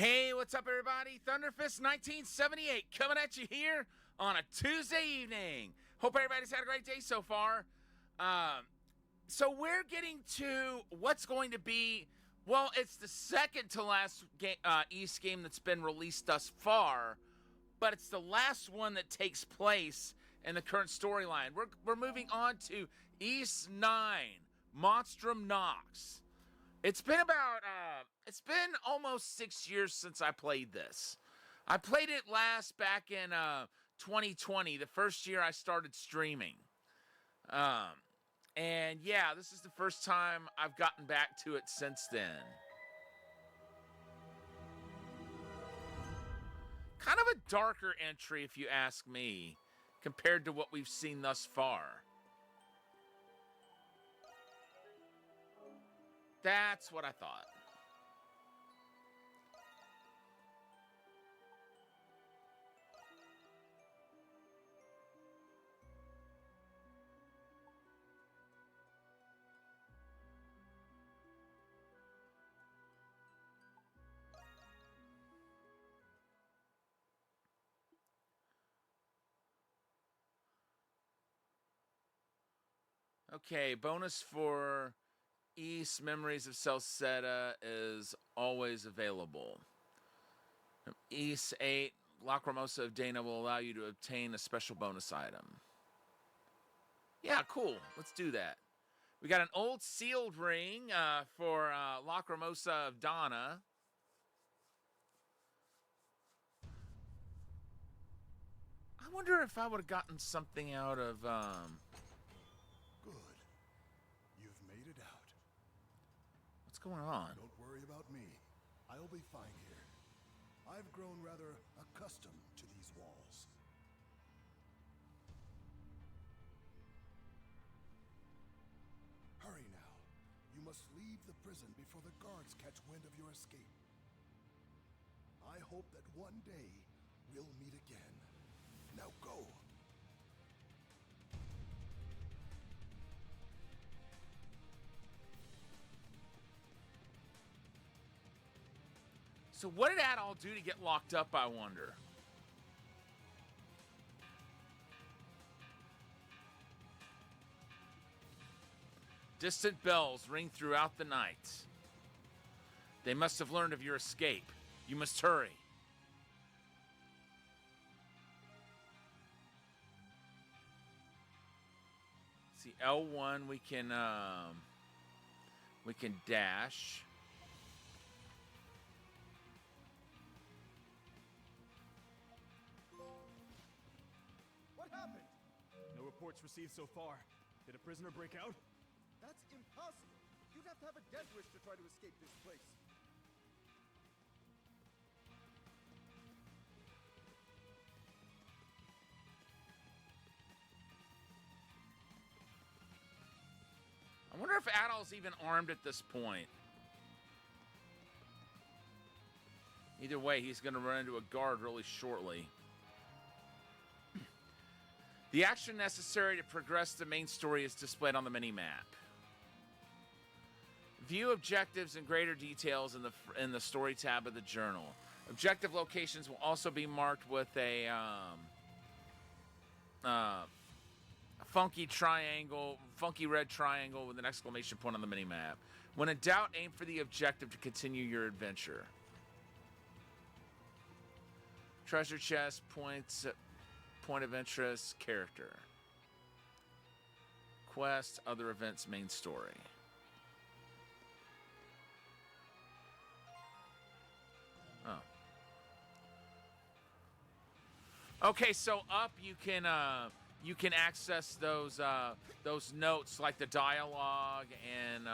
Hey, what's up, everybody? Thunderfist 1978 coming at you here on a Tuesday evening. Hope everybody's had a great day so far. So we're getting to what's going to be, well, it's the second to last East game that's been released thus far, but it's the last one that takes place in the current storyline. We're moving on to East 9, Monstrum Nox. It's been almost 6 years since I played this. I played it last back in 2020, the first year I started streaming. And yeah, this is the first time I've gotten back to it since then. Kind of a darker entry, if you ask me, compared to what we've seen thus far. That's what I thought. Okay, bonus for East Memories of Celceta is always available. East 8, Lacrimosa of Dana will allow you to obtain a special bonus item. Yeah, cool. Let's do that. We got an old sealed ring for Lacrimosa of Dana. I wonder if I would have gotten something out of... Good. You've made it out. What's going on? Don't worry about me. I'll be fine here. I've grown rather accustomed to these walls. Hurry now. You must leave the prison before the guards catch wind of your escape. I hope that one day we'll meet again. Now go. So what did Adol do to get locked up, I wonder? Distant bells ring throughout the night. They must have learned of your escape. You must hurry. See, L1 we can dash. What happened? No reports received so far. Did a prisoner break out? That's impossible. You'd have to have a death wish to try to escape this place. I wonder if Adol's even armed at this point. Either way, he's going to run into a guard really shortly. The action necessary to progress the main story is displayed on the mini-map. View objectives in greater details in the story tab of the journal. Objective locations will also be marked with a funky red triangle with an exclamation point on the mini-map. When in doubt, aim for the objective to continue your adventure. Treasure chest, points, point of interest, character. Quest, other events, main story. Oh. Okay, so up you can access those notes like the dialogue and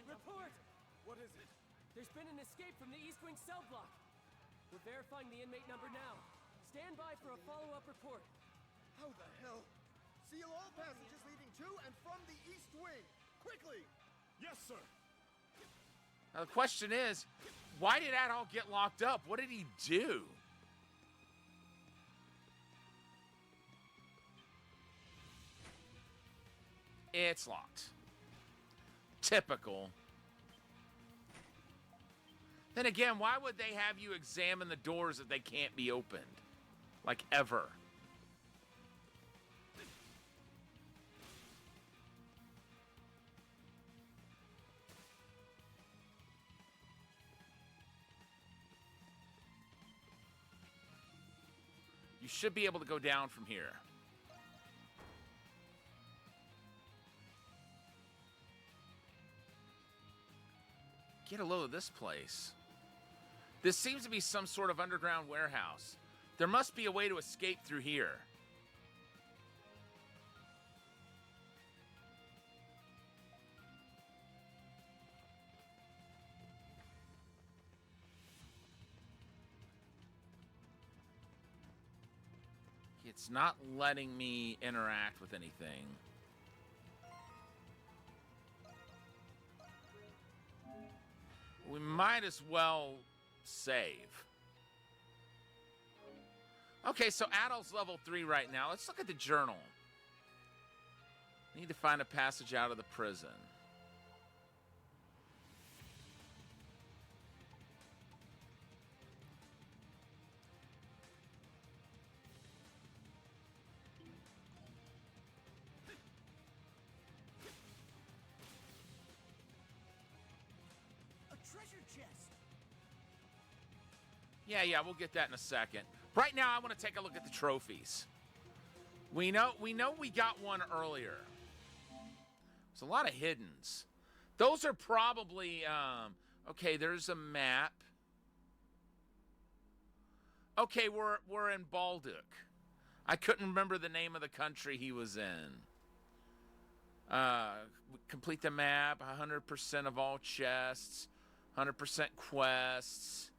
Report! What is it? There's been an escape from the East Wing cell block. We're verifying the inmate number now. Stand by for a follow-up report. How the hell? Seal all passages leading to and from the East Wing! Quickly! Yes, sir. now the question is, why did Adol get locked up? What did he do? It's locked. Typical. Then again, why would they have you examine the doors if they can't be opened? Like, ever. You should be able to go down from here. Get a load of this place. This seems to be some sort of underground warehouse. There must be a way to escape through here. It's not letting me interact with anything. We might as well save. Okay, so Adol's level 3 right now. Let's look at the journal. Need to find a passage out of the prison. Yeah, we'll get that in a second. Right now, I want to take a look at the trophies. We know we got one earlier. There's a lot of hiddens. Those are probably, okay, there's a map. Okay, we're in Balduc. I couldn't remember the name of the country he was in. Complete the map, 100% of all chests, 100% quests.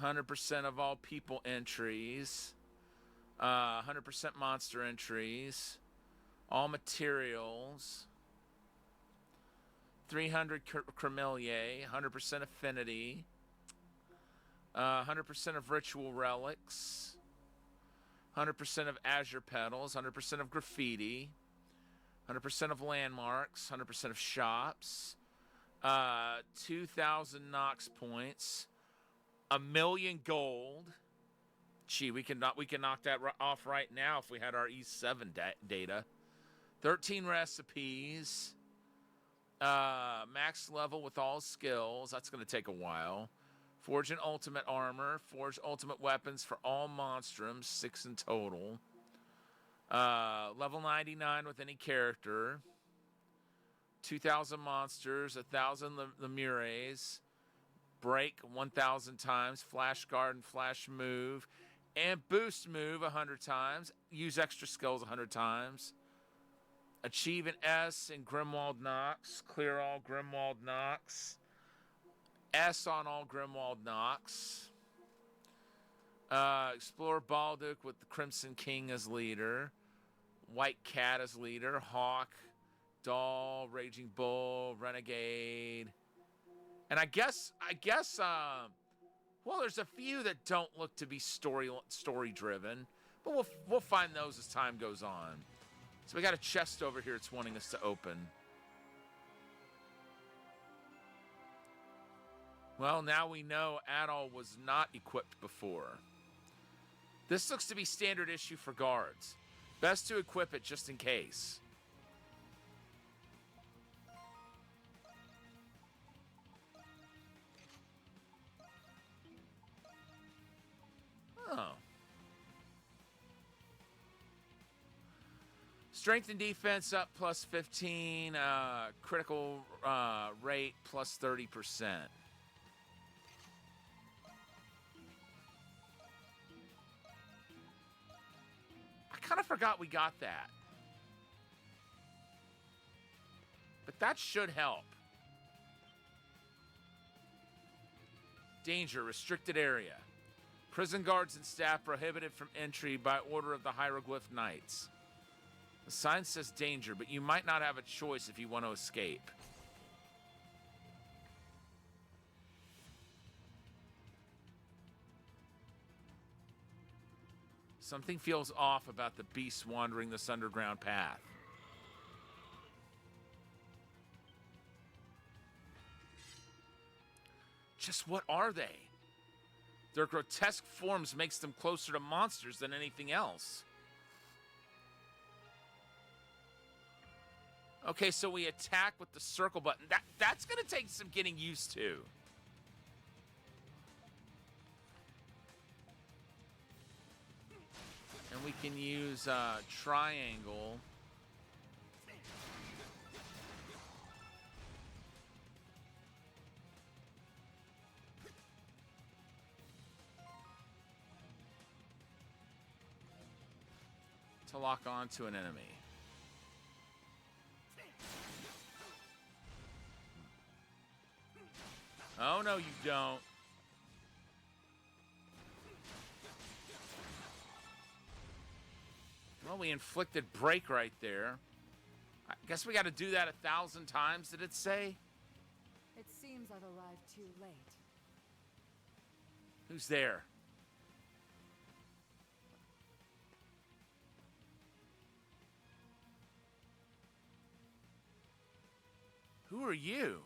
100% of all people entries, 100% monster entries, all materials, 300 Cremelier, 100% affinity, 100% of ritual relics, 100% of azure petals, 100% of graffiti, 100% of landmarks, 100% of shops, 2,000 Nox points, 1,000,000 gold. Gee, we can knock that off right now if we had our E7 data. 13 recipes. Max level with all skills. That's going to take a while. Forge an ultimate armor. Forge ultimate weapons for all monstrums. 6 in total. Level 99 with any character. 2,000 monsters. 1,000 Lemures. Break 1,000 times, flash guard and flash move, and boost move 100 times. Use extra skills 100 times. Achieve an S in Grimwald Nox. Clear all Grimwald Nox. S on all Grimwald Nox. Explore Balduc with the Crimson King as leader. White Cat as leader. Hawk, Doll, Raging Bull, Renegade. And I guess, well, there's a few that don't look to be story driven, but we'll find those as time goes on. So we got a chest over here it's wanting us to open. Well, now we know Adol was not equipped before. This looks to be standard issue for guards. Best to equip it just in case. Oh. Strength and defense up plus 15. Critical rate plus 30%. I kind of forgot we got that. But that should help. Danger, restricted area. Prison guards and staff prohibited from entry by order of the Hieroglyph Knights. The sign says danger, but you might not have a choice if you want to escape. Something feels off about the beasts wandering this underground path. Just what are they? Their grotesque forms makes them closer to monsters than anything else. Okay, so we attack with the circle button. That's going to take some getting used to. And we can use triangle. To lock onto an enemy. Oh, no, you don't. Well, we inflicted break right there. I guess we got to do that 1,000 times, did it say? It seems I've arrived too late. Who's there? Who are you?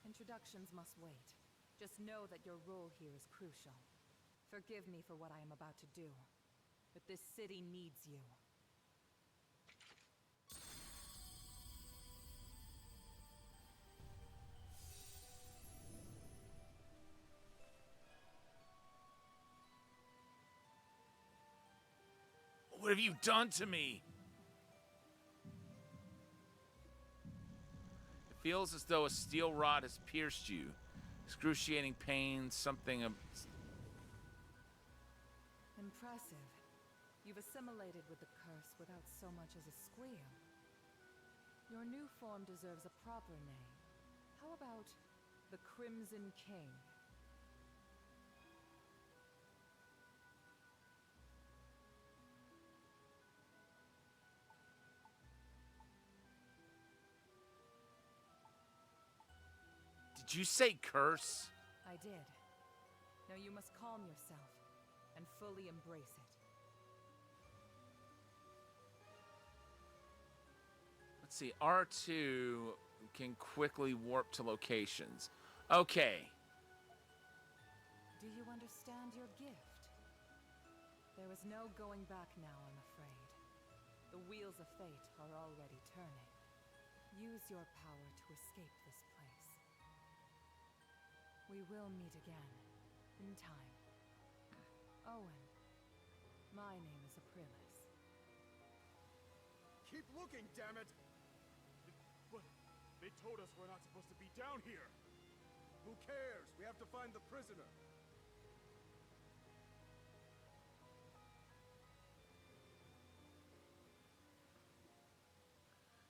Introductions must wait. Just know that your role here is crucial. Forgive me for what I am about to do, but this city needs you. What have you done to me? It feels as though a steel rod has pierced you. Excruciating pain, something... Impressive. You've assimilated with the curse without so much as a squeal. Your new form deserves a proper name. How about the Crimson King? Did you say curse? I did. Now you must calm yourself and fully embrace it. Let's see, R2 can quickly warp to locations. Okay. Do you understand your gift? There is no going back now, I'm afraid. The wheels of fate are already turning. Use your power to escape this place. We will meet again, in time. Owen, my name is Aprilis. Keep looking, damn it! But they told us we're not supposed to be down here. Who cares? We have to find the prisoner.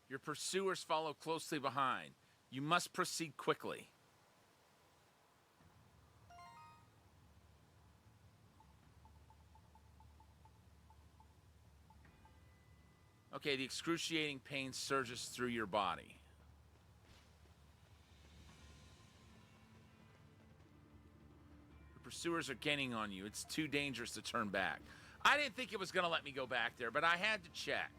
Your pursuers follow closely behind. You must proceed quickly. Okay, the excruciating pain surges through your body. The pursuers are gaining on you. It's too dangerous to turn back. I didn't think it was going to let me go back there, but I had to check.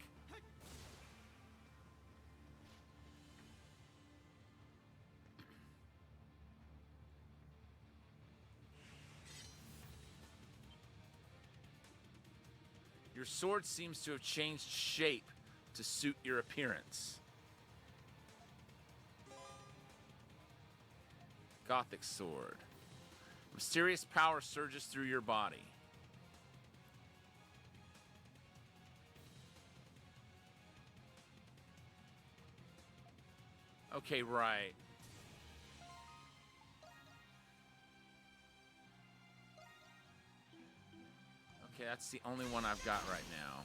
Your sword seems to have changed shape to suit your appearance. Gothic sword. Mysterious power surges through your body. Okay, right. Okay, that's the only one I've got right now.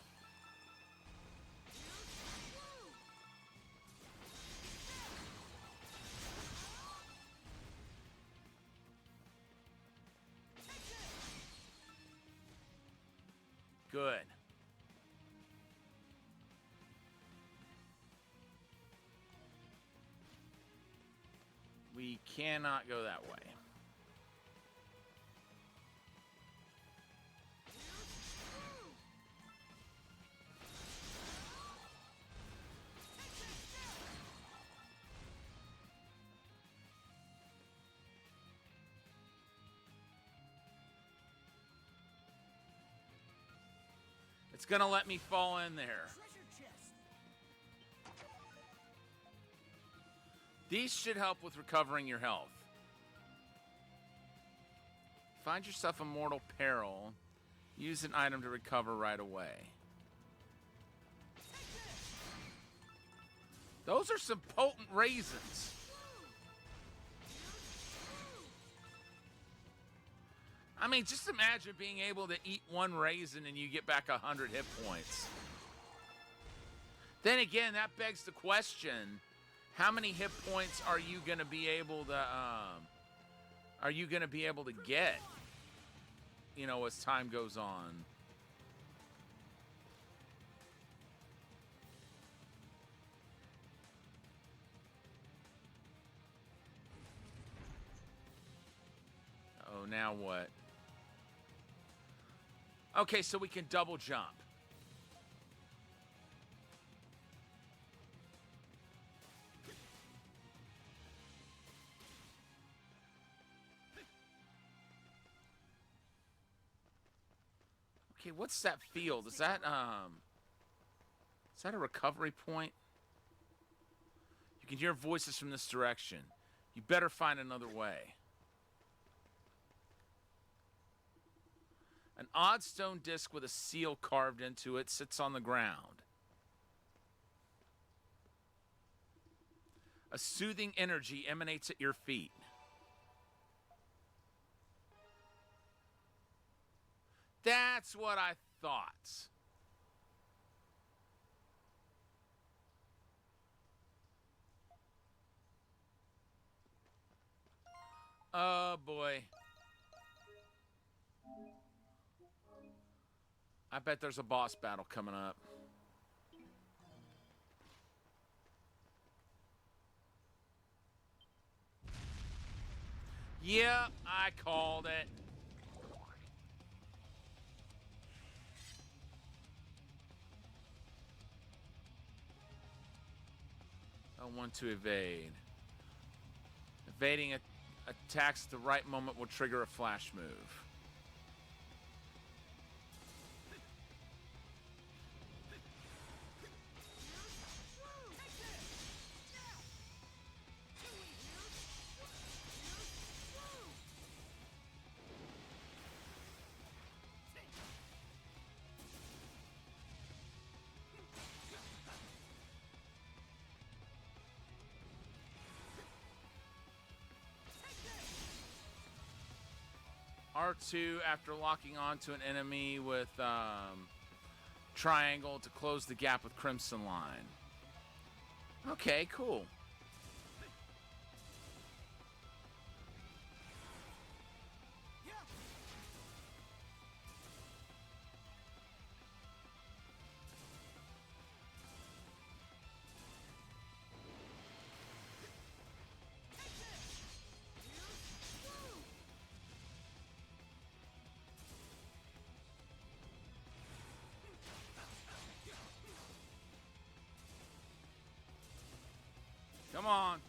Good. We cannot go that way. It's going to let me fall in there. These should help with recovering your health. Find yourself in mortal peril. Use an item to recover right away. Those are some potent raisins. I mean, just imagine being able to eat one raisin and you get back 100 hit points. Then again, that begs the question, how many hit points are you going to be able to get, you know, as time goes on? Oh, now what? Okay, so we can double jump. Okay, what's that field? Is that a recovery point? You can hear voices from this direction. You better find another way. An odd stone disc with a seal carved into it sits on the ground. A soothing energy emanates at your feet. That's what I thought. Oh, boy. I bet there's a boss battle coming up. Yep, I called it. I want to evade. Evading attacks at the right moment will trigger a flash move. R2 after locking onto an enemy with triangle to close the gap with Crimson Line. Okay, cool. Come on.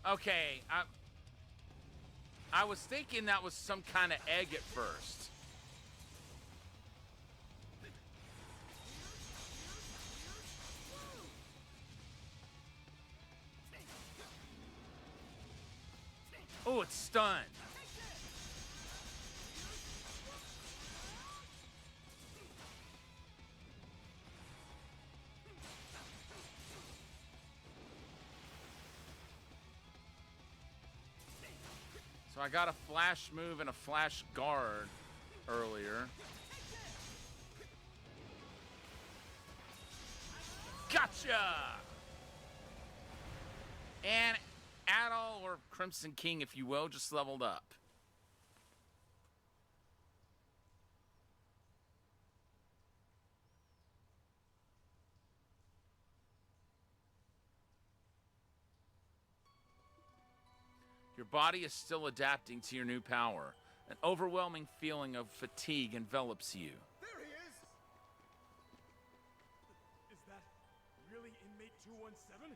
Okay, I was thinking that was some kind of egg at first. Oh, it's stunned. So I got a flash move and a flash guard earlier. Gotcha! And Adol, or Crimson King, if you will, just leveled up. Your body is still adapting to your new power. An overwhelming feeling of fatigue envelops you. There he is! Is that really inmate 217?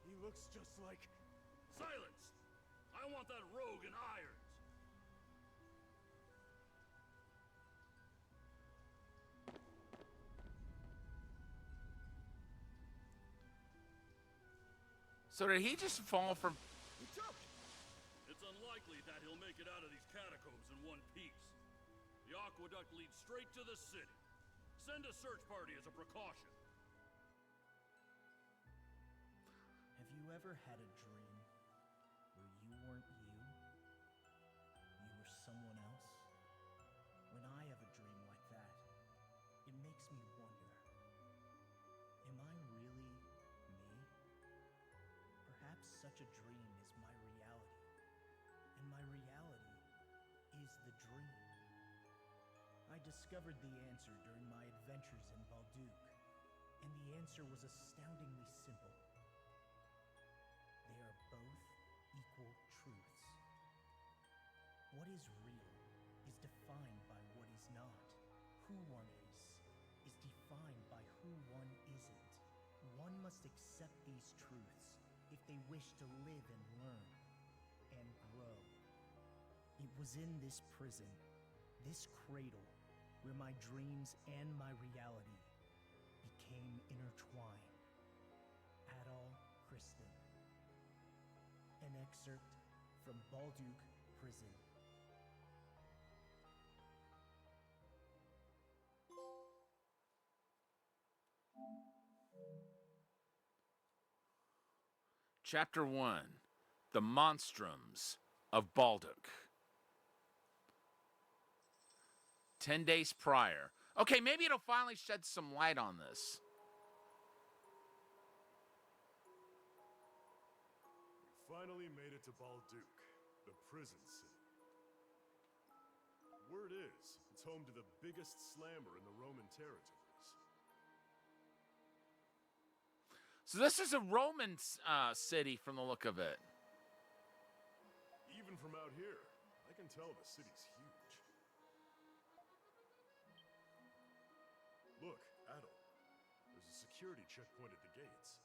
He looks just like... Silence! I want that rogue in irons. So did he just fall from... He choked! It's unlikely that he'll make it out of these catacombs in one piece. The aqueduct leads straight to the city. Send a search party as a precaution. Have you ever had a dream where you weren't you? You were someone else? When I have a dream like that, it makes me wonder, am I really me? Perhaps such a dream is my reality, and my reality is the dream. I discovered the answer during my adventures in Balduc, and the answer was astoundingly simple. They are both equal truths. What is real is defined by what is not. Who one is defined by who one isn't. One must accept these truths if they wish to live and learn and grow. It was in this prison, this cradle, where my dreams and my reality became intertwined. Adol Christin. An excerpt from Balduc Prison. Chapter 1. The Monstrums of Balduc. 10 days prior. Okay, maybe it'll finally shed some light on this. Finally made it to Balduc, the prison city. Word is, it's home to the biggest slammer in the Roman territories. So this is a Roman city from the look of it. Even from out here, I can tell the city's huge. Look, Adol. There's a security checkpoint at the gates.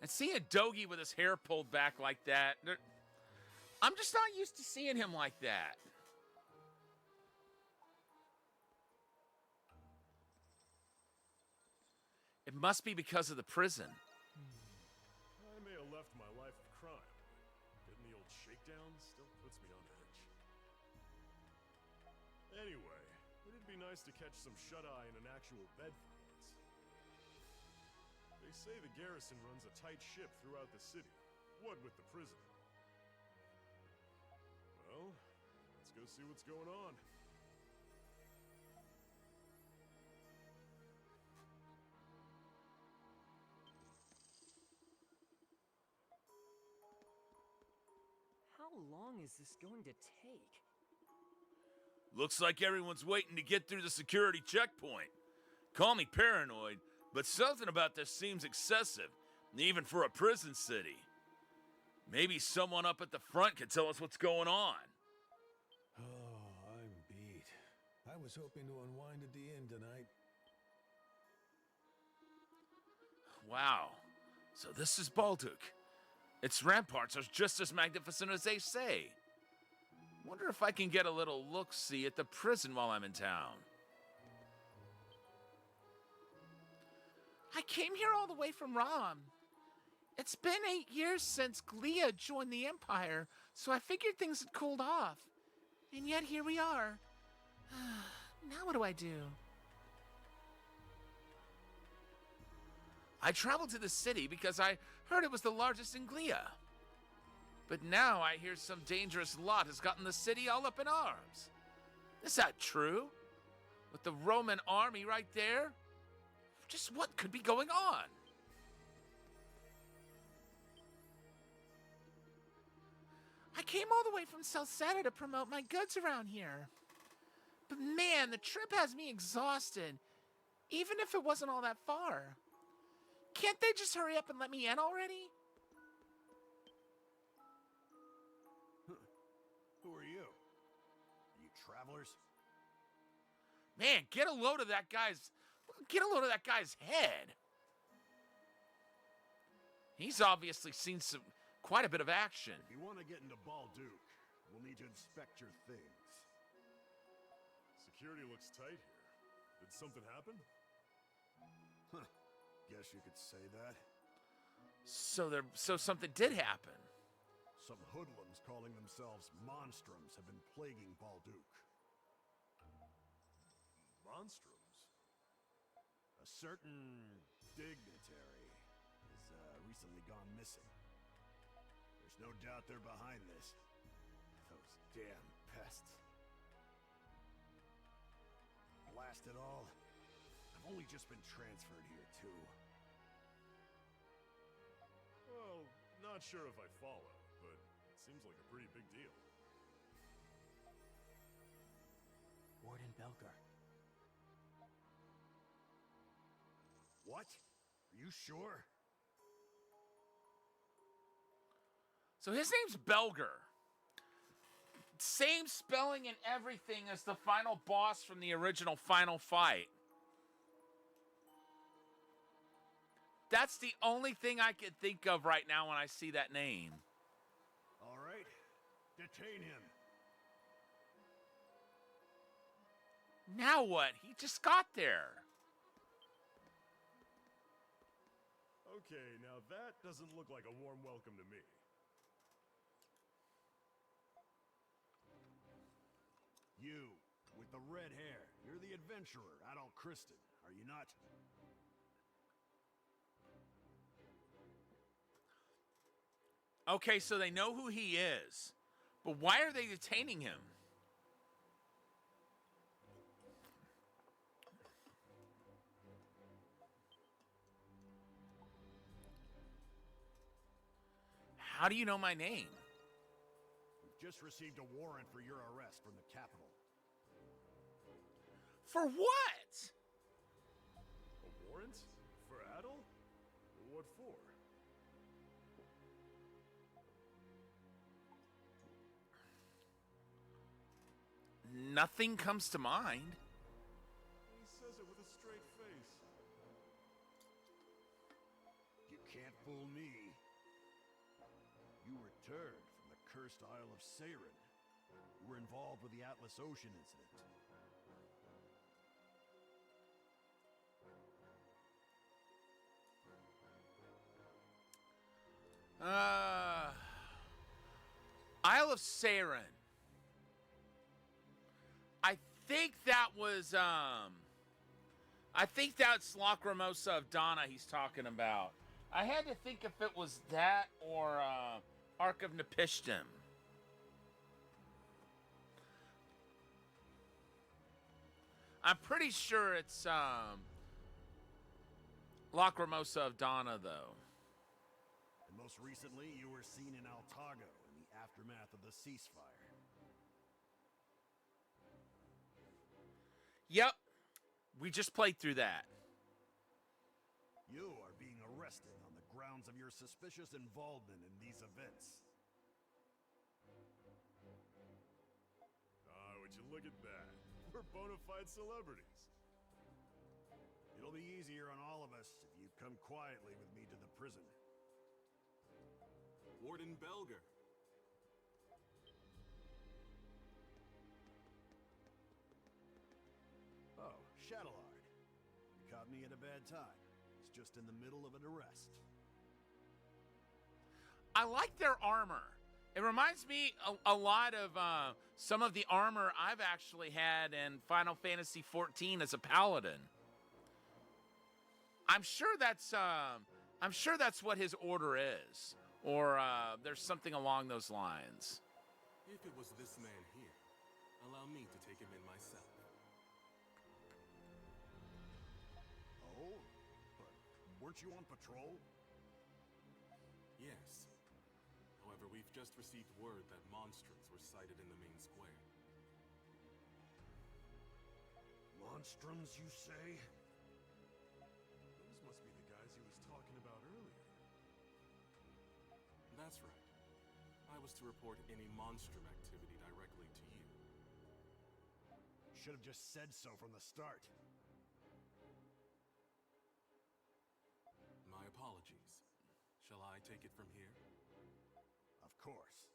And seeing a Dogie with his hair pulled back like that, I'm just not used to seeing him like that. It must be because of the prison. I may have left my life of crime, but getting the old shakedown still puts me on edge. Anyway, it'd be nice to catch some shut-eye in an actual bed for once. They say the garrison runs a tight ship throughout the city, what with the prison. Well, let's go see what's going on. How long is this going to take? Looks like everyone's waiting to get through the security checkpoint. Call me paranoid, but something about this seems excessive, even for a prison city. Maybe someone up at the front can tell us what's going on. Oh, I'm beat. I was hoping to unwind at the inn tonight. Wow. So this is Balduc. Its ramparts are just as magnificent as they say. Wonder if I can get a little look-see at the prison while I'm in town. I came here all the way from Rom. It's been 8 years since Glia joined the Empire, so I figured things had cooled off. And yet here we are. Now what do I do? I traveled to the city because I heard it was the largest in Glia. But now I hear some dangerous lot has gotten the city all up in arms. Is that true? With the Roman army right there? Just what could be going on? I came all the way from Salsetta to promote my goods around here. But man, the trip has me exhausted, even if it wasn't all that far. Can't they just hurry up and let me in already? Who are you? You travelers? Man, get a load of that guy's head. He's obviously seen some quite a bit of action. If you want to get into Balduke, we'll need to inspect your things. Security looks tight here. Did something happen? Huh. Guess you could say that. So something did happen. Some hoodlums calling themselves Monstrums have been plaguing Balduke. Monstrums? A certain dignitary has recently gone missing. There's no doubt they're behind this. Those damn pests. Blast it all. I've only just been transferred here, too. Well, not sure if I follow, but it seems like a pretty big deal. Warden Belger. What? Are you sure? So his name's Belger. Same spelling and everything as the final boss from the original Final Fight. That's the only thing I can think of right now when I see that name. All right. Detain him. Now what? He just got there. Okay, now that doesn't look like a warm welcome to me. You, with the red hair. You're the adventurer, Adol Kristen, are you not? Okay, so they know who he is. But why are they detaining him? How do you know my name? We've just received a warrant for your arrest from the Capitol. For what? A warrant? For Adol? What for? Nothing comes to mind. He says it with a straight face. You can't fool me. You returned from the cursed Isle of Seiren. You were involved with the Atlas Ocean incident. Isle of Seiren. I think that's Lacrimosa of Donna he's talking about. I had to think if it was that or Ark of Nepishtim. I'm pretty sure it's Lacrimosa of Donna, though. And most recently, you were seen in Altago in the aftermath of the ceasefire. Yep. We just played through that. You are being arrested on the grounds of your suspicious involvement in these events. Would you look at that? We're bona fide celebrities. It'll be easier on all of us if you come quietly with me to the prison. Warden Belger. Oh, Shadowlard. You caught me at a bad time. It's just in the middle of an arrest. I like their armor. It reminds me a lot of some of the armor I've actually had in Final Fantasy XIV as a paladin. I'm sure that's what his order is, or there's something along those lines. If it was this man here, allow me to take him in myself. Oh? But weren't you on patrol? Yes. However, we've just received word that monstrums were sighted in the main square. Monstrums, you say? Those must be the guys he was talking about earlier. That's right. I was to report any monstrum activity directly to you. Should have just said so from the start. My apologies. Shall I take it from here? course.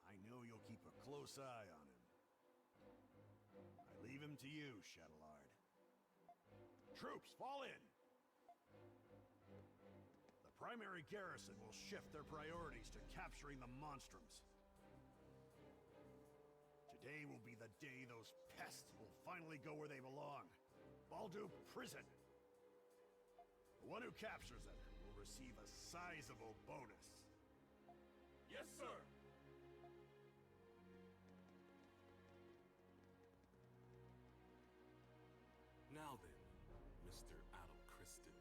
I know you'll keep a close eye on him. I leave him to you, Shadowlord. Troops, fall in! The primary garrison will shift their priorities to capturing the Monstrums. Today will be the day those pests will finally go where they belong. Balduke Prison. The one who captures them will receive a sizable bonus. Yes, sir! Now then, Mr. Adol Kristen.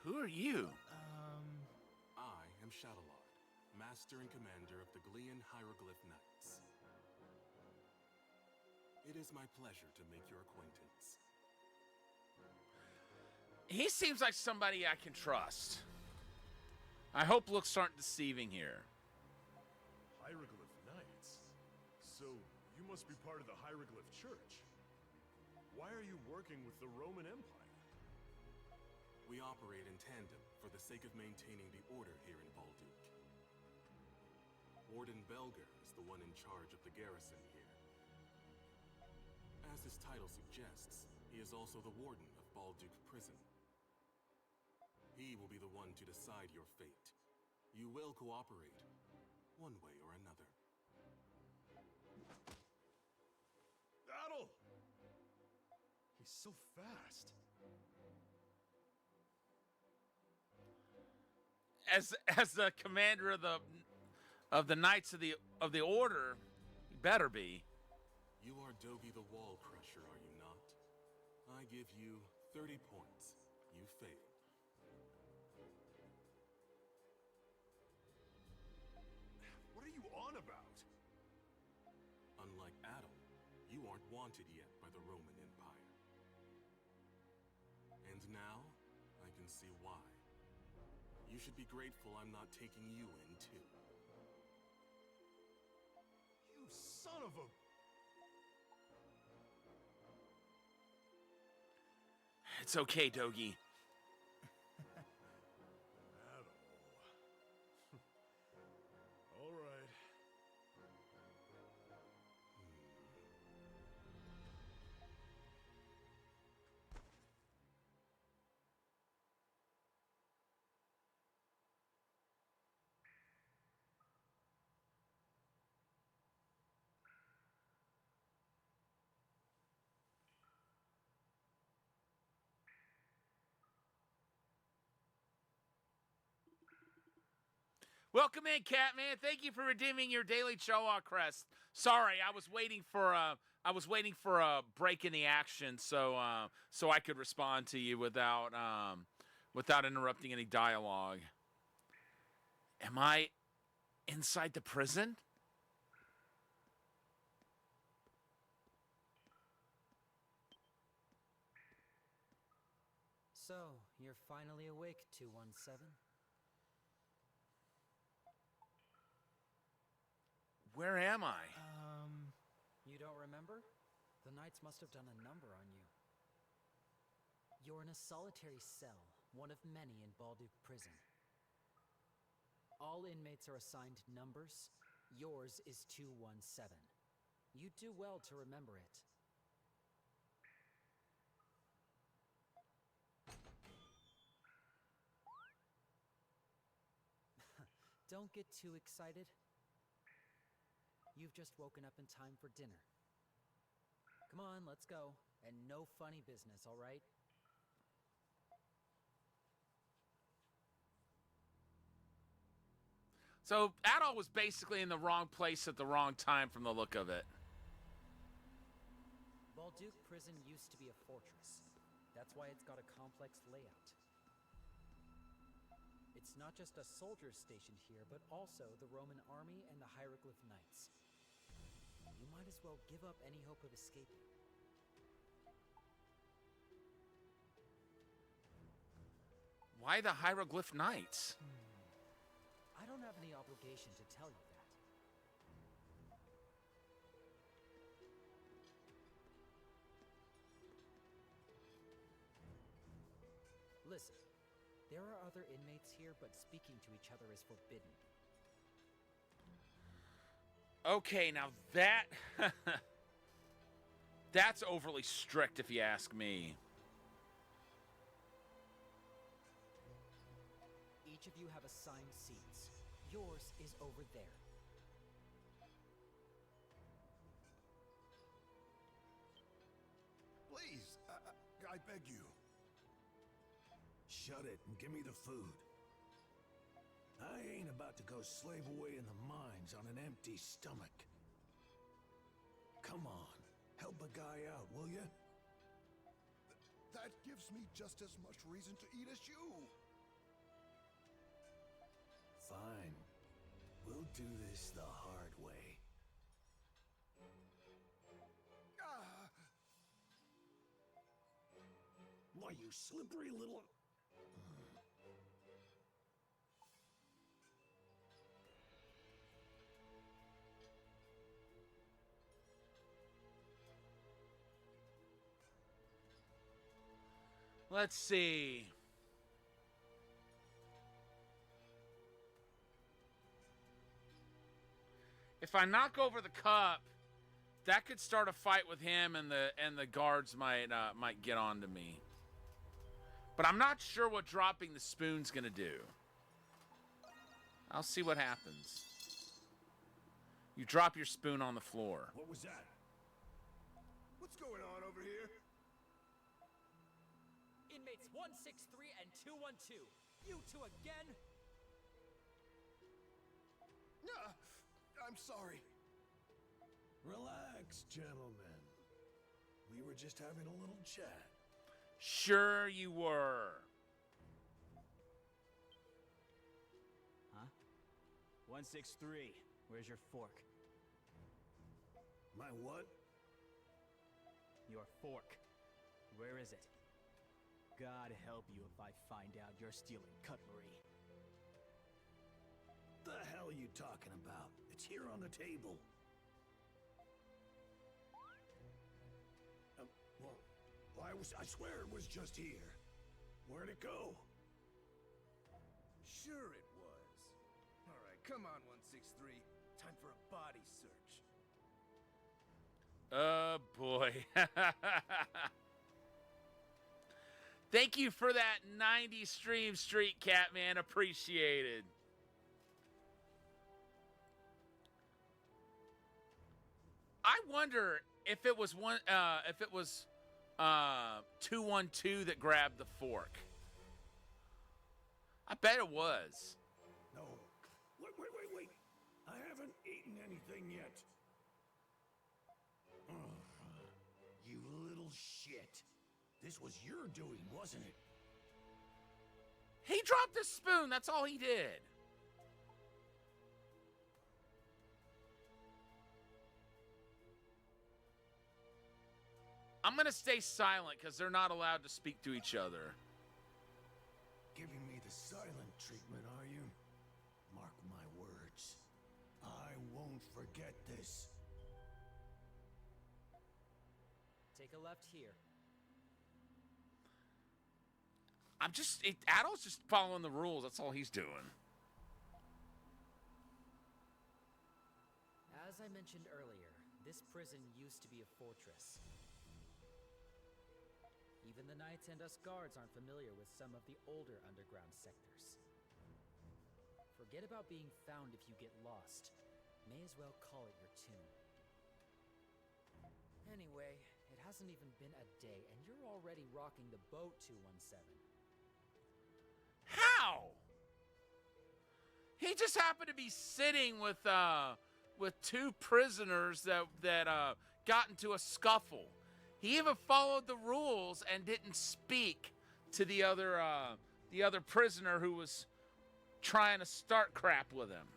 Who are you? I am Shadowlord, Master and Commander of the Glean Hieroglyph Knights. It is my pleasure to make your acquaintance. He seems like somebody I can trust. I hope looks aren't deceiving here. Hieroglyph Knights? So, you must be part of the Hieroglyph Church. Why are you working with the Roman Empire? We operate in tandem for the sake of maintaining the order here in Balduke. Warden Belger is the one in charge of the garrison here. As his title suggests, he is also the warden of Balduke Prison. He will be the one to decide your fate. You will cooperate, one way or another. Adol! He's so fast. As the commander of the Knights of the Order, you better be. You are Dogi the Wall Crusher, are you not? I give you 30 points. You failed. What are you on about? Unlike Adol, you aren't wanted yet by the Roman Empire. And now, I can see why. You should be grateful I'm not taking you in, too. You son of a... It's okay, Dogi. Adol. All right. Welcome in, Catman. Thank you for redeeming your daily Choa crest. Sorry, I was waiting for a break in the action so I could respond to you without interrupting any dialogue. Am I inside the prison? So, you're finally awake, 217? Where am I? You don't remember? The Knights must have done a number on you. You're in a solitary cell, one of many in Balduke Prison. All inmates are assigned numbers. Yours is 217. You'd do well to remember it. Don't get too excited. You've just woken up in time for dinner. Come on, let's go. And no funny business, all right? So Adol was basically in the wrong place at the wrong time from the look of it. Balduke Prison used to be a fortress. That's why it's got a complex layout. It's not just a soldier stationed here, but also the Roman army and the Hieroglyph Knights. You might as well give up any hope of escaping. Why the Hieroglyph Knights? I don't have any obligation to tell you that. Listen, There are other inmates here, but speaking to each other is forbidden. Okay, now that... that's overly strict, if you ask me. Each of you have assigned seats. Yours is over there. Please, I beg you. Shut it and give me the food. I ain't about to go slave away in the mines on an empty stomach. Come on, help a guy out, will ya? That gives me just as much reason to eat as you. Fine. We'll do this the hard way. Ah! Why, you slippery little... Let's see. If I knock over the cup, that could start a fight with him, and the guards might get onto me. But I'm not sure what dropping the spoon's gonna do. I'll see what happens. You drop your spoon on the floor. What was that? What's going on over here? Inmates 163 and 212. You two again? Nah, I'm sorry. Relax, gentlemen. We were just having a little chat. Sure you were. Huh? 163. Where's your fork? My what? Your fork. Where is it? God help you if I find out you're stealing cutlery. The hell are you talking about? It's here on the table. Well, I swear it was just here. Where'd it go? Sure it was. All right, come on, 163. Time for a body search. Oh, boy. Thank you for that 90 stream, Street Cat, man. Appreciated. I wonder if it was 212 that grabbed the fork. I bet it was. No. Wait. I haven't eaten anything yet. You little shit. This was your doing, wasn't it? He dropped his spoon. That's all he did. I'm going to stay silent because they're not allowed to speak to each other. Giving me the silent treatment, are you? Mark my words. I won't forget this. Take a left here. Adol's just following the rules. That's all he's doing. As I mentioned earlier, this prison used to be a fortress. Even the knights and us guards aren't familiar with some of the older underground sectors. Forget about being found if you get lost. May as well call it your tomb. Anyway, it hasn't even been a day, and you're already rocking the boat, 217. How? He just happened to be sitting with two prisoners that got into a scuffle. He even followed the rules and didn't speak to the other prisoner who was trying to start crap with him.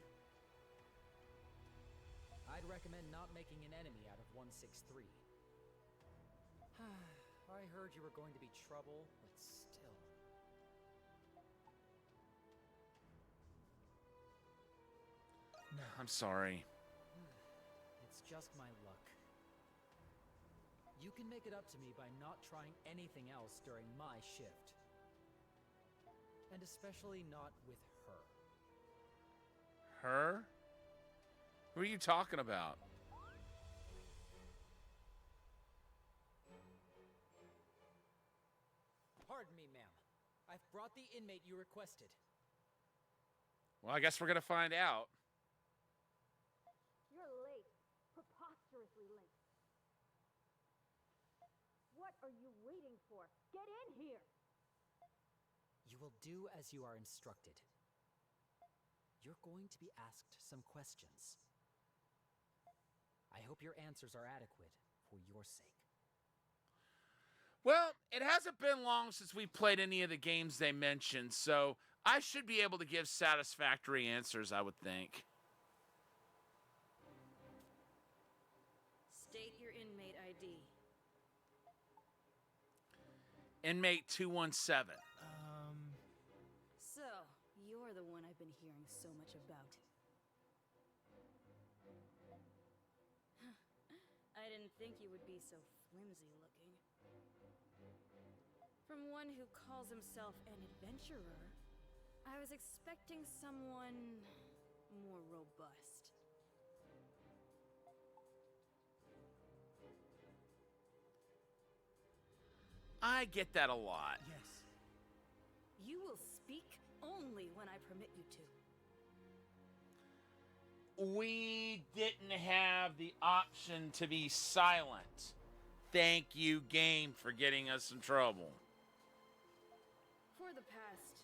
I'd recommend not making an enemy out of 163. I heard you were going to be trouble, but still. I'm sorry. It's just my luck. You can make it up to me by not trying anything else during my shift. And especially not with her. Her? Who are you talking about? Pardon me, ma'am. I've brought the inmate you requested. Well, I guess we're gonna find out. You're late. Preposterously late. What are you waiting for? Get in here! You will do as you are instructed. You're going to be asked some questions. I hope your answers are adequate for your sake. Well, it hasn't been long since we played any of the games they mentioned, so I should be able to give satisfactory answers, I would think. State your inmate ID. Inmate 217. So, you're the one I've been hearing so much about. I didn't think you would be so flimsy looking. From one who calls himself an adventurer, I was expecting someone more robust. I get that a lot. Yes. You will speak only when I permit you to. We didn't have the option to be silent. Thank you, game, for getting us in trouble. For the past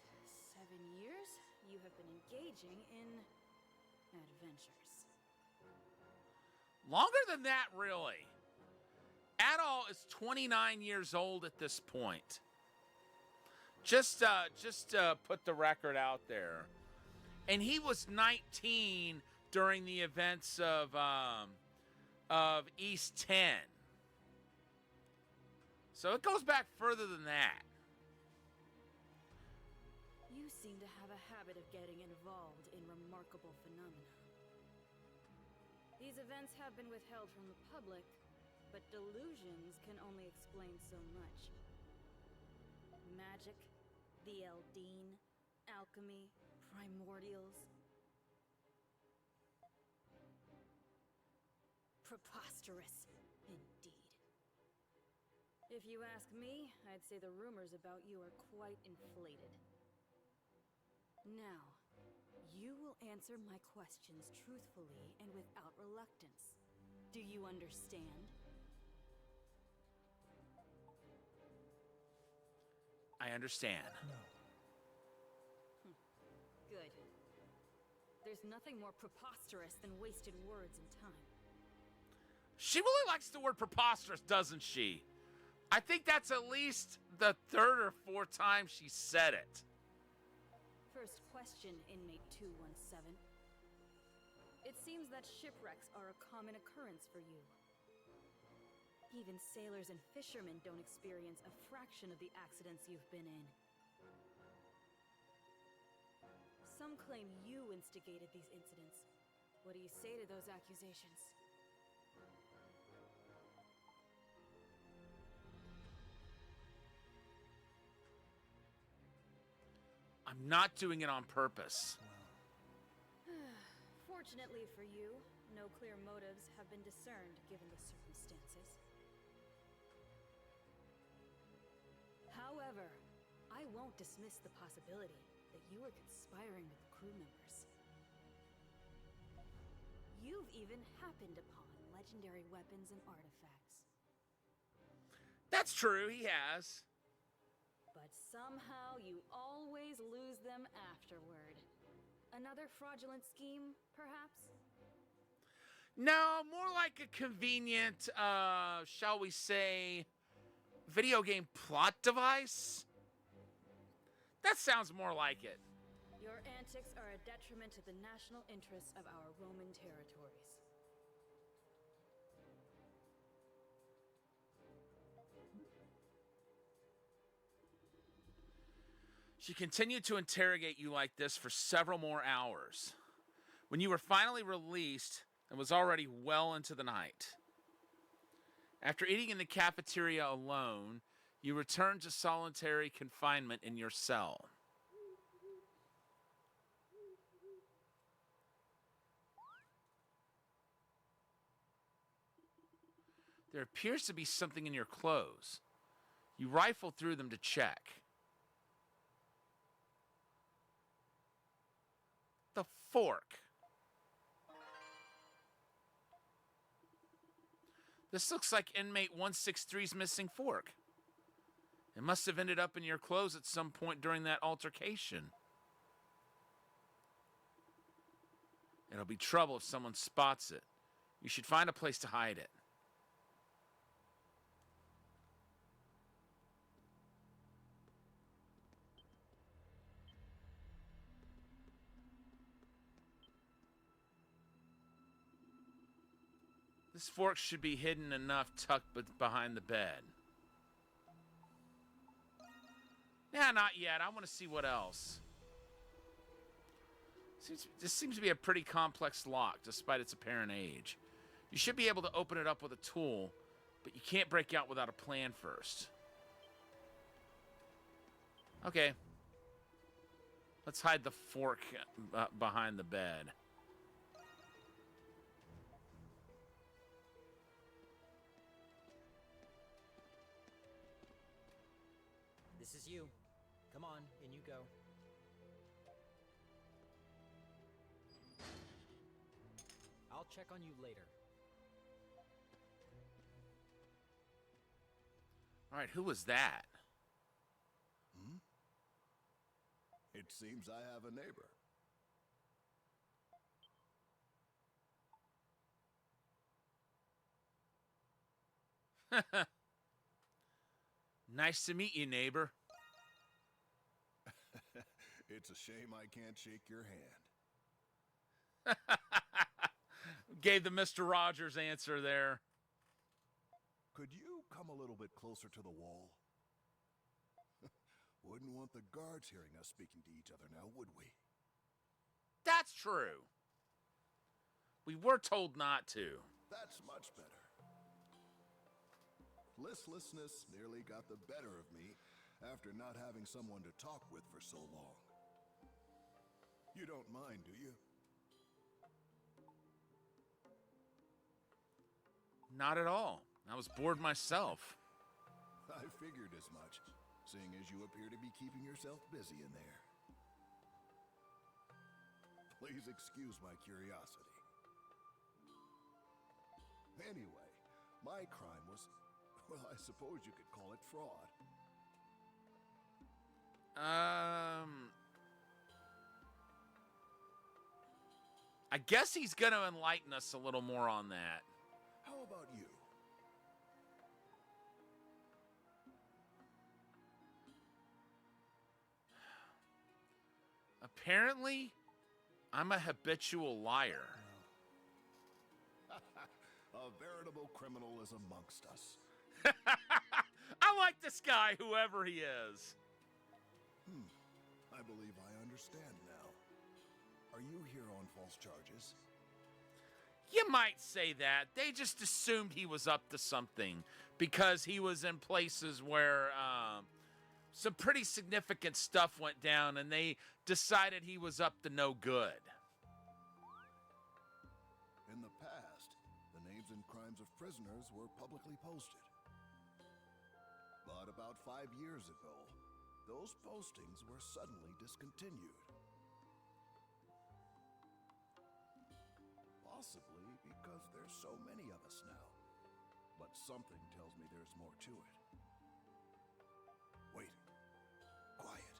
7 years, you have been engaging in adventures. Longer than that, really. Adol is 29 years old at this point. Just put the record out there. And he was 19 during the events of East 10. So it goes back further than that. You seem to have a habit of getting involved in remarkable phenomena. These events have been withheld from the public, but delusions can only explain so much. Magic, the Eldine, alchemy, primordials. Preposterous, indeed. If you ask me, I'd say the rumors about you are quite inflated. Now, you will answer my questions truthfully and without reluctance. Do you understand? I understand. No. Good. There's nothing more preposterous than wasted words and time. She really likes the word preposterous, doesn't she? I think that's at least the third or fourth time she said it. First question, inmate 217. It seems that shipwrecks are a common occurrence for you. Even sailors and fishermen don't experience a fraction of the accidents you've been in. Some claim you instigated these incidents. What do you say to those accusations? I'm not doing it on purpose. Fortunately for you, no clear motives have been discerned given the circumstances. However, I won't dismiss the possibility that you were conspiring with the crew members. You've even happened upon legendary weapons and artifacts. That's true, he has. But somehow you always lose them afterward. Another fraudulent scheme, perhaps? No, more like a convenient, shall we say, video game plot device? That sounds more like it. Your antics are a detriment to the national interests of our Roman territories. She continued to interrogate you like this for several more hours. When you were finally released, it was already well into the night. After eating in the cafeteria alone, you returned to solitary confinement in your cell. There appears to be something in your clothes. You rifle through them to check. The fork. This looks like inmate 163's missing fork. It must have ended up in your clothes at some point during that altercation. It'll be trouble if someone spots it. You should find a place to hide it. This fork should be hidden enough tucked behind the bed. Nah, not yet. I want to see what else. This seems to be a pretty complex lock, despite its apparent age. You should be able to open it up with a tool, but you can't break out without a plan first. Okay. Let's hide the fork behind the bed. This is you. Come on, in you go. I'll check on you later. All right, who was that? Hmm? It seems I have a neighbor. Nice to meet you, neighbor. It's a shame I can't shake your hand. Gave the Mr. Rogers answer there. Could you come a little bit closer to the wall? Wouldn't want the guards hearing us speaking to each other now, would we? That's true. We were told not to. That's much better. Listlessness nearly got the better of me after not having someone to talk with for so long. You don't mind, do you? Not at all. I was bored myself. I figured as much, seeing as you appear to be keeping yourself busy in there. Please excuse my curiosity. Anyway, my crime was, well, I suppose you could call it fraud. I guess he's going to enlighten us a little more on that. How about you? Apparently, I'm a habitual liar. A veritable criminal is amongst us. I like this guy, whoever he is. I believe I understand now. Are you here on false charges? You might say that. They just assumed he was up to something because he was in places where some pretty significant stuff went down, and they decided he was up to no good. In the past, the names and crimes of prisoners were publicly posted. But about 5 years ago, those postings were suddenly discontinued. Possibly because there's so many of us now. But something tells me there's more to it. Wait. Quiet.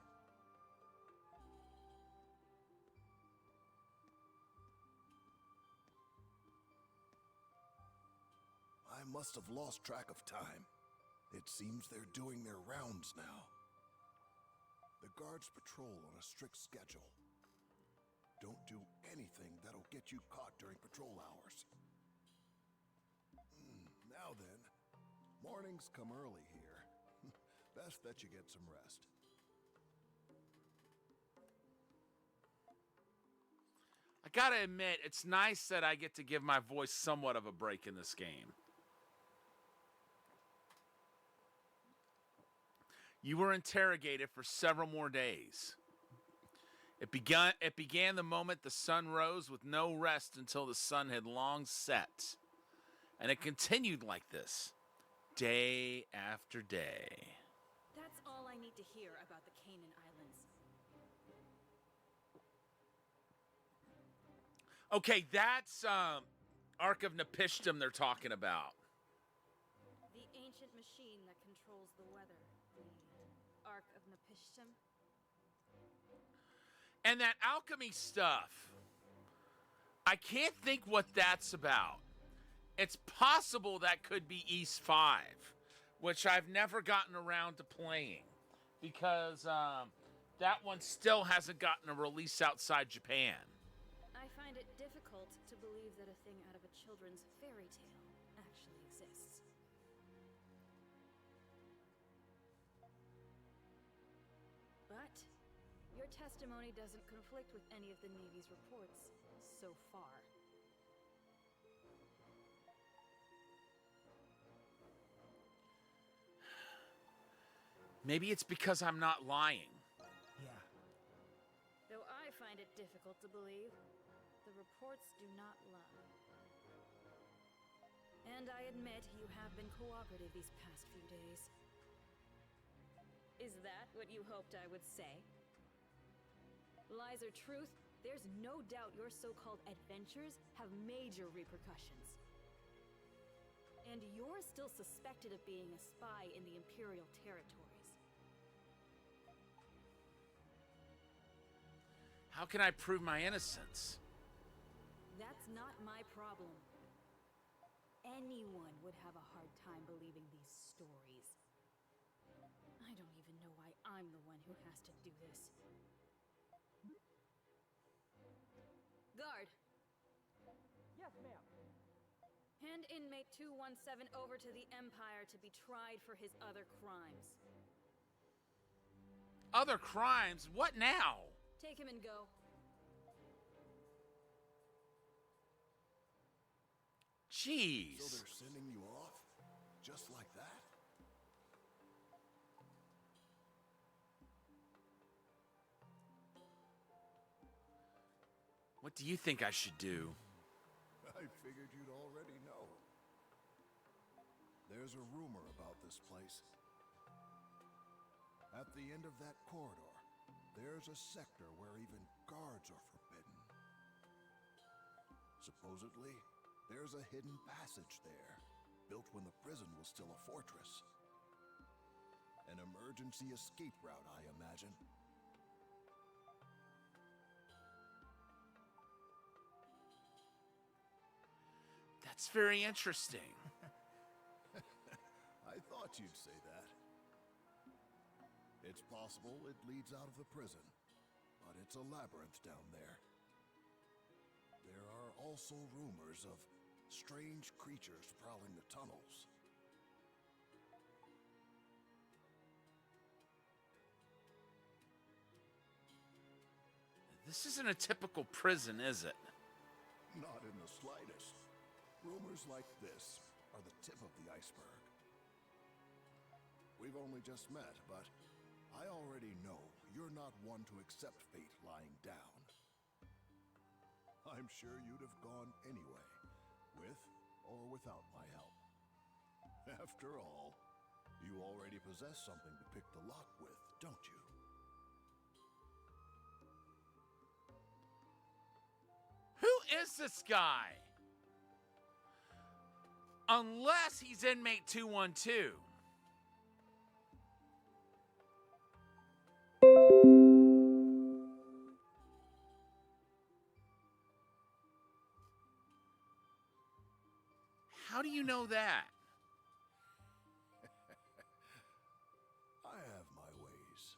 I must have lost track of time. It seems they're doing their rounds now. The guards patrol on a strict schedule. Don't do anything that'll get you caught during patrol hours. Now then, mornings come early here. Best that you get some rest. I gotta admit, it's nice that I get to give my voice somewhat of a break in this game. You were interrogated for several more days. It began the moment the sun rose with no rest until the sun had long set. And it continued like this, day after day. That's all I need to hear about the Canaan Islands. Okay, that's Ark of Nepishtim they're talking about. The ancient machine that controls the weather. The Ark of Nepishtim. And that alchemy stuff, I can't think what that's about. It's possible that could be East 5, which I've never gotten around to playing because that one still hasn't gotten a release outside Japan. I find it difficult to believe that a thing out of a children's fairy tale actually exists. But your testimony doesn't conflict with any of the Navy's reports so far. Maybe it's because I'm not lying. Yeah. Though I find it difficult to believe, the reports do not lie. And I admit you have been cooperative these past few days. Is that what you hoped I would say? Lies or truth, there's no doubt your so-called adventures have major repercussions. And you're still suspected of being a spy in the Imperial territories. How can I prove my innocence? That's not my problem. Anyone would have a hard time believing these stories. I don't even know why I'm the one who has to do this. Guard! Yes, ma'am. Hand inmate 217 over to the Empire to be tried for his other crimes. Other crimes? What now? Take him and go. Jeez. So they're sending you off? Just like that? What do you think I should do? I figured you'd already know. There's a rumor about this place. At the end of that corridor, there's a sector where even guards are forbidden. Supposedly, there's a hidden passage there, built when the prison was still a fortress. An emergency escape route, I imagine. That's very interesting. I thought you'd say that. It's possible it leads out of the prison, but it's a labyrinth down there. There are also rumors of strange creatures prowling the tunnels. This isn't a typical prison, is it? Not in the slightest. Rumors like this are the tip of the iceberg. We've only just met, but I already know you're not one to accept fate lying down. I'm sure you'd have gone anyway, with or without my help. After all, you already possess something to pick the lock with, don't you? Who is this guy? Unless he's inmate 212. How do you know that? I have my ways.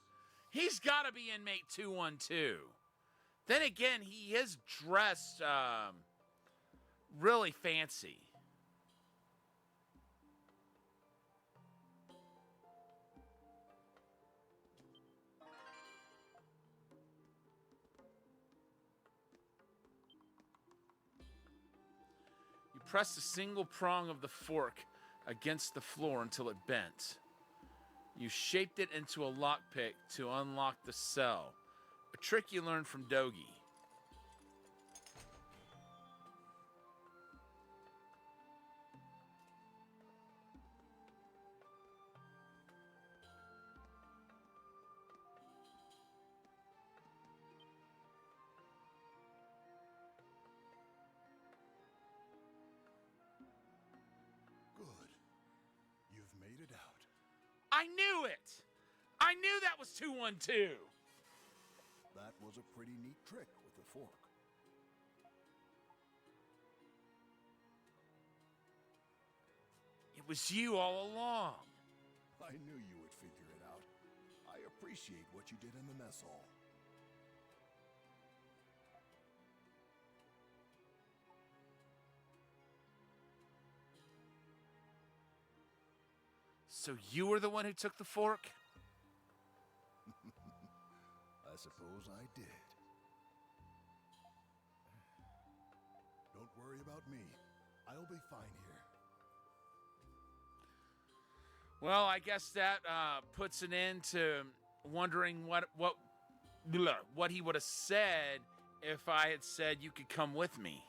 He's got to be inmate 212. Then again, he is dressed really fancy. You pressed a single prong of the fork against the floor until it bent. You shaped it into a lockpick to unlock the cell, a trick you learned from Dogi. knew it! I knew that was 212! That was a pretty neat trick with the fork. It was you all along. I knew you would figure it out. I appreciate what you did in the mess hall. So you were the one who took the fork? I suppose I did. Don't worry about me. I'll be fine here. Well, I guess that puts an end to wondering what he would have said if I had said you could come with me.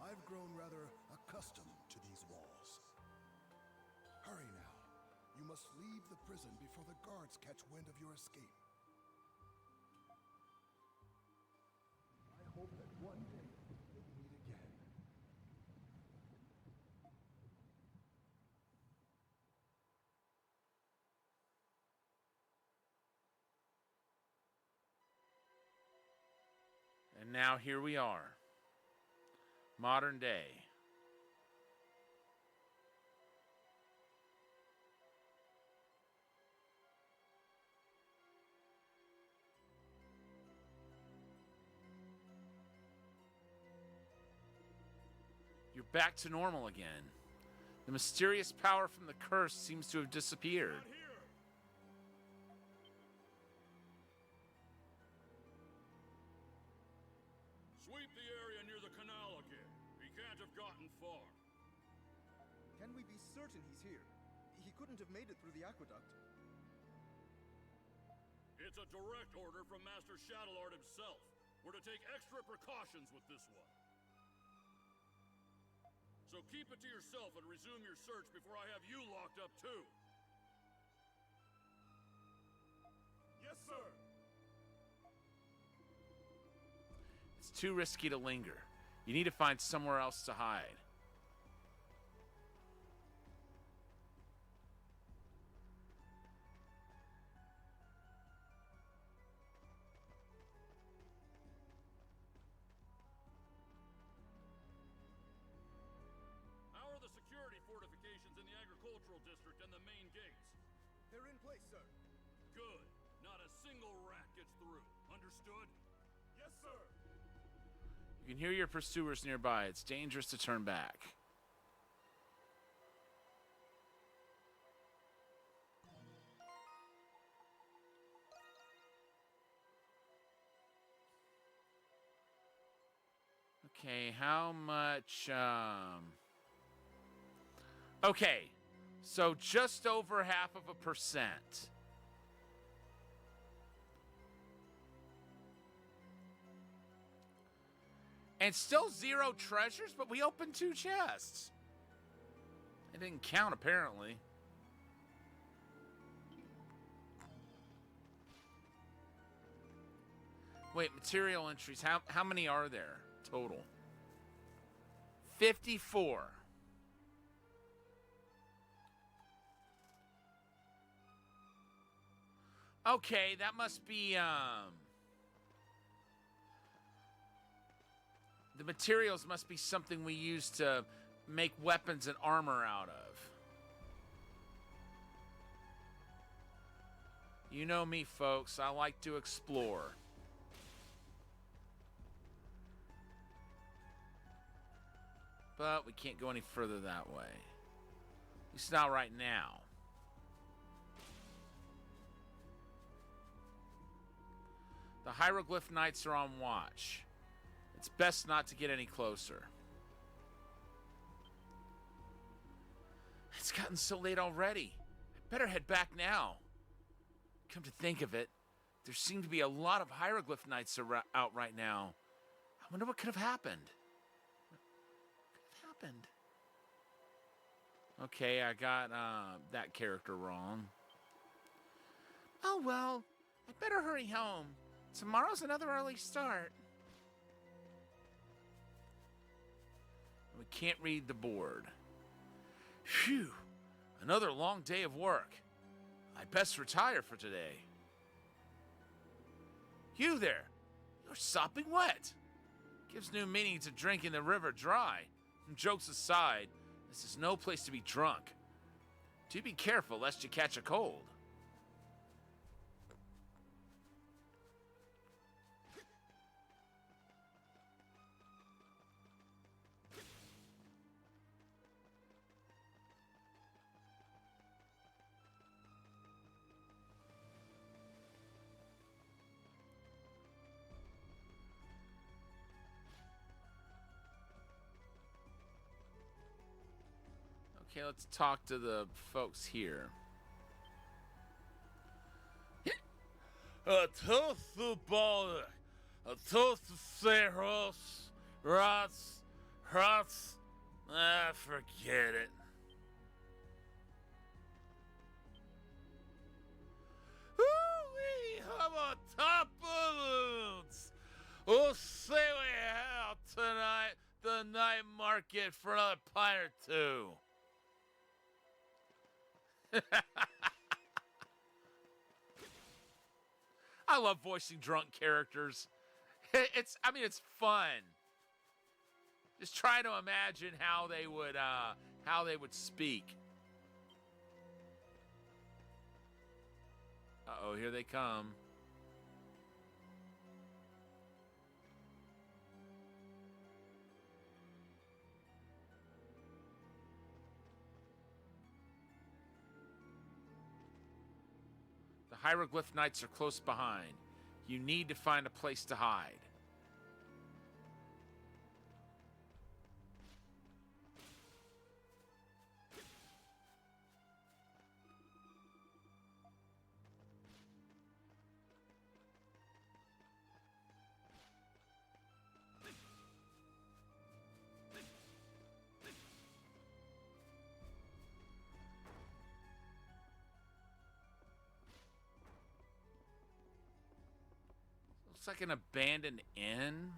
I've grown rather accustomed to these walls. Hurry now. You must leave the prison before the guards catch wind of your escape. I hope that one day we'll meet again. And now here we are. Modern day. You're back to normal again. The mysterious power from the curse seems to have disappeared. Sweep the area near the canal again. He can't have gotten far. Can we be certain he's here? He couldn't have made it through the aqueduct. It's a direct order from Master Shadowlord himself. We're to take extra precautions with this one. So keep it to yourself and resume your search before I have you locked up too. Yes, sir. It's too risky to linger. You need to find somewhere else to hide. How are the security fortifications in the agricultural district and the main gates? They're in place, sir. Good. Not a single rat gets through. Understood? Yes, sir. You can hear your pursuers nearby. It's dangerous to turn back. Okay, how much, Okay, so just over 0.5%. And still 0 treasures, but we opened 2 chests. It didn't count, apparently. Wait, material entries. How many are there total? 54. Okay, that must be, the materials must be something we use to make weapons and armor out of. You know me, folks. I like to explore. But we can't go any further that way. At least not right now. The Hieroglyph Knights are on watch. It's best not to get any closer. It's gotten so late already. I better head back now. Come to think of it, there seem to be a lot of Hieroglyph Knights out right now. I wonder what could have happened. What could have happened? Okay, I got that character wrong. Oh well, I'd better hurry home. Tomorrow's another early start. We can't read the board. Phew, another long day of work. I best retire for today. You there! You're sopping wet! Gives new meaning to drinking the river dry. Jokes aside, this is no place to be drunk. Do be careful lest you catch a cold. Okay, let's talk to the folks here. A toast to Baltic. A toast to Ceros. Rots. Forget it. Woo-wee, how about top balloons? We'll see we out tonight. The night market for another pint or two. I love voicing drunk characters. It's fun. Just try to imagine how they would speak. Uh-oh, here they come. The Hieroglyph Knights are close behind. You need to find a place to hide. Looks like an abandoned inn.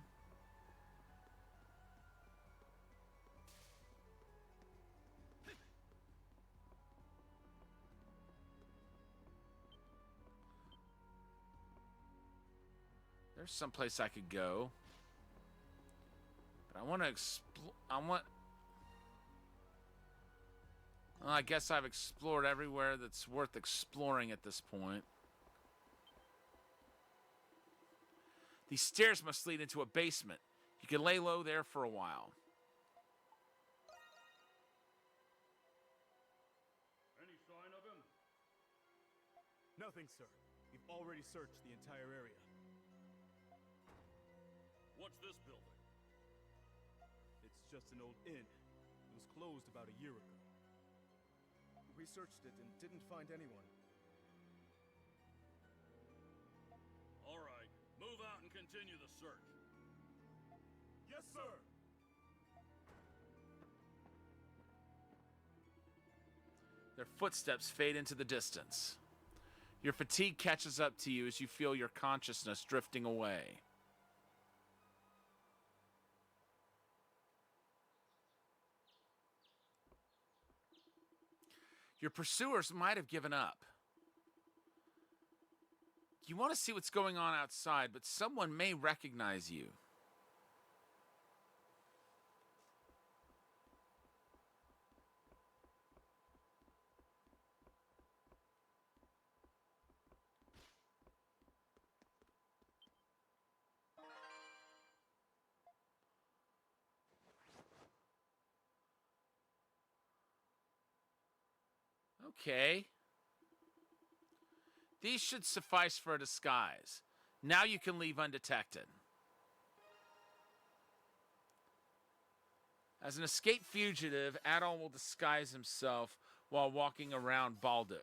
There's someplace I could go. But I want to explore. Well, I guess I've explored everywhere that's worth exploring at this point. These stairs must lead into a basement. You can lay low there for a while. Any sign of him? Nothing, sir. We've already searched the entire area. What's this building? It's just an old inn. It was closed about a year ago. We searched it and didn't find anyone. All right. Move out and continue the search. Yes, sir! Their footsteps fade into the distance. Your fatigue catches up to you as you feel your consciousness drifting away. Your pursuers might have given up. You want to see what's going on outside, but someone may recognize you. Okay. These should suffice for a disguise. Now you can leave undetected. As an escaped fugitive, Adol will disguise himself while walking around Balduc.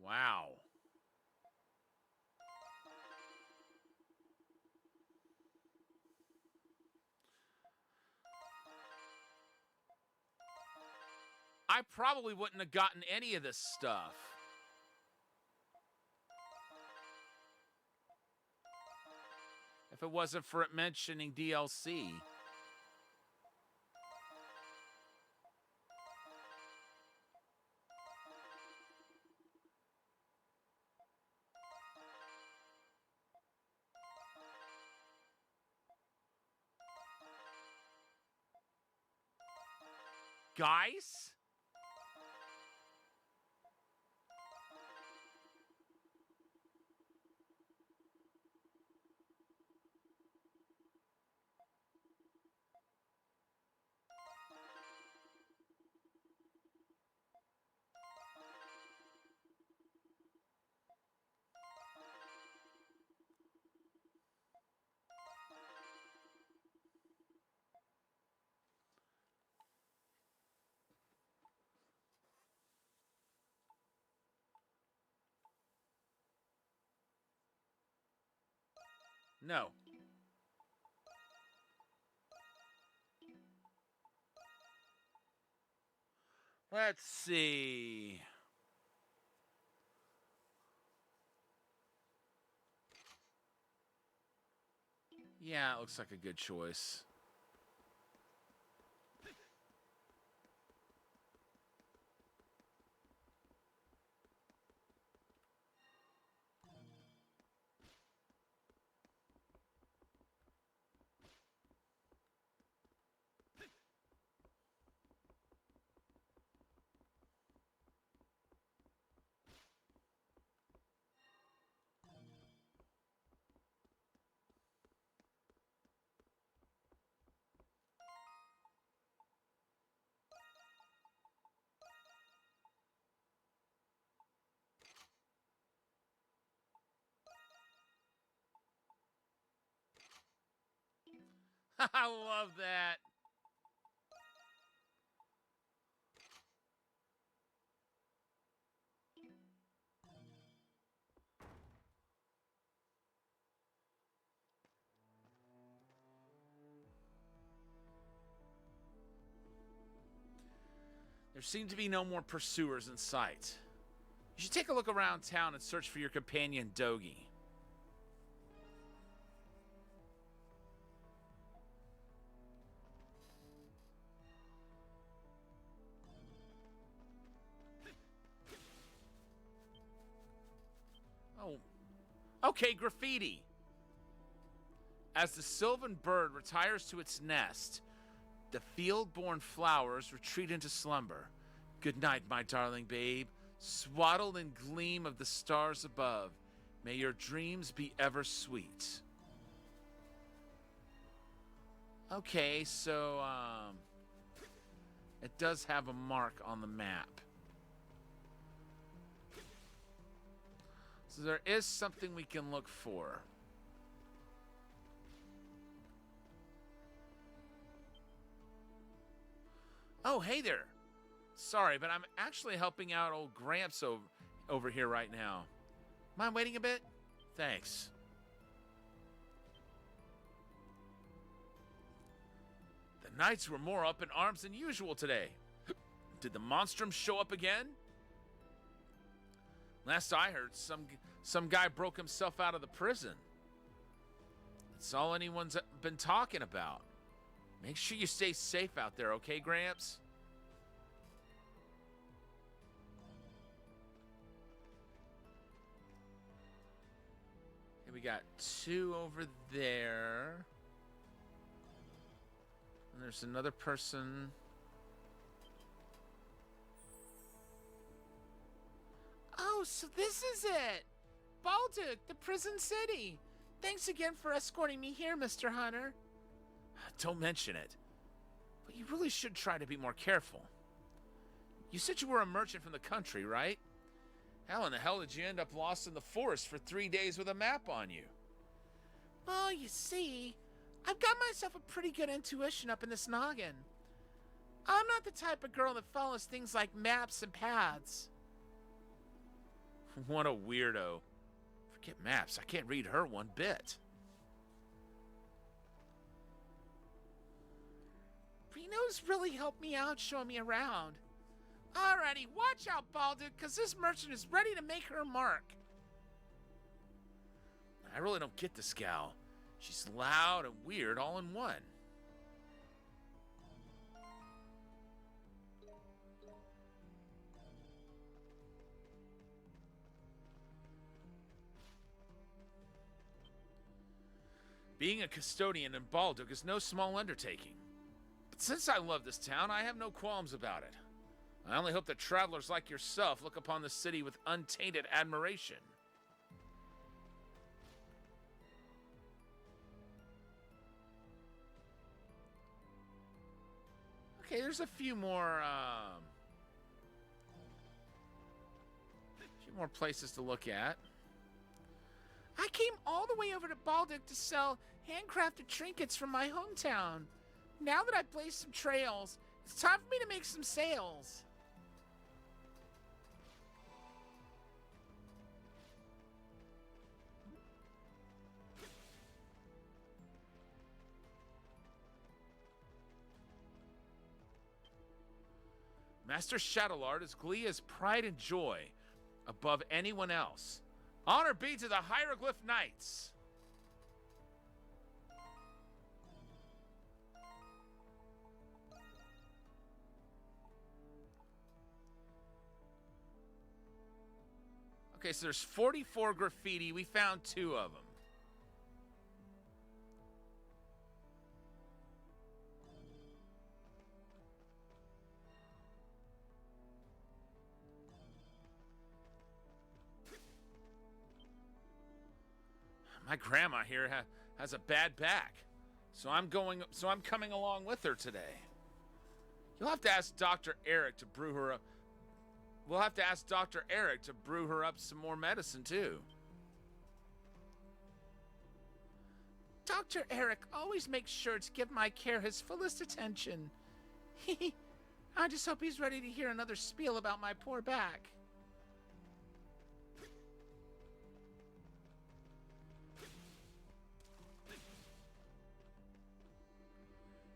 Wow. I probably wouldn't have gotten any of this stuff. If it wasn't for it mentioning DLC. Guys? No. Let's see. Yeah, it looks like a good choice. I love that. There seem to be no more pursuers in sight. You should take a look around town and search for your companion, Dogi. Oh, okay, graffiti. As the sylvan bird retires to its nest, the field-born flowers retreat into slumber. Good night, my darling babe. Swaddled in gleam of the stars above, may your dreams be ever sweet. Okay, so, it does have a mark on the map. So there is something we can look for. Oh, hey there. Sorry, but I'm actually helping out old Gramps over here right now. Mind waiting a bit? Thanks. The knights were more up in arms than usual today. Did the Monstrum show up again? Last I heard, some guy broke himself out of the prison. That's all anyone's been talking about. Make sure you stay safe out there, okay, Gramps? Okay, we got 2 over there. And there's another person. Oh, so this is it! Balduke, the prison city! Thanks again for escorting me here, Mr. Hunter. Don't mention it. But you really should try to be more careful. You said you were a merchant from the country, right? How in the hell did you end up lost in the forest for 3 days with a map on you? Well, you see, I've got myself a pretty good intuition up in this noggin. I'm not the type of girl that follows things like maps and paths. What a weirdo. Forget maps, I can't read her one bit. Reno's really helped me out showing me around. Alrighty, watch out, Balduke, because this merchant is ready to make her mark. I really don't get this gal. She's loud and weird all in one. Being a custodian in Balduke is no small undertaking. But since I love this town, I have no qualms about it. I only hope that travelers like yourself look upon the city with untainted admiration. Okay, there's a few more places to look at. I came all the way over to Balduke to sell handcrafted trinkets from my hometown. Now that I've blazed some trails, it's time for me to make some sales. Master Shadowlord is Gleea's pride and joy above anyone else. Honor be to the Hieroglyph Knights. Okay, so there's 44 graffiti. We found 2 of them. My grandma here has a bad back, so I'm coming along with her today. You'll have to ask Dr. Eric to brew her up. We'll have to ask Dr. Eric to brew her up some more medicine too. Dr. Eric always makes sure to give my care his fullest attention. I just hope he's ready to hear another spiel about my poor back.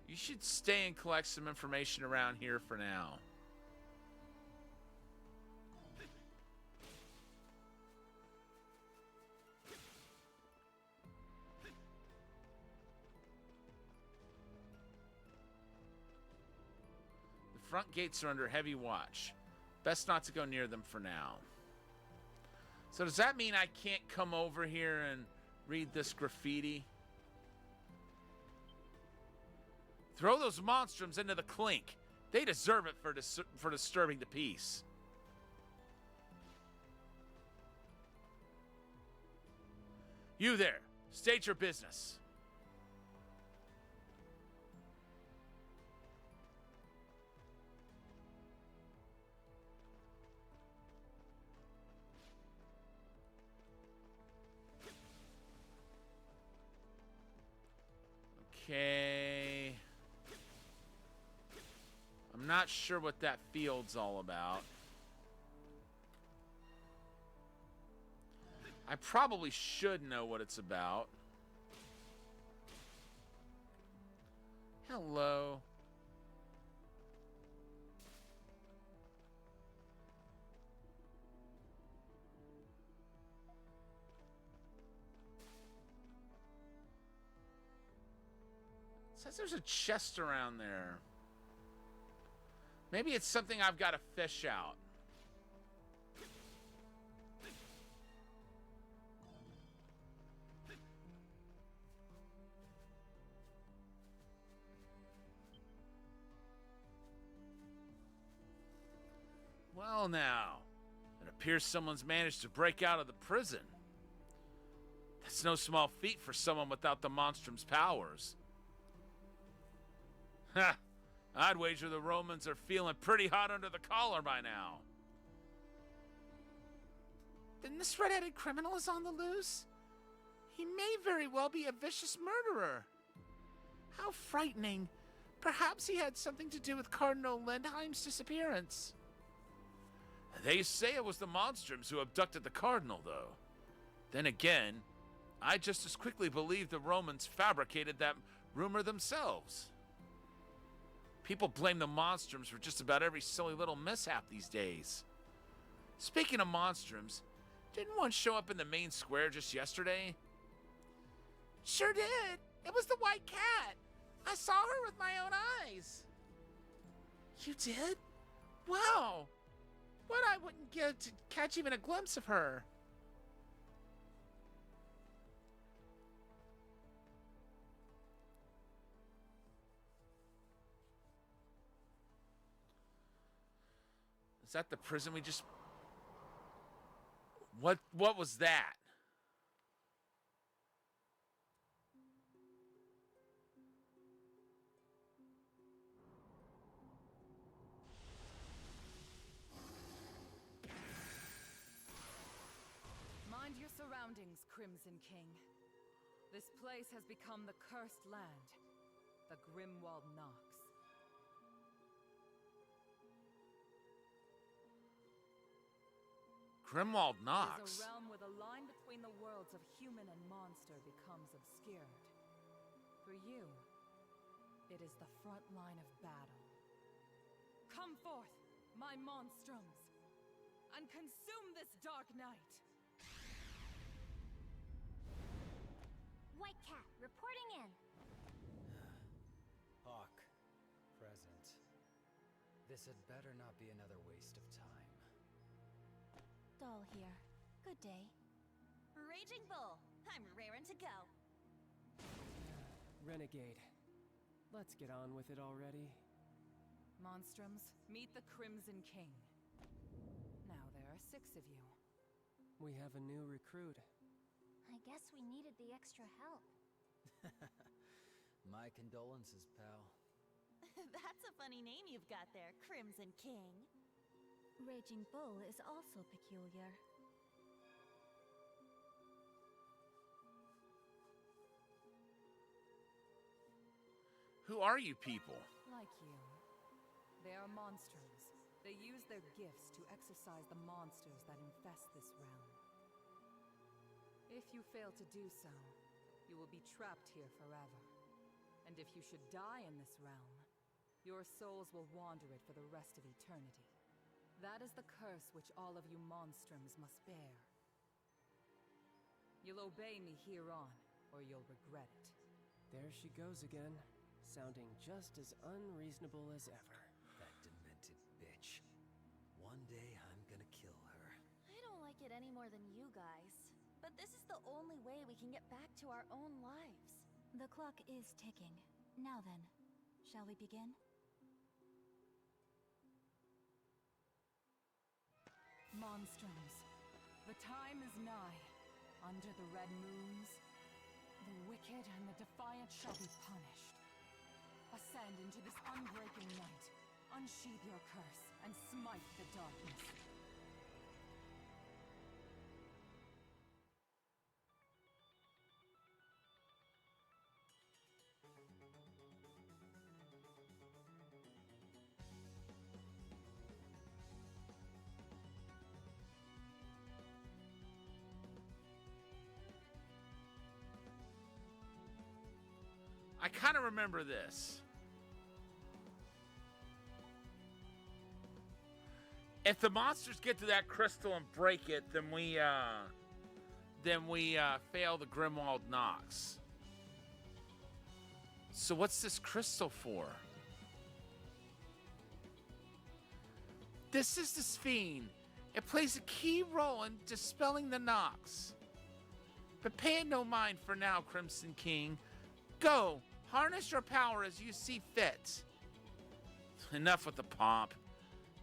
You should stay and collect some information around here for now. The front gates are under heavy watch. Best not to go near them for now. So does that mean I can't come over here and read this graffiti? Throw those monstrums into the clink. They deserve it for disturbing the peace. You there, state your business. Okay. I'm not sure what that field's all about. I probably should know what it's about. Hello. It says there's a chest around there. Maybe it's something I've got to fish out. Well now, it appears someone's managed to break out of the prison. That's no small feat for someone without the Monstrum's powers. Ha! I'd wager the Romans are feeling pretty hot under the collar by now. Then this red-headed criminal is on the loose? He may very well be a vicious murderer. How frightening. Perhaps he had something to do with Cardinal Lindheim's disappearance. They say it was the Monstrums who abducted the Cardinal, though. Then again, I just as quickly believe the Romans fabricated that rumor themselves. People blame the Monstrums for just about every silly little mishap these days. Speaking of Monstrums, didn't one show up in the main square just yesterday? Sure did. It was the white cat. I saw her with my own eyes. You did? Wow. What I wouldn't give to catch even a glimpse of her. Is that the prison we just... What was that? Mind your surroundings, Crimson King. This place has become the cursed land, the Grimwald Nox. Grimwald It Nox? is a realm where the line between the worlds of human and monster becomes obscured. For you, it is the front line of battle. Come forth, my monstrums, and consume this dark night! White Cat, reporting in. Hawk, present. This had better not be another waste of time. Doll here. Good day. Raging Bull, I'm raring to go. Renegade. Let's get on with it already. Monstrums, meet the Crimson King. Now there are 6 of you. We have a new recruit. I guess we needed the extra help. My condolences, pal. That's a funny name you've got there, Crimson King. Raging Bull is also peculiar. Who are you people? Like you. They are monstrums. They use their gifts to exorcise the monsters that infest this realm. If you fail to do so, you will be trapped here forever. And if you should die in this realm, your souls will wander it for the rest of eternity. That is the curse which all of you monstrums must bear. You'll obey me here on, or you'll regret it. There she goes again, sounding just as unreasonable as ever. That demented bitch. One day I'm gonna kill her. I don't like it any more than you guys. But this is the only way we can get back to our own lives. The clock is ticking. Now then, shall we begin? Monstrums, the time is nigh. Under the red moons, the wicked and the defiant shall be punished. Ascend into this unbreaking night, unsheathe your curse, and smite the darkness. I kind of remember this. If the monsters get to that crystal and break it, then we fail the Grimwald Nox. So what's this crystal for? This is the Sphere. It plays a key role in dispelling the Nox. But pay it no mind for now, Crimson King. Go, harness your power as you see fit. Enough with the pomp.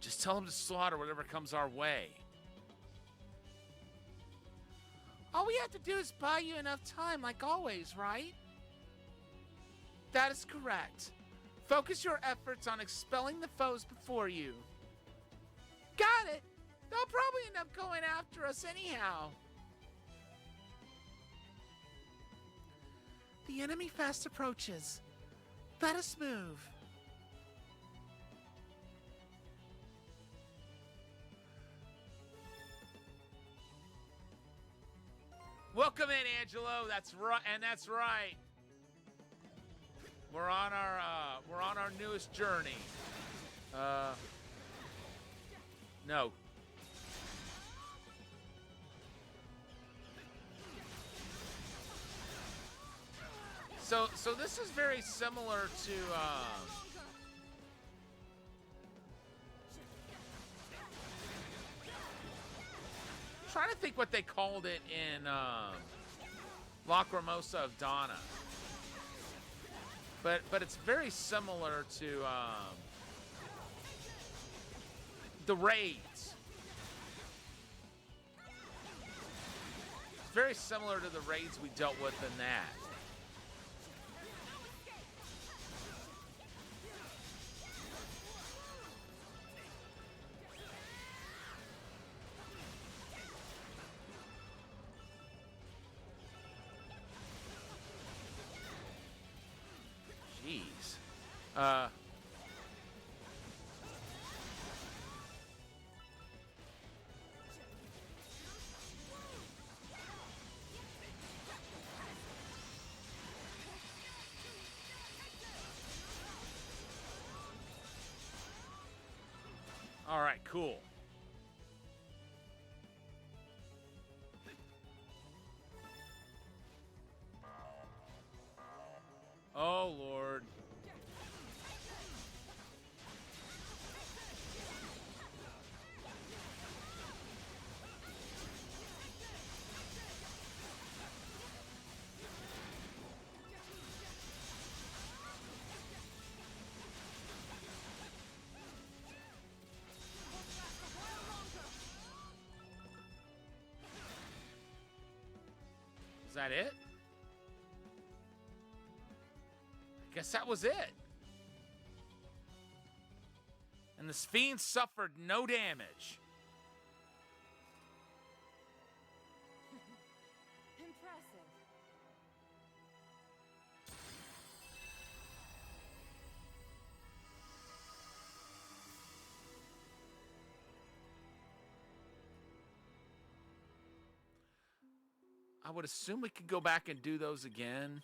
Just tell him to slaughter whatever comes our way. All we have to do is buy you enough time, like always, right? That is correct. Focus your efforts on expelling the foes before you. Got it! They'll probably end up going after us anyhow. The enemy fast approaches. Let us move. Welcome in, Angelo. That's right, and that's right. we're on our newest journey. No. So this is very similar to trying to think what they called it in Lacrimosa of Donna. But it's very similar to the raids. It's very similar to the raids we dealt with in that. Jeez. All right, cool. Oh, Lord. Is that it? I guess that was it. And the fiend suffered no damage. Impressive. I would assume we could go back and do those again.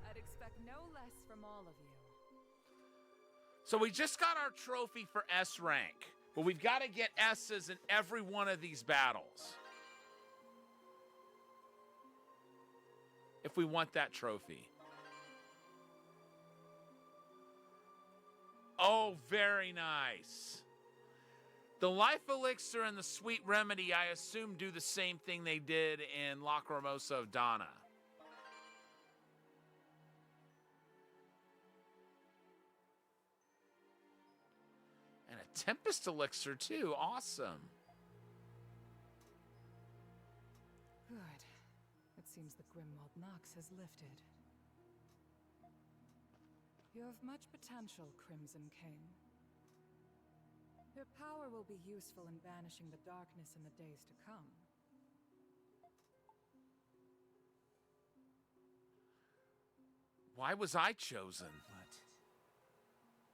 I'd expect no less from all of you. So we just got our trophy for S rank, but we've got to get S's in every one of these battles if we want that trophy. Oh, very nice. The Life Elixir and the Sweet Remedy, I assume, do the same thing they did in Lacrimosa of Donna. And a Tempest Elixir, too. Awesome. Good. It seems the Grimwald Nox has lifted. You have much potential, Crimson King. Your power will be useful in banishing the darkness in the days to come. Why was I chosen?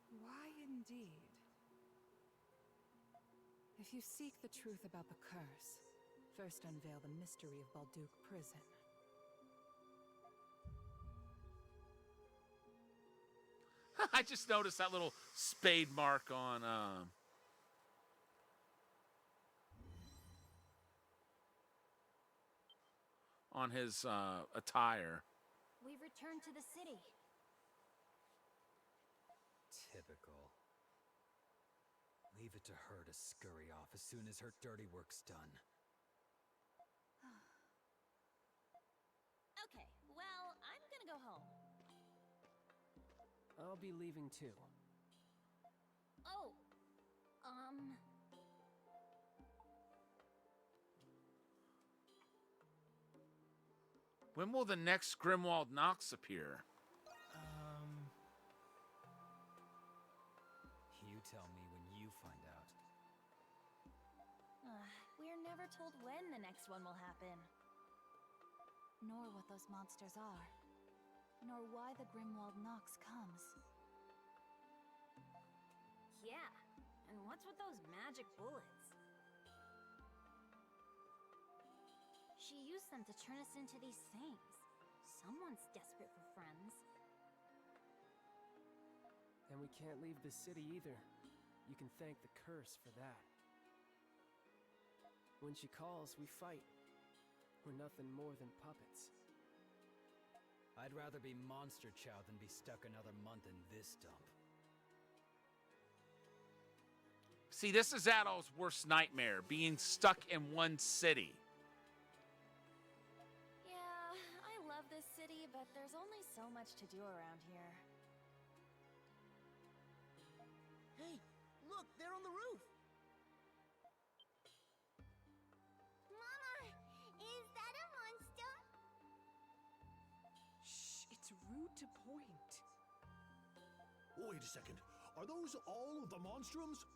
Why indeed? If you seek the truth about the curse, first unveil the mystery of Balduke Prison. I just noticed that little spade mark on his attire. We've returned to the city. Typical. Leave it to her to scurry off as soon as her dirty work's done. Okay, well, I'm gonna go home. I'll be leaving too. Oh, When will the next Grimwald Nox appear? You tell me when you find out. We're never told when the next one will happen. Nor what those monsters are. Nor why the Grimwald Nox comes. Yeah, and what's What's with those magic bullets? She used them to turn us into these things. Someone's desperate for friends. And we can't leave the city either. You can thank the curse for that. When she calls, we fight. We're nothing more than puppets. I'd rather be Monster Chow than be stuck another month in this dump. See, this is Adol's worst nightmare, being stuck in one city. Yeah, I love this city, but there's only so much to do around here. Hey, look, they're on the roof. Mama, is that a monster? Shh, it's rude to point. Wait a second. Are those all of the Monstrums?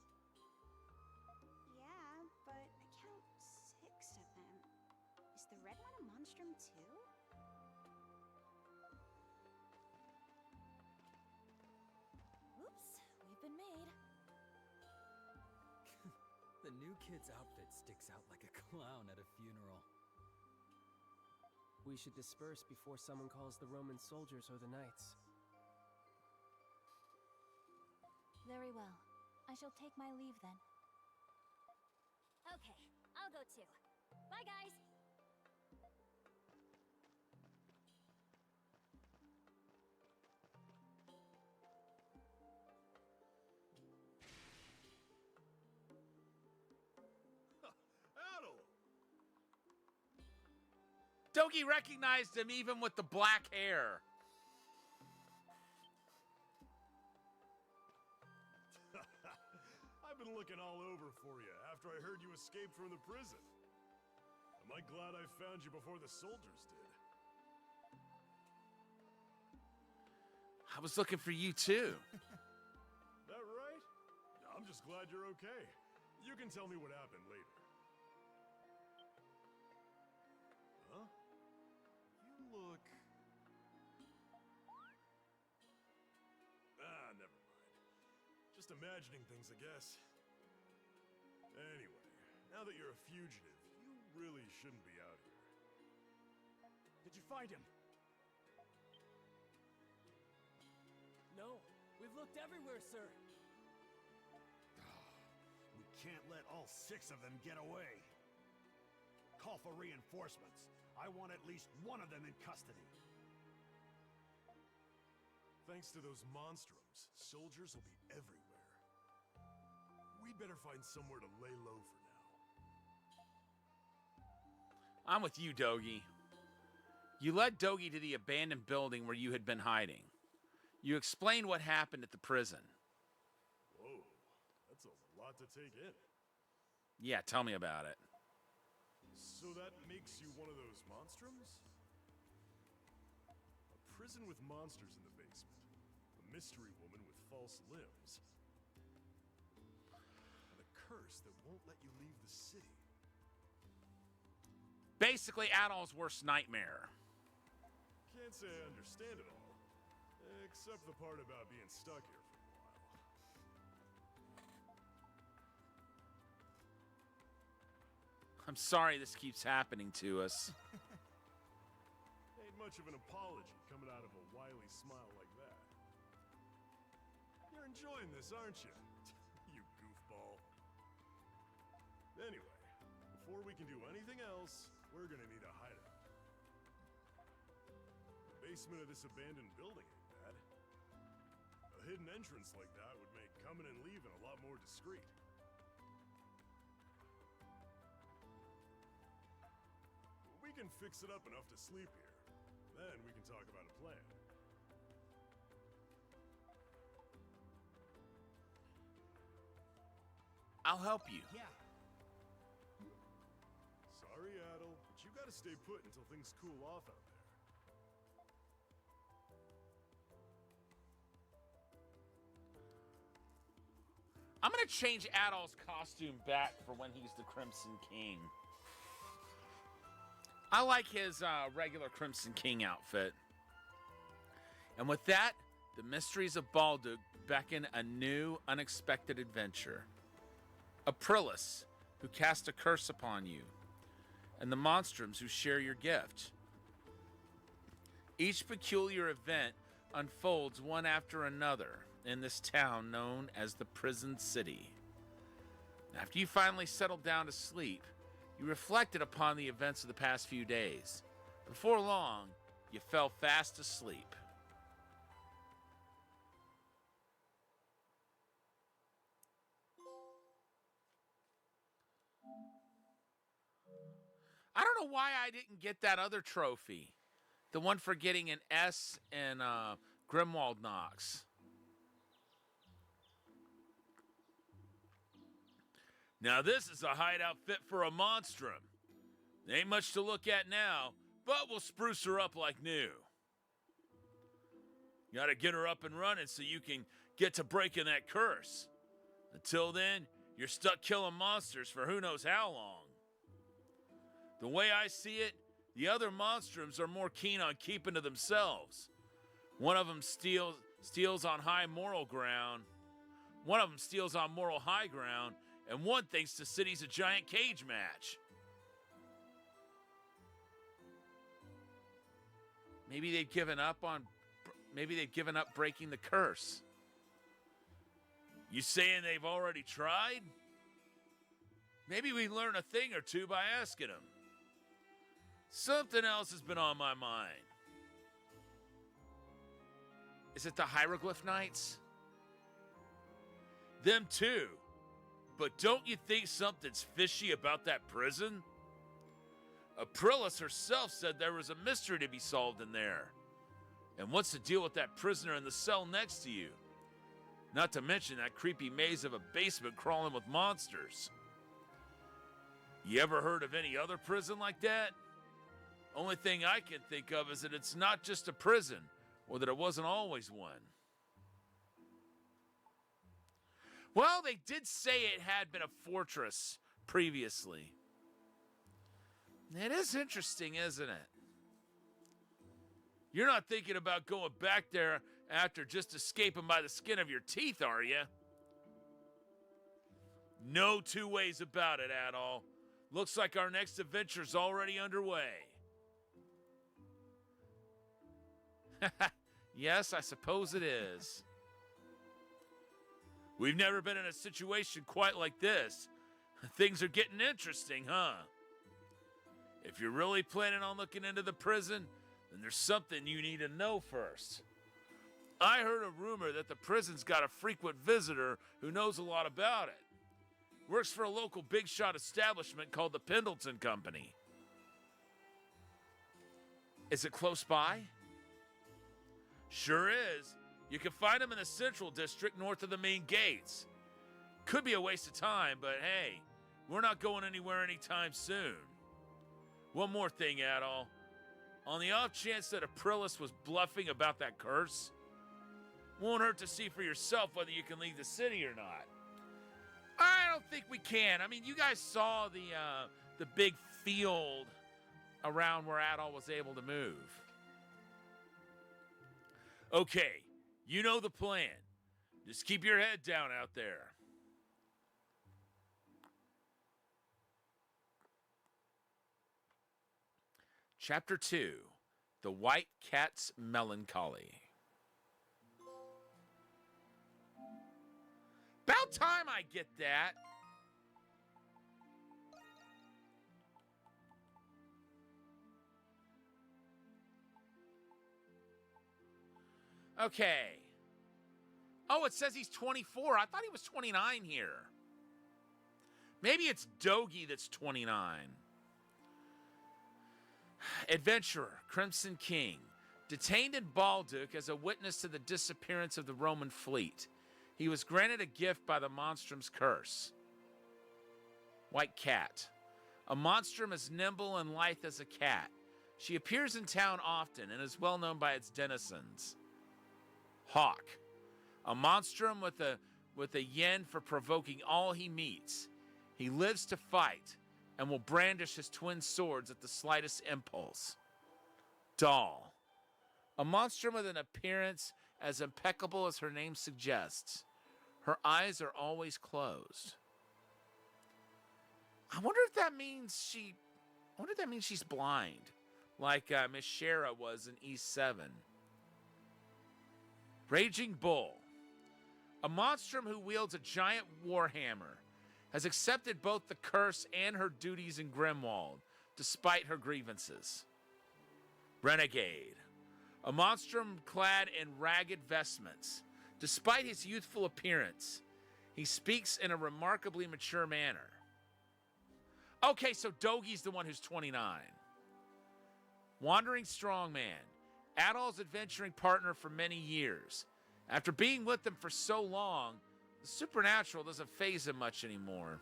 Yeah, but I count 6 of them. Is the red one a monstrum too? Oops, we've been made. The new kid's outfit sticks out like a clown at a funeral. We should disperse before someone calls the Roman soldiers or the knights. Very well. I shall take my leave then. Okay, I'll go too. Bye, guys! Adol! Dogi recognized him even with the black hair. I've been looking all over for you after I heard you escaped from the prison. Am I glad I found you before the soldiers did? I was looking for you too. That right? I'm just glad you're okay. You can tell me what happened later. Huh? You look... Ah, never mind. Just imagining things, I guess. Anyway, now that you're a fugitive, you really shouldn't be out here. Did you find him? No, we've looked everywhere, sir. We can't let all 6 of them get away. Call for reinforcements. I want at least one of them in custody. Thanks to those monstrums, soldiers will be everywhere. We'd better find somewhere to lay low for now. I'm with you, Dogi. You led Dogi to the abandoned building where you had been hiding. You explained what happened at the prison. Whoa, that's a lot to take in. Yeah, tell me about it. So that makes you one of those monstrums? A prison with monsters in the basement. A mystery woman with false limbs. And a curse that won't let you leave the city. Basically, Adol's worst nightmare. Can't say I understand it all. Except the part about being stuck here for a while. I'm sorry this keeps happening to us. Ain't much of an apology coming out of a wily smile like that. You're enjoying this, aren't you? You goofball. Anyway, before we can do anything else, we're gonna need a hideout. The basement of this abandoned building ain't bad. A hidden entrance like that would make coming and leaving a lot more discreet. We can fix it up enough to sleep here. Then we can talk about a plan. I'll help you. Yeah. Sorry, Adol, but you gotta stay put until things cool off out there. I'm gonna change Adol's costume back for when he's the Crimson King. I like his regular Crimson King outfit. And with that, the mysteries of Baldur beckon a new, unexpected adventure. Aprilis, who cast a curse upon you, and the Monstrums who share your gift. Each peculiar event unfolds one after another in this town known as the Prison City. After you finally settled down to sleep, you reflected upon the events of the past few days. Before long, you fell fast asleep. I don't know why I didn't get that other trophy. The one for getting an S in Grimwald Nox. Now this is a hideout fit for a monstrum. There ain't much to look at now, but we'll spruce her up like new. Gotta get her up and running so you can get to breaking that curse. Until then, you're stuck killing monsters for who knows how long. The way I see it, the other monstrums are more keen on keeping to themselves. One of them steals on high moral ground. One of them steals on moral high ground, and one thinks the city's a giant cage match. Maybe they've given up breaking the curse. You saying they've already tried? Maybe we learn a thing or two by asking them. Something else has been on my mind. Is it the Hieroglyph Knights? Them too. But don't you think something's fishy about that prison? Aprilis herself said there was a mystery to be solved in there. And what's the deal with that prisoner in the cell next to you? Not to mention that creepy maze of a basement crawling with monsters. You ever heard of any other prison like that? Only thing I can think of is that it's not just a prison, or that it wasn't always one. Well, they did say it had been a fortress previously. It is interesting, isn't it? You're not thinking about going back there after just escaping by the skin of your teeth, are you? No two ways about it at all. Looks like our next adventure's already underway. Yes, I suppose it is. We've never been in a situation quite like this. Things are getting interesting, huh? If you're really planning on looking into the prison, then there's something you need to know first. I heard a rumor that the prison's got a frequent visitor who knows a lot about it. Works for a local big shot establishment called the Pendleton Company. Is it close by? Sure is. You can find him in the Central District north of the main gates. Could be a waste of time, but hey, we're not going anywhere anytime soon. One more thing, Adol. On the off chance that Aprilis was bluffing about that curse, won't hurt to see for yourself whether you can leave the city or not. I don't think we can. I mean, you guys saw the big field around where Adol was able to move. Okay, you know the plan. Just keep your head down out there. Chapter 2, The White Cat's Melancholy. About time I get that. Okay. Oh, it says he's 24. I thought he was 29 here. Maybe it's Dogi that's 29. Adventurer, Crimson King, detained in Balduc as a witness to the disappearance of the Roman fleet. He was granted a gift by the Monstrum's curse. White Cat. A monstrum as nimble and lithe as a cat. She appears in town often and is well known by its denizens. Hawk. A monstrum with a yen for provoking all he meets. He lives to fight and will brandish his twin swords at the slightest impulse. Doll. A monstrum with an appearance as impeccable as her name suggests. Her eyes are always closed. I wonder if that means she's blind, like Miss Shara was in E7. Raging Bull. A monstrum who wields a giant warhammer has accepted both the curse and her duties in Grimwald, despite her grievances. Renegade. A monstrum clad in ragged vestments. Despite his youthful appearance, he speaks in a remarkably mature manner. Okay, so Dogi's the one who's 29. Wandering Strongman. Adol's adventuring partner for many years. After being with them for so long, the supernatural doesn't faze him much anymore.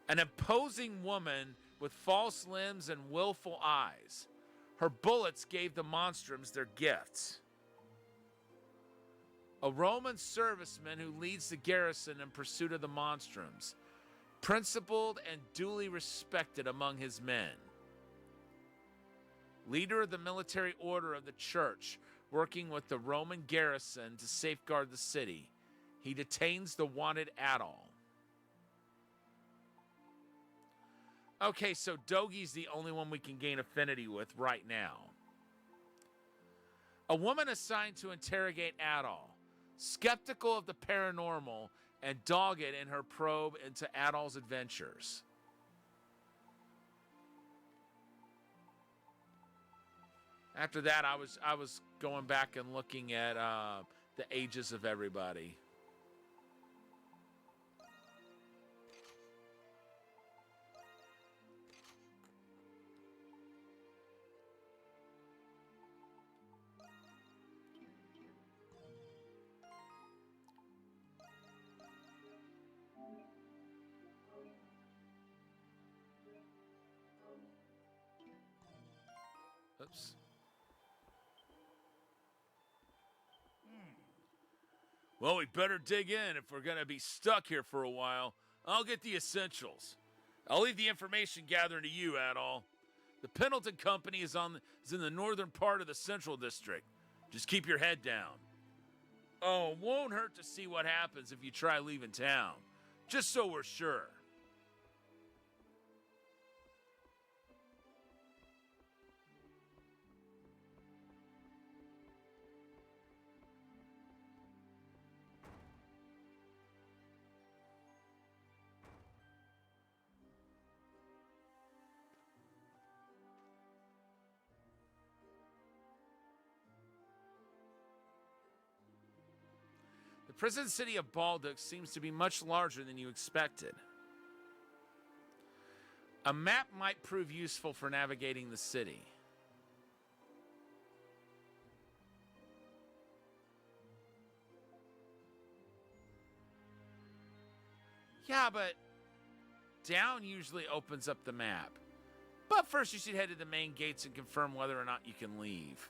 An imposing woman with false limbs and willful eyes. Her bullets gave the monstrums their gifts. A Roman serviceman who leads the garrison in pursuit of the monstrums. Principled and duly respected among his men. Leader of the military order of the church, working with the Roman garrison to safeguard the city. He detains the wanted Adol. Okay, so Dogi's the only one we can gain affinity with right now. A woman assigned to interrogate Adol, skeptical of the paranormal and dogged in her probe into Adol's adventures. After that, I was going back and looking at the ages of everybody. Oops. Well, we better dig in if we're going to be stuck here for a while. I'll get the essentials. I'll leave the information gathering to you, Adol. The Pendleton Company is in the northern part of the Central District. Just keep your head down. Oh, it won't hurt to see what happens if you try leaving town. Just so we're sure. The prison city of Balduc seems to be much larger than you expected. A map might prove useful for navigating the city. Yeah, but down usually opens up the map. But first you should head to the main gates and confirm whether or not you can leave.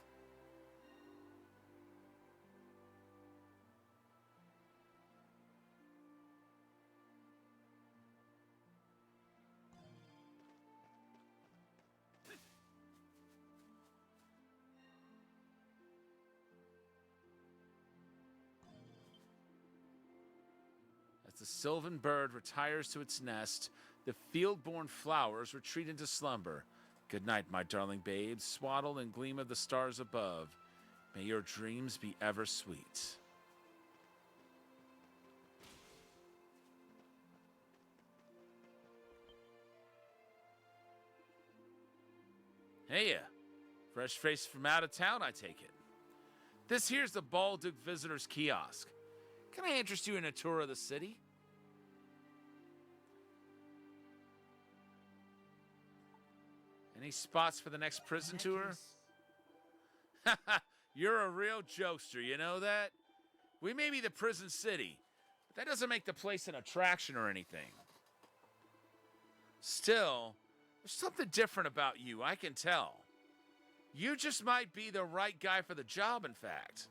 As the sylvan bird retires to its nest, the field-born flowers retreat into slumber. Good night, my darling babes, swaddled in gleam of the stars above. May your dreams be ever sweet. Hey, fresh face from out of town, I take it. This here's the Balduc Visitors Kiosk. Can I interest you in a tour of the city? Any spots for the next prison tour? You're a real jokester, you know that? We may be the prison city, but that doesn't make the place an attraction or anything. Still, there's something different about you, I can tell. You just might be the right guy for the job, in fact.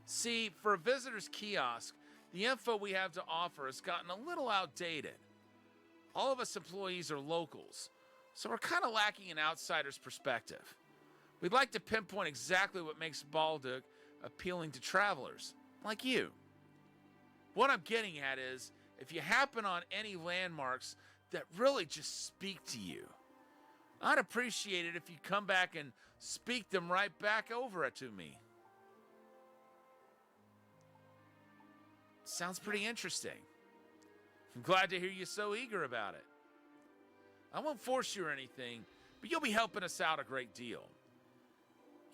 See, for a visitor's kiosk, the info we have to offer has gotten a little outdated. All of us employees are locals, so we're kind of lacking an outsider's perspective. We'd like to pinpoint exactly what makes Balduc appealing to travelers, like you. What I'm getting at is, if you happen on any landmarks that really just speak to you, I'd appreciate it if you come back and speak them right back over to me. Sounds pretty interesting. I'm glad to hear you so eager about it. I won't force you or anything, but you'll be helping us out a great deal.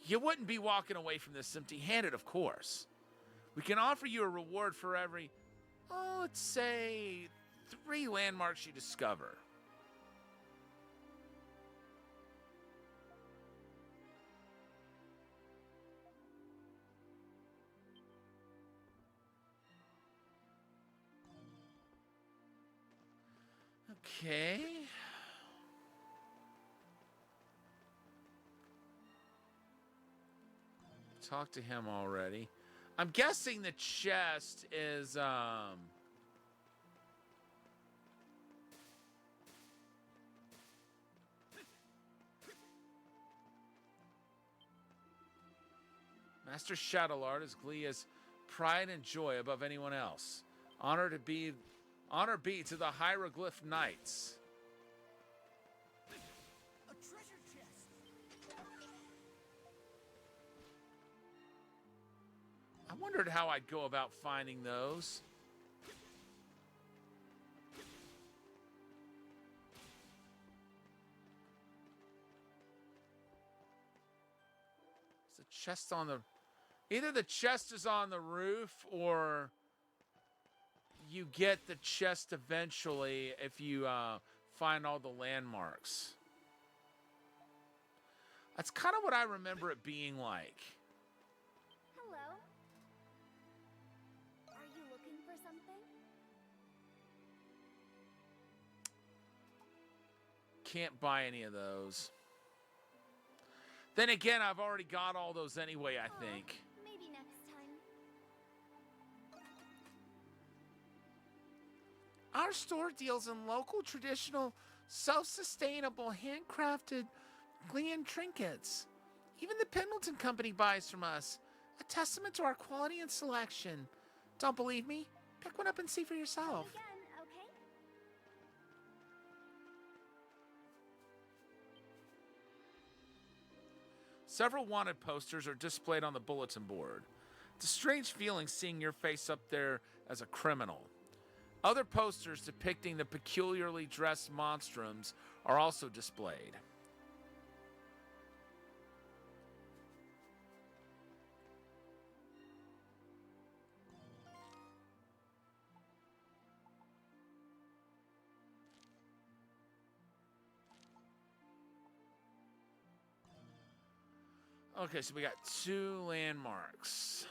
You wouldn't be walking away from this empty-handed, of course. We can offer you a reward for every, let's say, 3 landmarks you discover. Okay. Talked to him already. I'm guessing the chest is Master Shadowlord is Glea's pride and joy above anyone else. Honor be to the Hieroglyph Knights. A treasure chest. I wondered how I'd go about finding those. There's a chest on the... Either the chest is on the roof or you get the chest eventually if you find all the landmarks. That's kind of what I remember it being like. Hello. Are you looking for something? Can't buy any of those. Then again, I've already got all those anyway, I think. Maybe next time. Our store deals in local, traditional, self-sustainable, handcrafted Glean trinkets. Even the Pendleton Company buys from us. A testament to our quality and selection. Don't believe me? Pick one up and see for yourself. Again, okay? Several wanted posters are displayed on the bulletin board. It's a strange feeling seeing your face up there as a criminal. Other posters depicting the peculiarly dressed monstrums are also displayed. Okay, so we got 2 landmarks.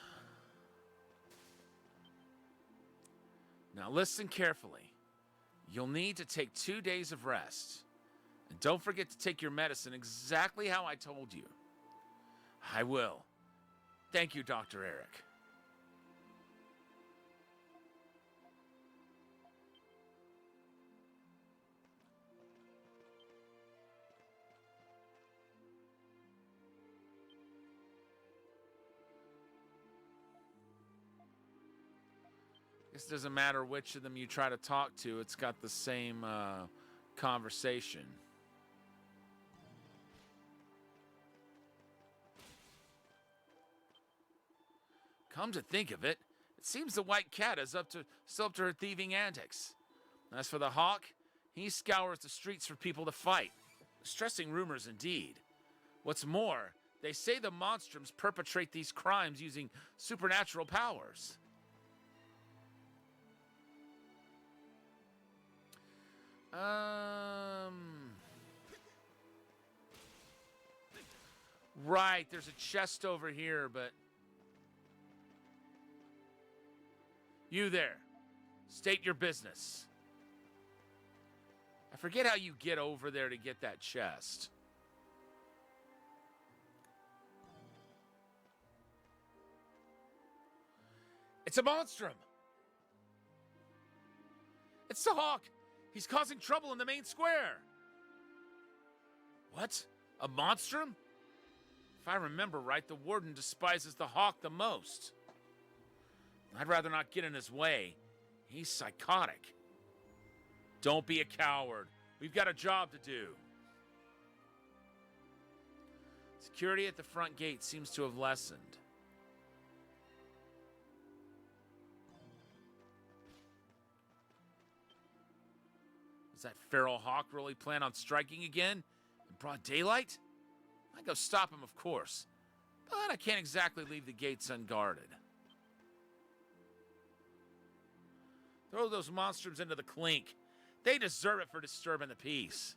Now listen carefully. You'll need to take 2 days of rest. And don't forget to take your medicine exactly how I told you. I will. Thank you, Dr. Eric. It doesn't matter which of them you try to talk to, it's got the same conversation. Come to think of it, it seems the White Cat is still up to her thieving antics. As for the Hawk, he scours the streets for people to fight. Distressing rumors indeed. What's more, they say the Monstrums perpetrate these crimes using supernatural powers. Right, there's a chest over here, but... You there. State your business. I forget how you get over there to get that chest. It's a monstrum! It's the Hawk! He's causing trouble in the main square! What? A monstrum? If I remember right, the Warden despises the Hawk the most. I'd rather not get in his way. He's psychotic. Don't be a coward. We've got a job to do. Security at the front gate seems to have lessened. Does that feral hawk really plan on striking again in broad daylight? I go stop him, of course. But I can't exactly leave the gates unguarded. Throw those monstrums into the clink. They deserve it for disturbing the peace.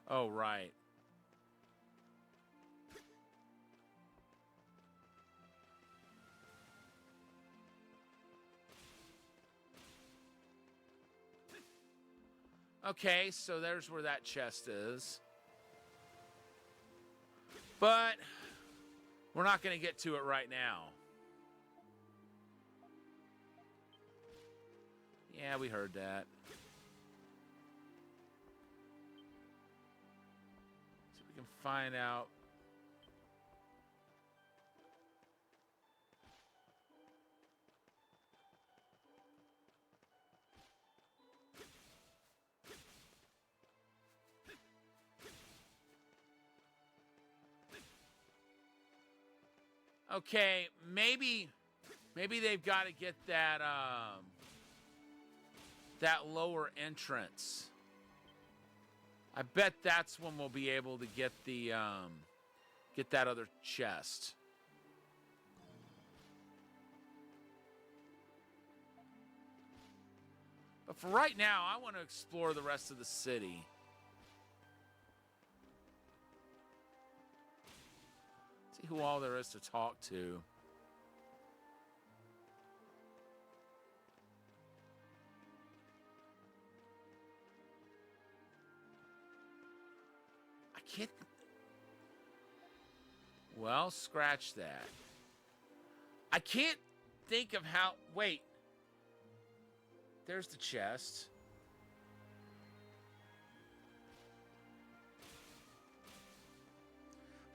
Oh, right. Okay, so there's where that chest is. But we're not going to get to it right now. Yeah, we heard that. So we can find out. Okay, maybe they've got to get that that lower entrance. I bet that's when we'll be able to get the get that other chest. But for right now, I want to explore the rest of the city. See who all there is to talk to. I can't... Well, scratch that. I can't think of how... Wait. There's the chest.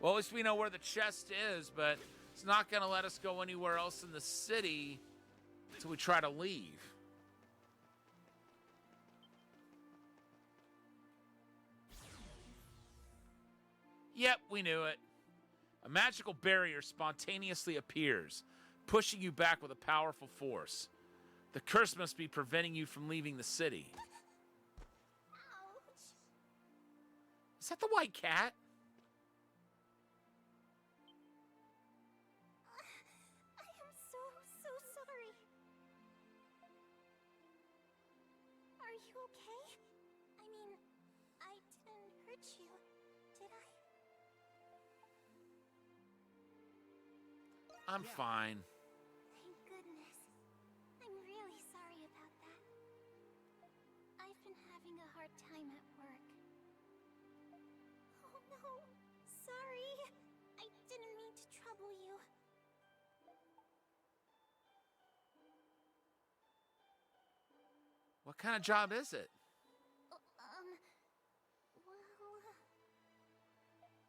Well, at least we know where the chest is, but it's not going to let us go anywhere else in the city until we try to leave. Yep, we knew it. A magical barrier spontaneously appears, pushing you back with a powerful force. The curse must be preventing you from leaving the city. Ouch. Is that the white cat? I am so sorry. Are you okay? I mean, I didn't hurt you, did I? I'm fine. Thank goodness. I'm really sorry about that. I've been having a hard time at work. Oh no, sorry. I didn't mean to trouble you. What kind of job is it? Well,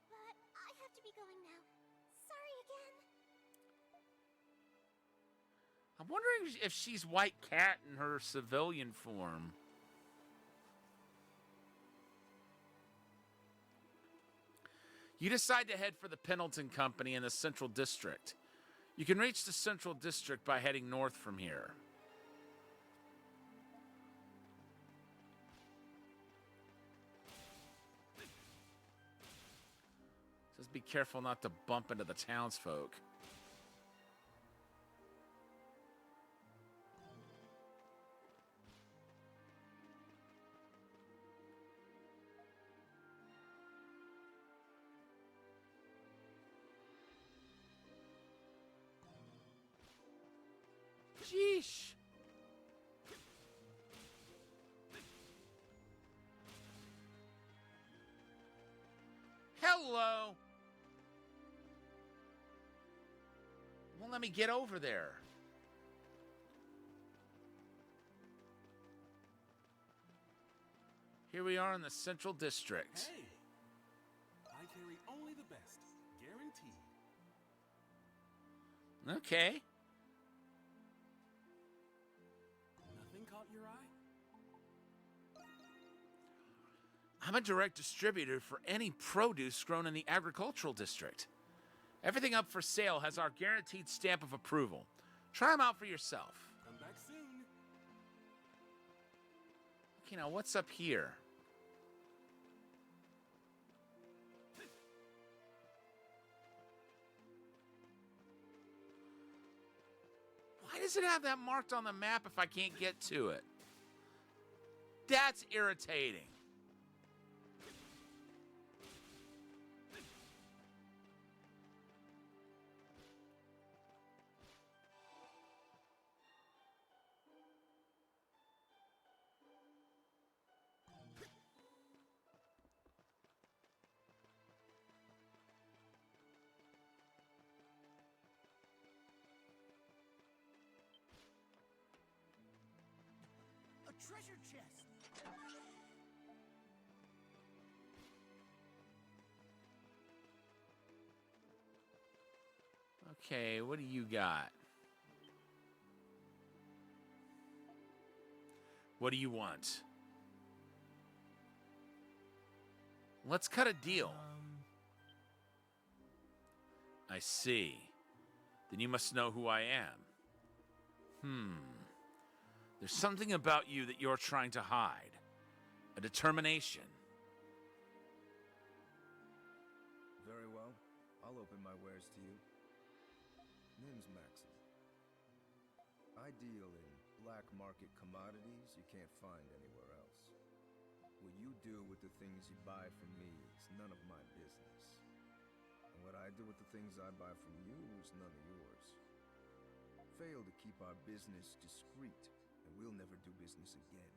but I have to be going now. Sorry again. I'm wondering if she's White Cat in her civilian form. You decide to head for the Pendleton Company in the Central District. You can reach the Central District by heading north from here. Just be careful not to bump into the townsfolk. Sheesh. Hello. Won't let me get over there. Here we are in the Central District. Hey, I carry only the best, guaranteed. Okay. I'm a direct distributor for any produce grown in the agricultural district. Everything up for sale has our guaranteed stamp of approval. Try them out for yourself. Come back soon. Okay, now what's up here? Why does it have that marked on the map if I can't get to it? That's irritating. A treasure chest! Okay, what do you got? What do you want? Let's cut a deal. I see. Then you must know who I am. There's something about you that you're trying to hide. A determination. Very well. I'll open my wares to you. Name's Maxim. I deal in black market commodities you can't find anywhere else. What you do with the things you buy from me is none of my business. And what I do with the things I buy from you is none of yours. Fail to keep our business discreet, and we'll never do business again.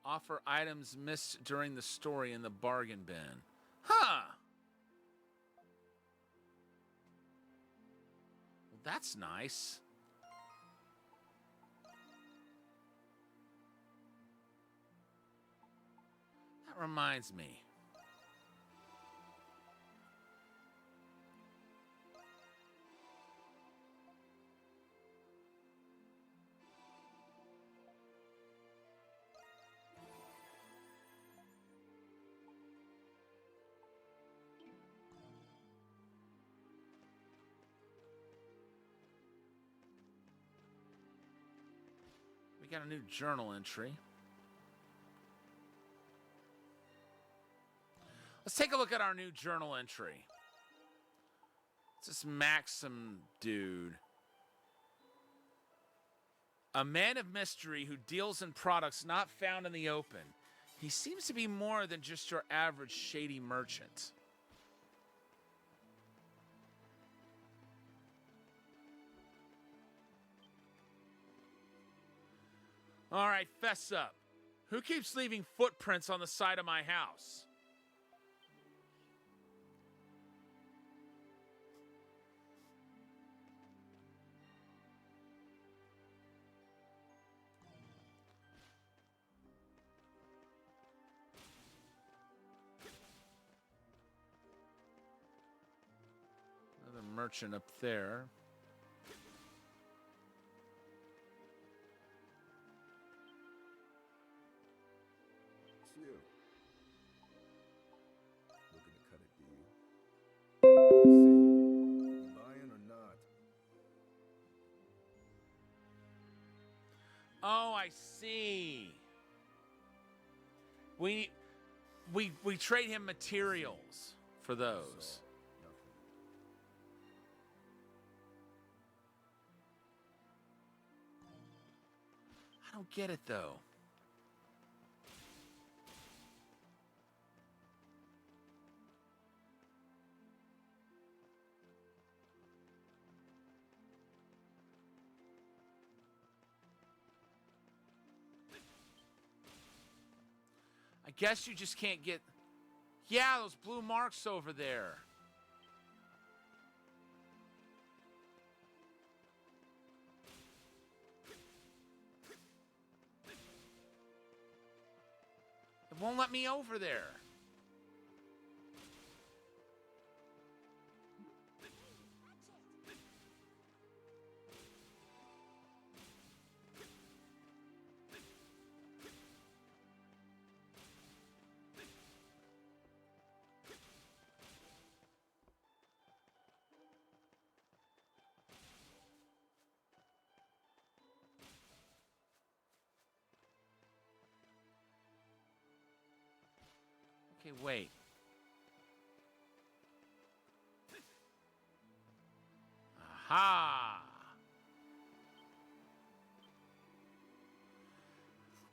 Offer items missed during the story in the bargain bin. Huh! Well, that's nice. That reminds me. We got a new journal entry. Let's take a look at our new journal entry. It's this Maxim dude. A man of mystery who deals in products not found in the open. He seems to be more than just your average shady merchant. All right, fess up. Who keeps leaving footprints on the side of my house? Another merchant up there. It's you. Looking to cut a deal? I see. You buying or not? Oh, I see. We trade him materials for those. I don't get it though. I guess you just can't get... Yeah, those blue marks over there. It won't let me over there. Okay, wait. Aha!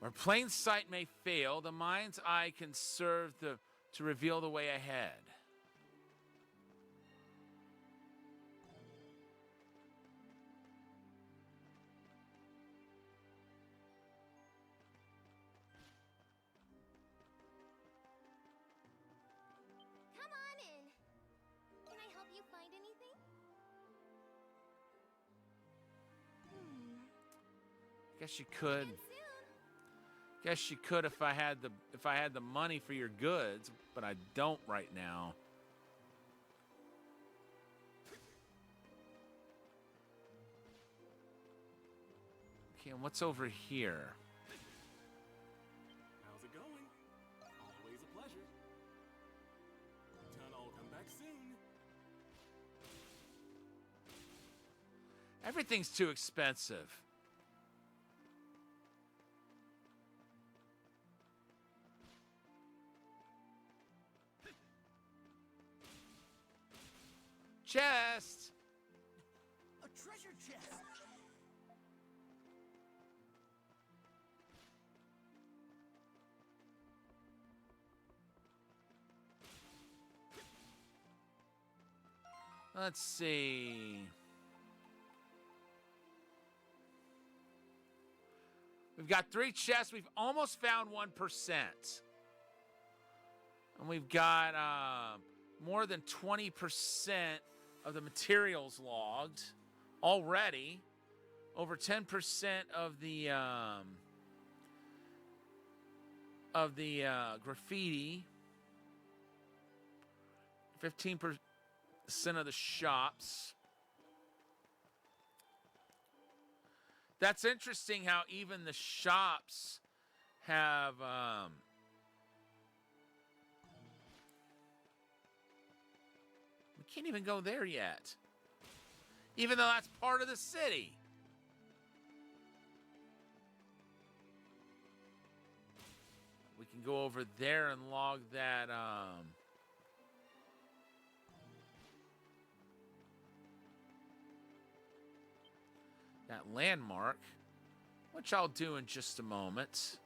Where plain sight may fail, the mind's eye can serve to reveal the way ahead. Come on in. Can I help you find anything? Guess you could. Guess you could if I had the money for your goods, but I don't right now. Okay, and what's over here? How's it going? Always a pleasure. I'll come back soon. Everything's too expensive. Chest. A treasure chest. Let's see. We've got 3 chests. We've almost found 1%. And we've got more than 20% of the materials logged already. Over 10% of the graffiti. 15% of the shops. That's interesting how even the shops have we can't even go there yet. Even though that's part of the city. We can go over there and log that that landmark, which I'll do in just a moment.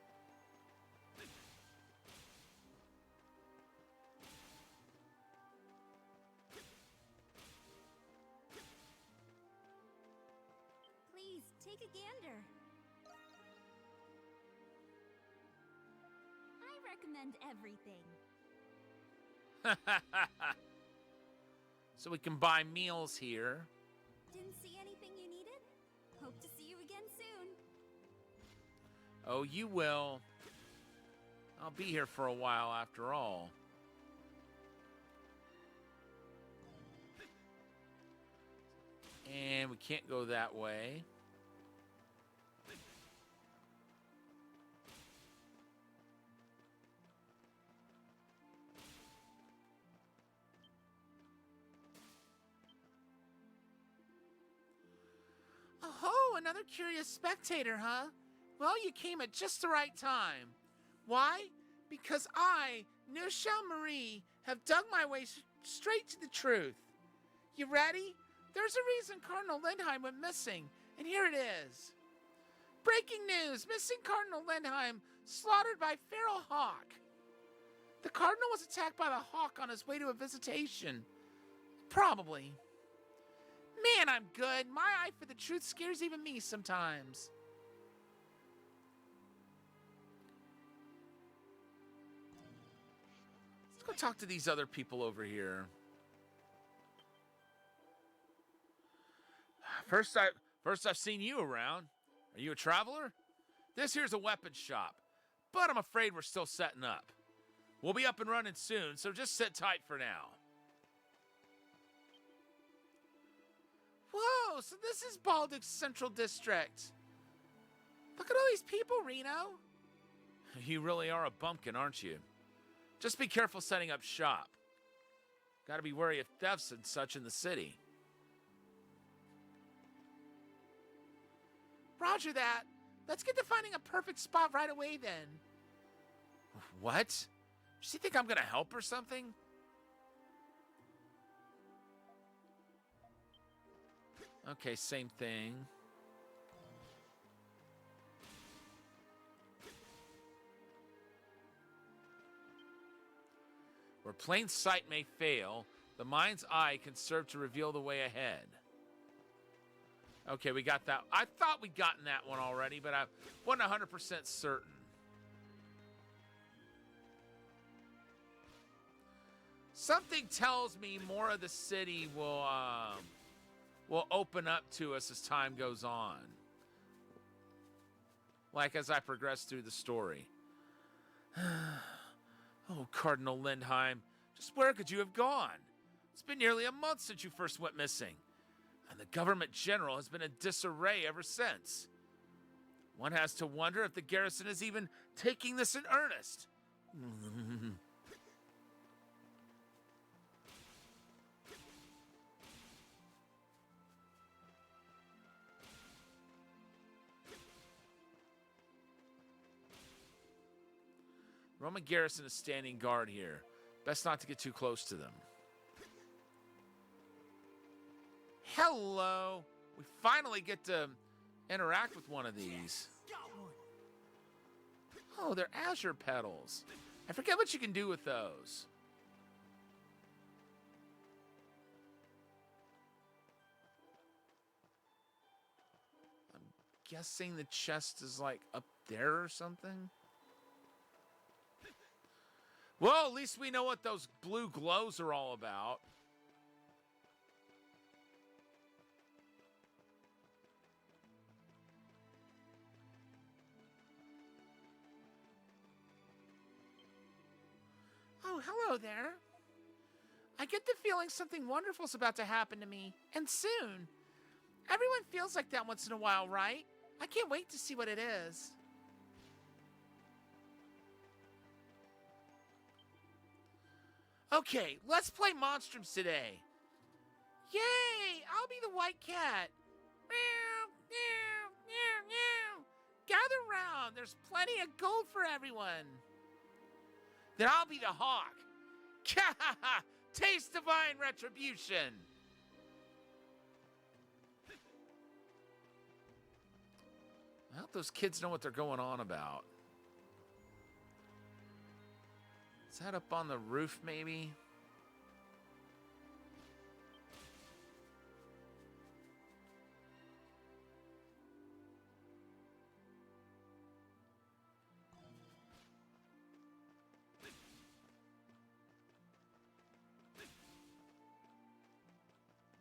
Please, take a gander. I recommend everything. So we can buy meals here. Didn't see anything you needed? Hope to see you again soon. Oh, you will. I'll be here for a while after all. And we can't go that way. Oh, another curious spectator, huh? Well, you came at just the right time. Why? Because I, Nusha Marie, have dug my way straight to the truth. You ready? There's a reason Cardinal Lindheim went missing, and here it is. Breaking news! Missing Cardinal Lindheim slaughtered by feral hawk. The Cardinal was attacked by the hawk on his way to a visitation. Probably. Man, I'm good. My eye for the truth scares even me sometimes. Let's go talk to these other people over here. First I've seen you around. Are you a traveler? This here's a weapons shop, but I'm afraid we're still setting up. We'll be up and running soon, so just sit tight for now. Whoa, so this is Baldur's Central District. Look at all these people, Reno. You really are a bumpkin, aren't you? Just be careful setting up shop. Gotta be wary of thefts and such in the city. Roger that. Let's get to finding a perfect spot right away then. What? Does she think I'm gonna help or something? Okay, same thing. Where plain sight may fail, the mind's eye can serve to reveal the way ahead. Okay, we got that. I thought we'd gotten that one already, but I wasn't 100% certain. Something tells me more of the city will open up to us as time goes on. Like as I progress through the story. Oh, Cardinal Lindheim, just where could you have gone? It's been nearly a month since you first went missing, and the government general has been in disarray ever since. One has to wonder if the garrison is even taking this in earnest. Roman garrison is standing guard here. Best not to get too close to them. Hello! We finally get to interact with one of these. Oh, they're azure petals. I forget what you can do with those. I'm guessing the chest is like up there or something. Well, at least we know what those blue glows are all about. Oh, hello there. I get the feeling something wonderful's about to happen to me, and soon. Everyone feels like that once in a while, right? I can't wait to see what it is. Okay, let's play Monstrums today. Yay! I'll be the white cat. Meow, meow, meow, meow. Gather round. There's plenty of gold for everyone. Then I'll be the hawk. Taste divine retribution. I hope those kids know what they're going on about. Is that up on the roof, maybe?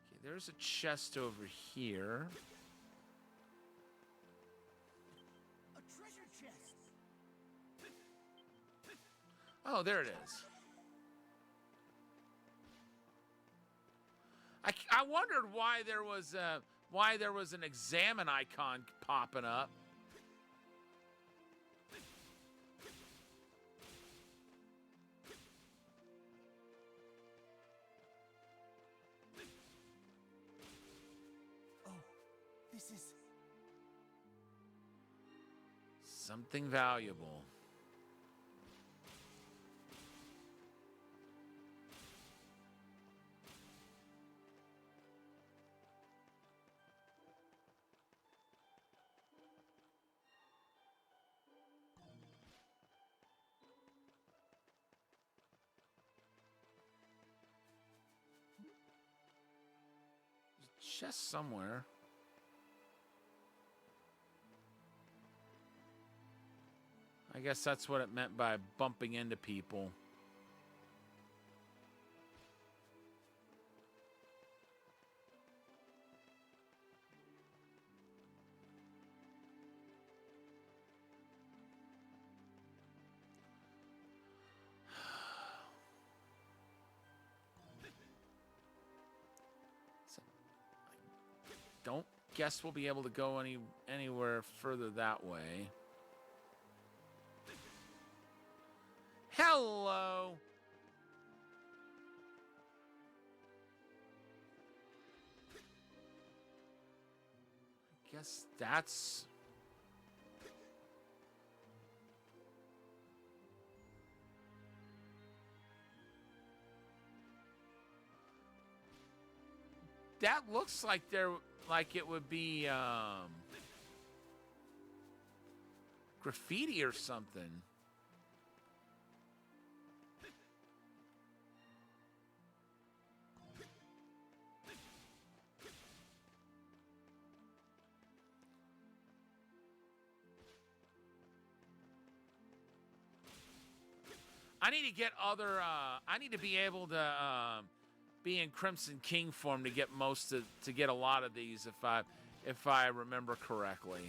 Okay, there's a chest over here. A treasure chest. Oh, there it is. I wondered why there was an examine icon popping up. Oh, this is Something valuable. Chest somewhere. I guess that's what it meant by bumping into people. Don't guess we'll be able to go anywhere further that way. Hello. I guess that's That looks like it would be graffiti or something. I need to get other. I need to be able to be in Crimson King form to get to get a lot of these if I remember correctly.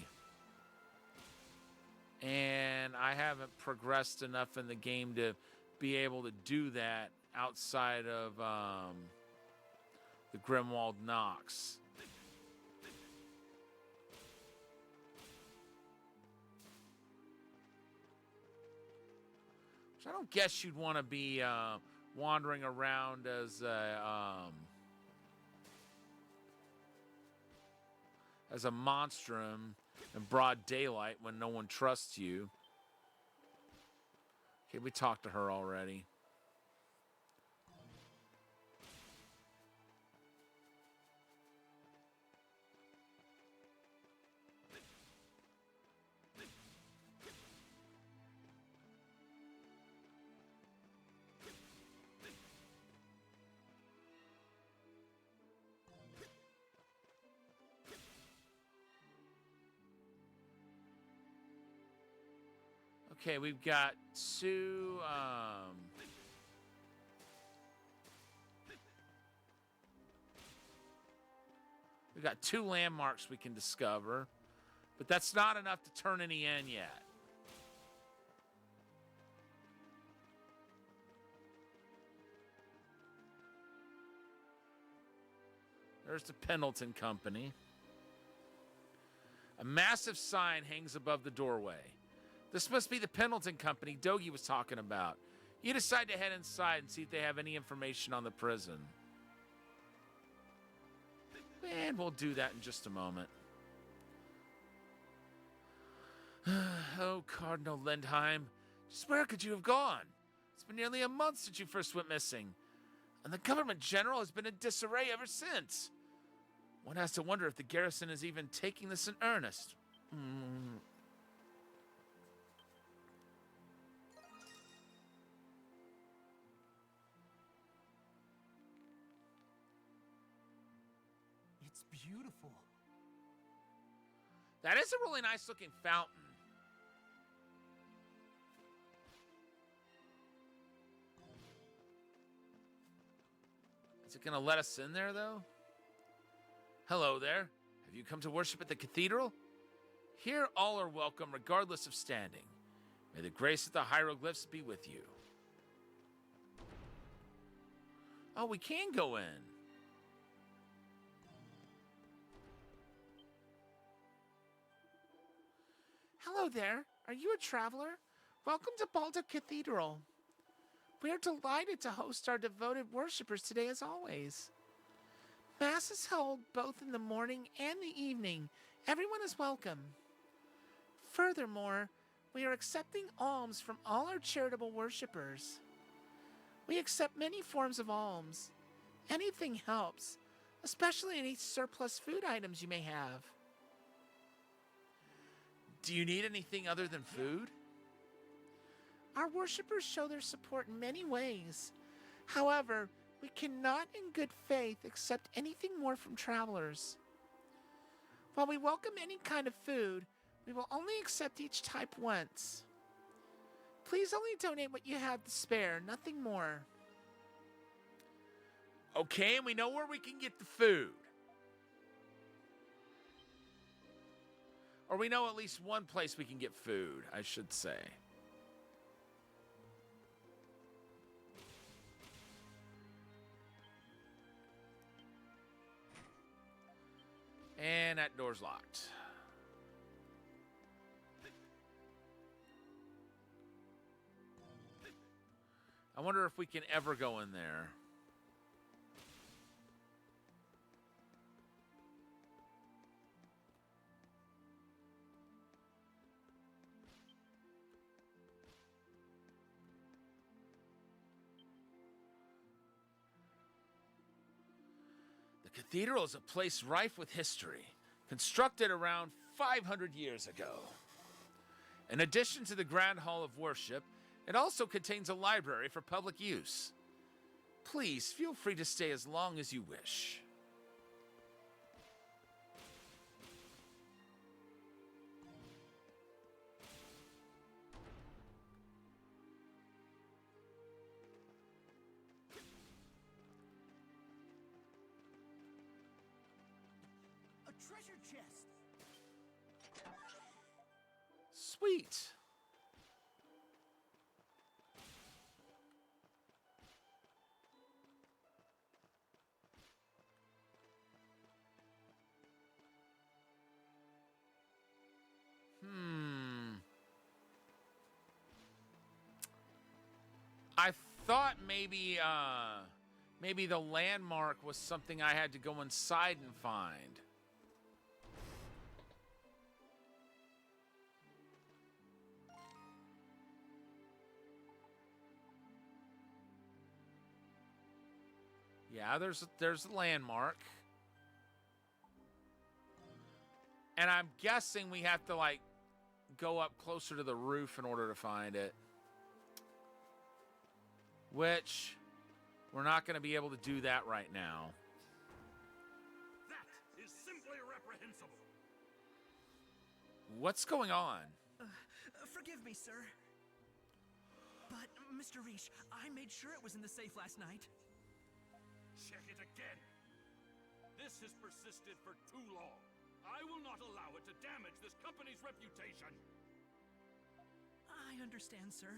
And I haven't progressed enough in the game to be able to do that outside of the Grimwald Nox. I don't guess you'd want to be wandering around as a monstrum in broad daylight when no one trusts you. Okay, we talked to her already. Okay, we've got two. We've got two landmarks we can discover, but that's not enough to turn any in yet. There's the Pendleton Company. A massive sign hangs above the doorway. This must be the Pendleton Company Dogie was talking about. You decide to head inside and see if they have any information on the prison. And we'll do that in just a moment. Oh, Cardinal Lindheim. Just where could you have gone? It's been nearly a month since you first went missing. And the government general has been in disarray ever since. One has to wonder if the garrison is even taking this in earnest. It's beautiful. That is a really nice looking fountain. Is it going to let us in there, though? Hello there. Have you come to worship at the cathedral? Here all are welcome, regardless of standing. May the grace of the hieroglyphs be with you. Oh, we can go in. Hello there. Are you a traveler? Welcome to Baldo Cathedral. We are delighted to host our devoted worshippers today as always. Mass is held both in the morning and the evening. Everyone is welcome. Furthermore, we are accepting alms from all our charitable worshippers. We accept many forms of alms. Anything helps, especially any surplus food items you may have. Do you need anything other than food? Our worshippers show their support in many ways. However, we cannot in good faith accept anything more from travelers. While we welcome any kind of food, we will only accept each type once. Please only donate what you have to spare, nothing more. Okay, and we know where we can get the food. Or we know at least one place we can get food, I should say. And that door's locked. I wonder if we can ever go in there. The cathedral is a place rife with history, constructed around 500 years ago. In addition to the Grand Hall of Worship, it also contains a library for public use. Please feel free to stay as long as you wish. A treasure chest! Sweet. I thought maybe the landmark was something I had to go inside and find. Yeah, there's a landmark. And I'm guessing we have to, like, go up closer to the roof in order to find it. Which, we're not going to be able to do that right now. That is simply reprehensible. What's going on? Forgive me, sir. But, Mr. Reish, I made sure it was in the safe last night. Check it again. This has persisted for too long. I will not allow it to damage this company's reputation. I understand, sir.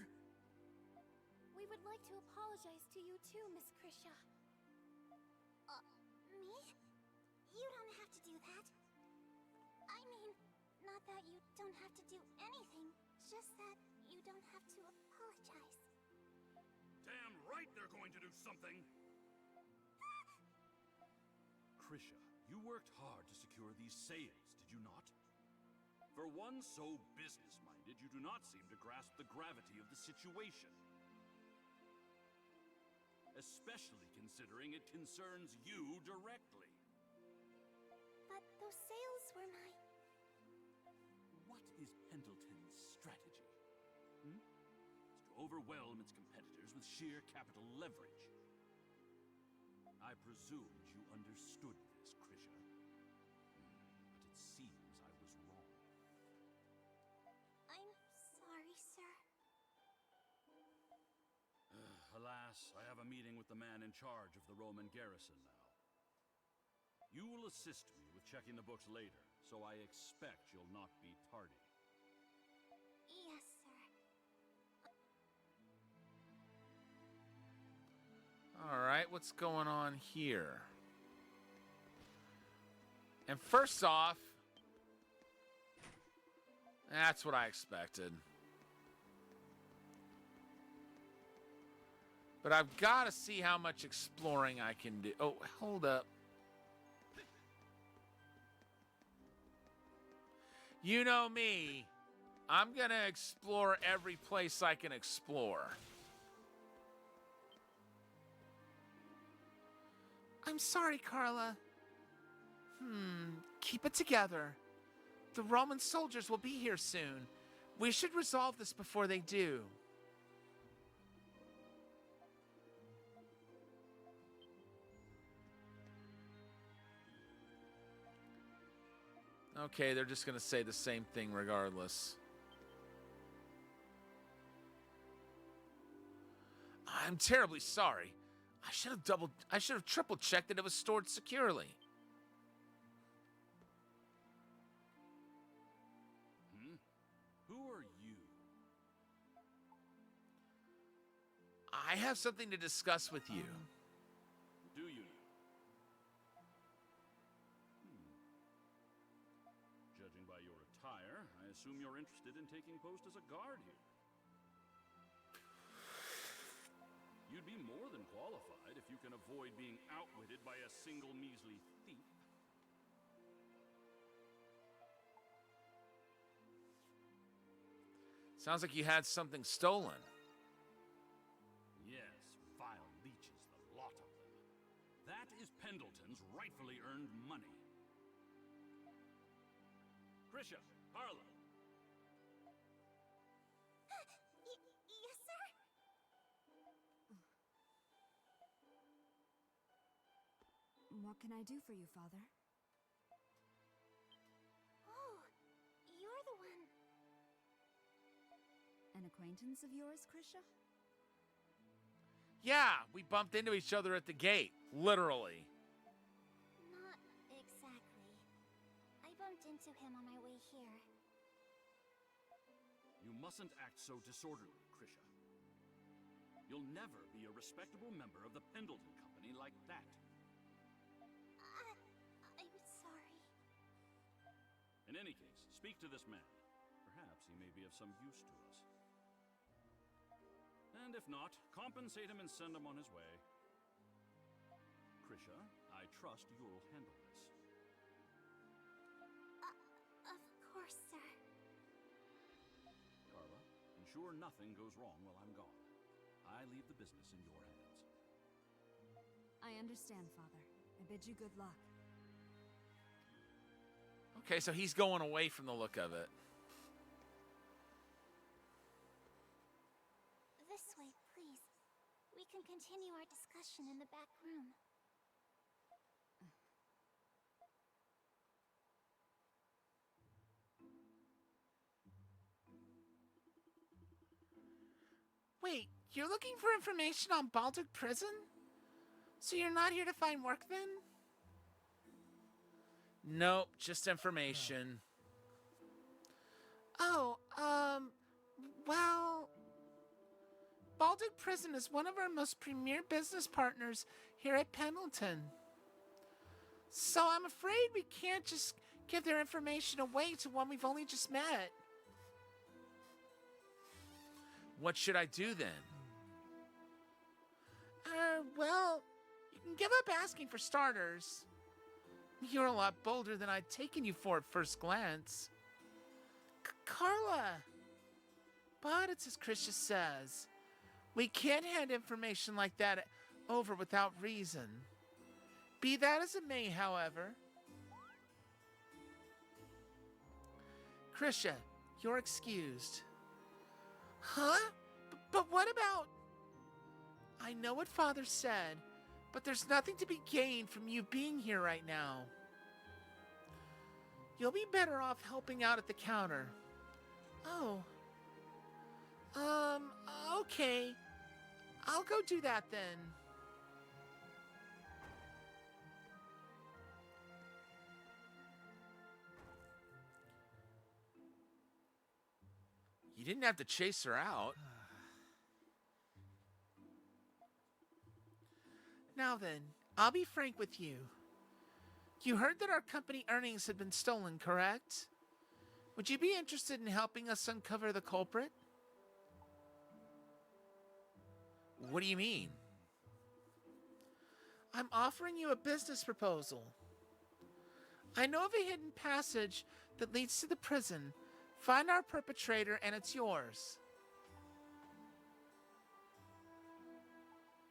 We would like to apologize to you too, Miss Krisha. Me? You don't have to do that. I mean, not that you don't have to do anything, just that you don't have to apologize. Damn right they're going to do something. Krisha, you worked hard to secure these sales, did you not? For one so business-minded, you do not seem to grasp the gravity of the situation. Especially considering it concerns you directly. But those sales were my... What is Pendleton's strategy? Is to overwhelm its competitors with sheer capital leverage. I presumed you understood this, Krisha. But it seems I was wrong. I'm sorry, sir. Alas, I have a meeting with the man in charge of the Roman garrison now. You will assist me with checking the books later, so I expect you'll not be tardy. Yes, sir. All right, what's going on here? And first off, that's what I expected. But I've got to see how much exploring I can do. Oh, hold up. You know me. I'm going to explore every place I can explore. I'm sorry, Carla. Keep it together. The Roman soldiers will be here soon. We should resolve this before they do. Okay, they're just going to say the same thing regardless. I'm terribly sorry. I should have triple checked that it was stored securely. Who are you? I have something to discuss with you. Do you? Judging by your attire, I assume you're interested in taking post as a guard here. You'd be more than qualified if you can avoid being outwitted by a single measly thief. Sounds like you had something stolen. Yes, vile leeches, the lot of them. That is Pendleton's rightfully earned money. Krisha, Carla. Yes, sir? What can I do for you, Father? Oh, you're the one. An acquaintance of yours, Krisha? Yeah, we bumped into each other at the gate. Literally. Not exactly. I bumped into him on my way here. You mustn't act so disorderly, Krisha. You'll never be a respectable member of the Pendleton Company like that. I'm sorry. In any case, speak to this man. Perhaps he may be of some use to us. And if not, compensate him and send him on his way. Krisha, I trust you'll handle this. Of course, sir. Carla, ensure nothing goes wrong while I'm gone. I leave the business in your hands. I understand, Father. I bid you good luck. Okay, so he's going away from the look of it. This way, please. We can continue our discussion in the back room. Wait, you're looking for information on Baltic Prison? So you're not here to find work then? Nope, just information. Oh, well... Baltic Prison is one of our most premier business partners here at Pendleton. So I'm afraid we can't just give their information away to one we've only just met. What should I do then? Well, you can give up asking for starters. You're a lot bolder than I'd taken you for at first glance. Carla! But it's as Krisha says. We can't hand information like that over without reason. Be that as it may, however. Krisha, you're excused. Huh? But what about... I know what Father said, but there's nothing to be gained from you being here right now. You'll be better off helping out at the counter. Oh. Okay. I'll go do that then. You didn't have to chase her out. Now then, I'll be frank with you. You heard that our company earnings had been stolen, correct? Would you be interested in helping us uncover the culprit? What do you mean? I'm offering you a business proposal. I know of a hidden passage that leads to the prison. Find our perpetrator and it's yours.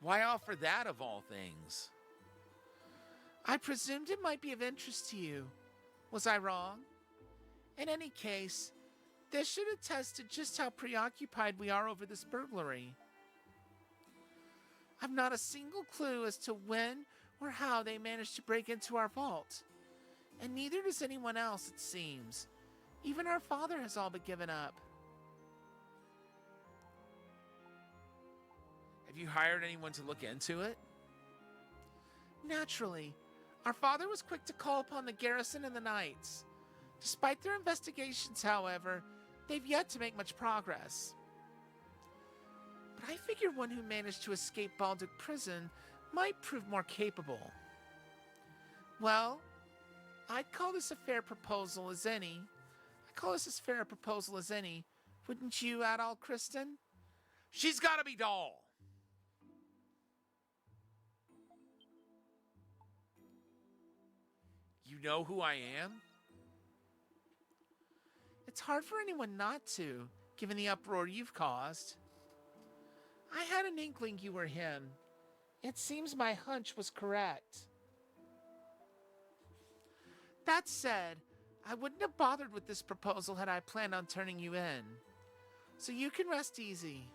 Why offer that of all things? I presumed it might be of interest to you. Was I wrong? In any case, this should attest to just how preoccupied we are over this burglary. I've not a single clue as to when or how they managed to break into our vault. And neither does anyone else, it seems. Even our father has all but given up. Have you hired anyone to look into it? Naturally. Our father was quick to call upon the garrison and the knights. Despite their investigations, however, they've yet to make much progress. But I figured one who managed to escape Baltic Prison might prove more capable. Well, I'd call this a fair proposal as any. Wouldn't you at all, Kristen? She's gotta be Doll! You know who I am? It's hard for anyone not to, given the uproar you've caused. I had an inkling you were him. It seems my hunch was correct. That said, I wouldn't have bothered with this proposal had I planned on turning you in. So you can rest easy.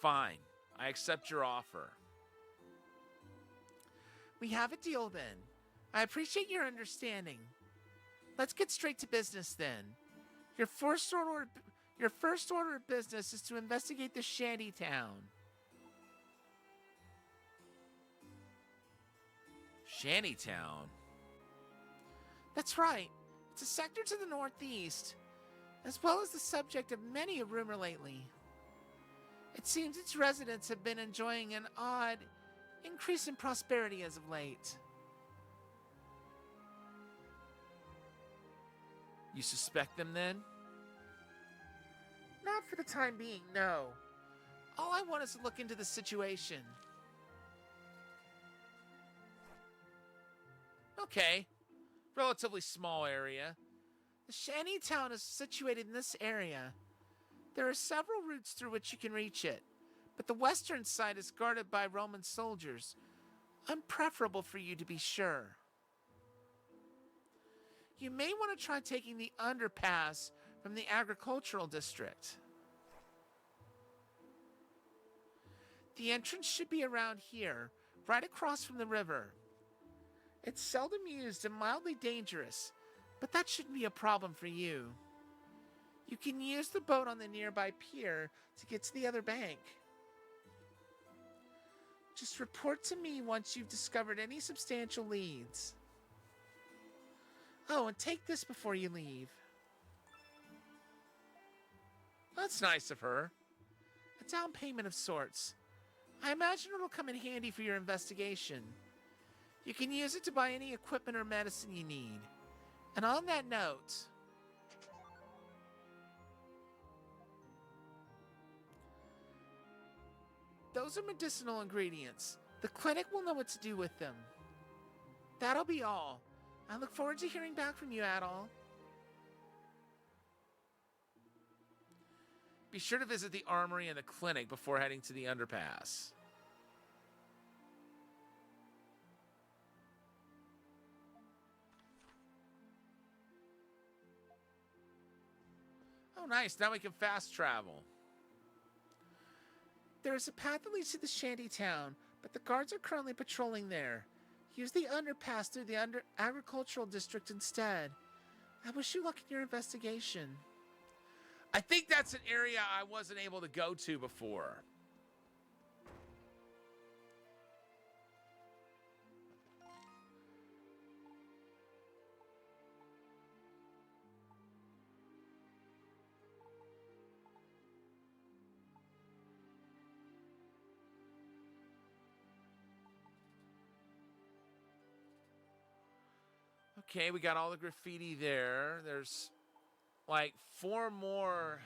Fine. I accept your offer. We have a deal then. I appreciate your understanding. Let's get straight to business then. Your first order of business is to investigate the shanty town. Shantytown? That's right. It's a sector to the northeast, as well as the subject of many a rumor lately. It seems its residents have been enjoying an odd increase in prosperity as of late. You suspect them then? Not for the time being, no. All I want is to look into the situation. Okay. Relatively small area. The shanty town is situated in this area. There are several routes through which you can reach it, but the western side is guarded by Roman soldiers. Unpreferable for you to be sure. You may want to try taking the underpass from the agricultural district. The entrance should be around here, right across from the river. It's seldom used and mildly dangerous, but that shouldn't be a problem for you. You can use the boat on the nearby pier to get to the other bank. Just report to me once you've discovered any substantial leads. Oh, and take this before you leave. That's nice of her. A down payment of sorts. I imagine it'll come in handy for your investigation. You can use it to buy any equipment or medicine you need. And on that note, those are medicinal ingredients. The clinic will know what to do with them. That'll be all. I look forward to hearing back from you, Adol. Be sure to visit the armory and the clinic before heading to the underpass. Oh, nice. Now we can fast travel. There is a path that leads to the shanty town, but the guards are currently patrolling there. Use the underpass through the agricultural district instead. I wish you luck in your investigation. I think that's an area I wasn't able to go to before. Okay, we got all the graffiti there. There's like 4 more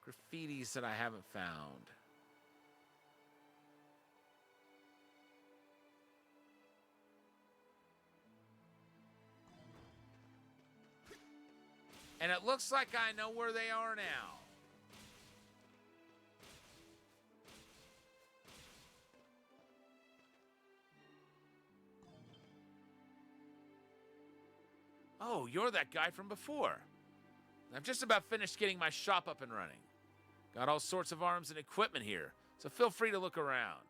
graffitis that I haven't found. And it looks like I know where they are now. Oh, you're that guy from before. I've just about finished getting my shop up and running. Got all sorts of arms and equipment here, so feel free to look around.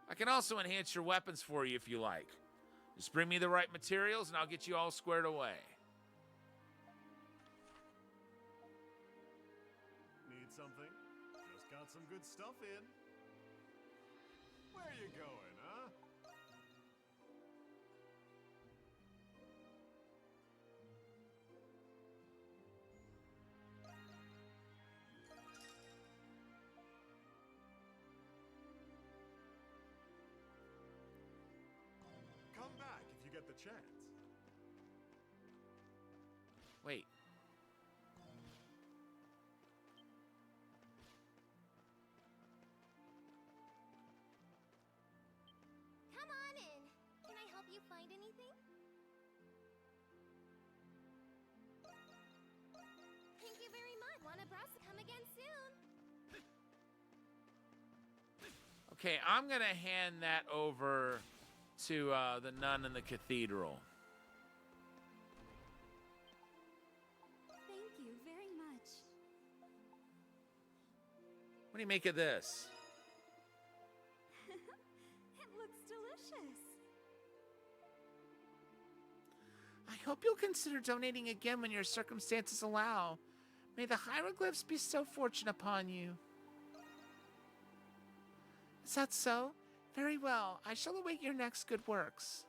I can also enhance your weapons for you if you like. Just bring me the right materials and I'll get you all squared away. Need something? Just got some good stuff in. Where you going, huh? Come back if you get the chance. Wait. Come on in. Can I help you find anything? Okay, I'm going to hand that over to the nun in the cathedral. Thank you very much. What do you make of this? It looks delicious. I hope you'll consider donating again when your circumstances allow. May the hieroglyphs be so fortunate upon you. Is that so? Very well. I shall await your next good works.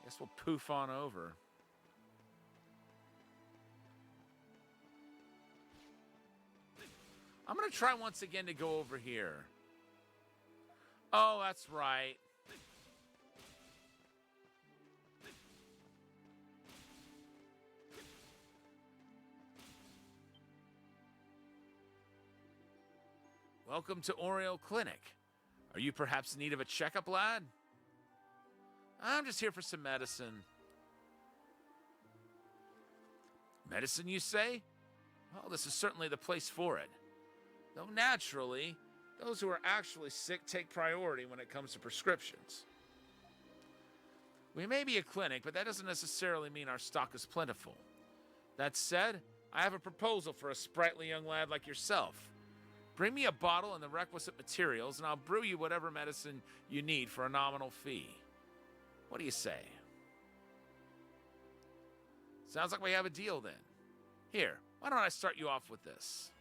Guess we'll poof on over. I'm going to try once again to go over here. Oh, that's right. Welcome to Oriole Clinic. Are you perhaps in need of a checkup, lad? I'm just here for some medicine. Medicine, you say? Well, this is certainly the place for it. Though naturally, those who are actually sick take priority when it comes to prescriptions. We may be a clinic, but that doesn't necessarily mean our stock is plentiful. That said, I have a proposal for a sprightly young lad like yourself. Bring me a bottle and the requisite materials, and I'll brew you whatever medicine you need for a nominal fee. What do you say? Sounds like we have a deal then. Here, why don't I start you off with this?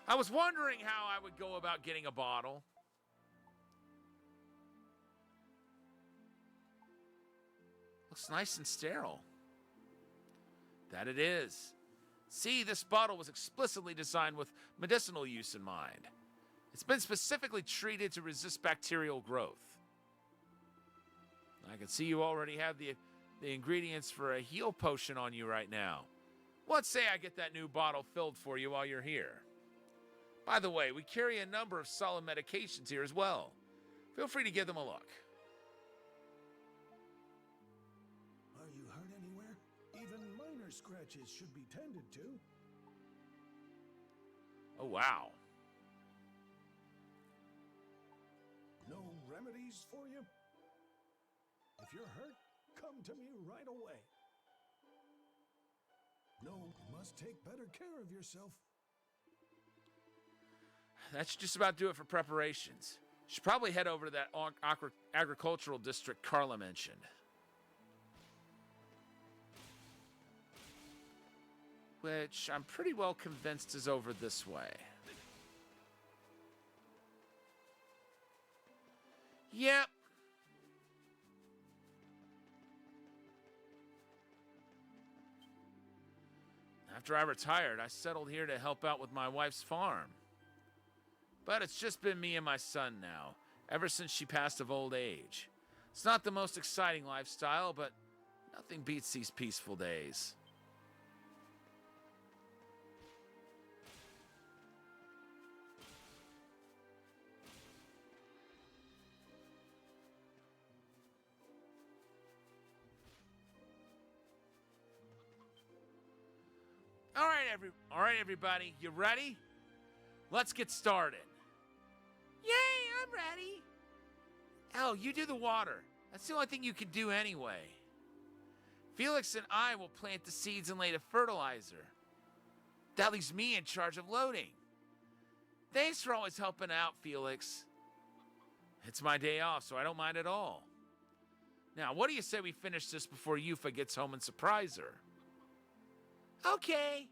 I was wondering how I would go about getting a bottle. Looks nice and sterile. That it is. See, this bottle was explicitly designed with medicinal use in mind. It's been specifically treated to resist bacterial growth. I can see you already have the ingredients for a heal potion on you right now. Let's say I get that new bottle filled for you while you're here. By the way, we carry a number of solid medications here as well. Feel free to give them a look. Are you hurt anywhere? Even minor scratches should be tended to. Oh, wow. No remedies for you? If you're hurt, come to me right away. No, you must take better care of yourself. That should just about do it for preparations. Should probably head over to that agricultural district Carla mentioned. Which I'm pretty well convinced is over this way. Yep. After I retired, I settled here to help out with my wife's farm. But it's just been me and my son now, ever since she passed of old age. It's not the most exciting lifestyle, but nothing beats these peaceful days. All right, everybody, you ready? Let's get started. Yay, I'm ready. Elle, you do the water. That's the only thing you can do anyway. Felix and I will plant the seeds and lay the fertilizer. That leaves me in charge of loading. Thanks for always helping out, Felix. It's my day off, so I don't mind at all. Now, what do you say we finish this before Yufa gets home and surprise her? Okay.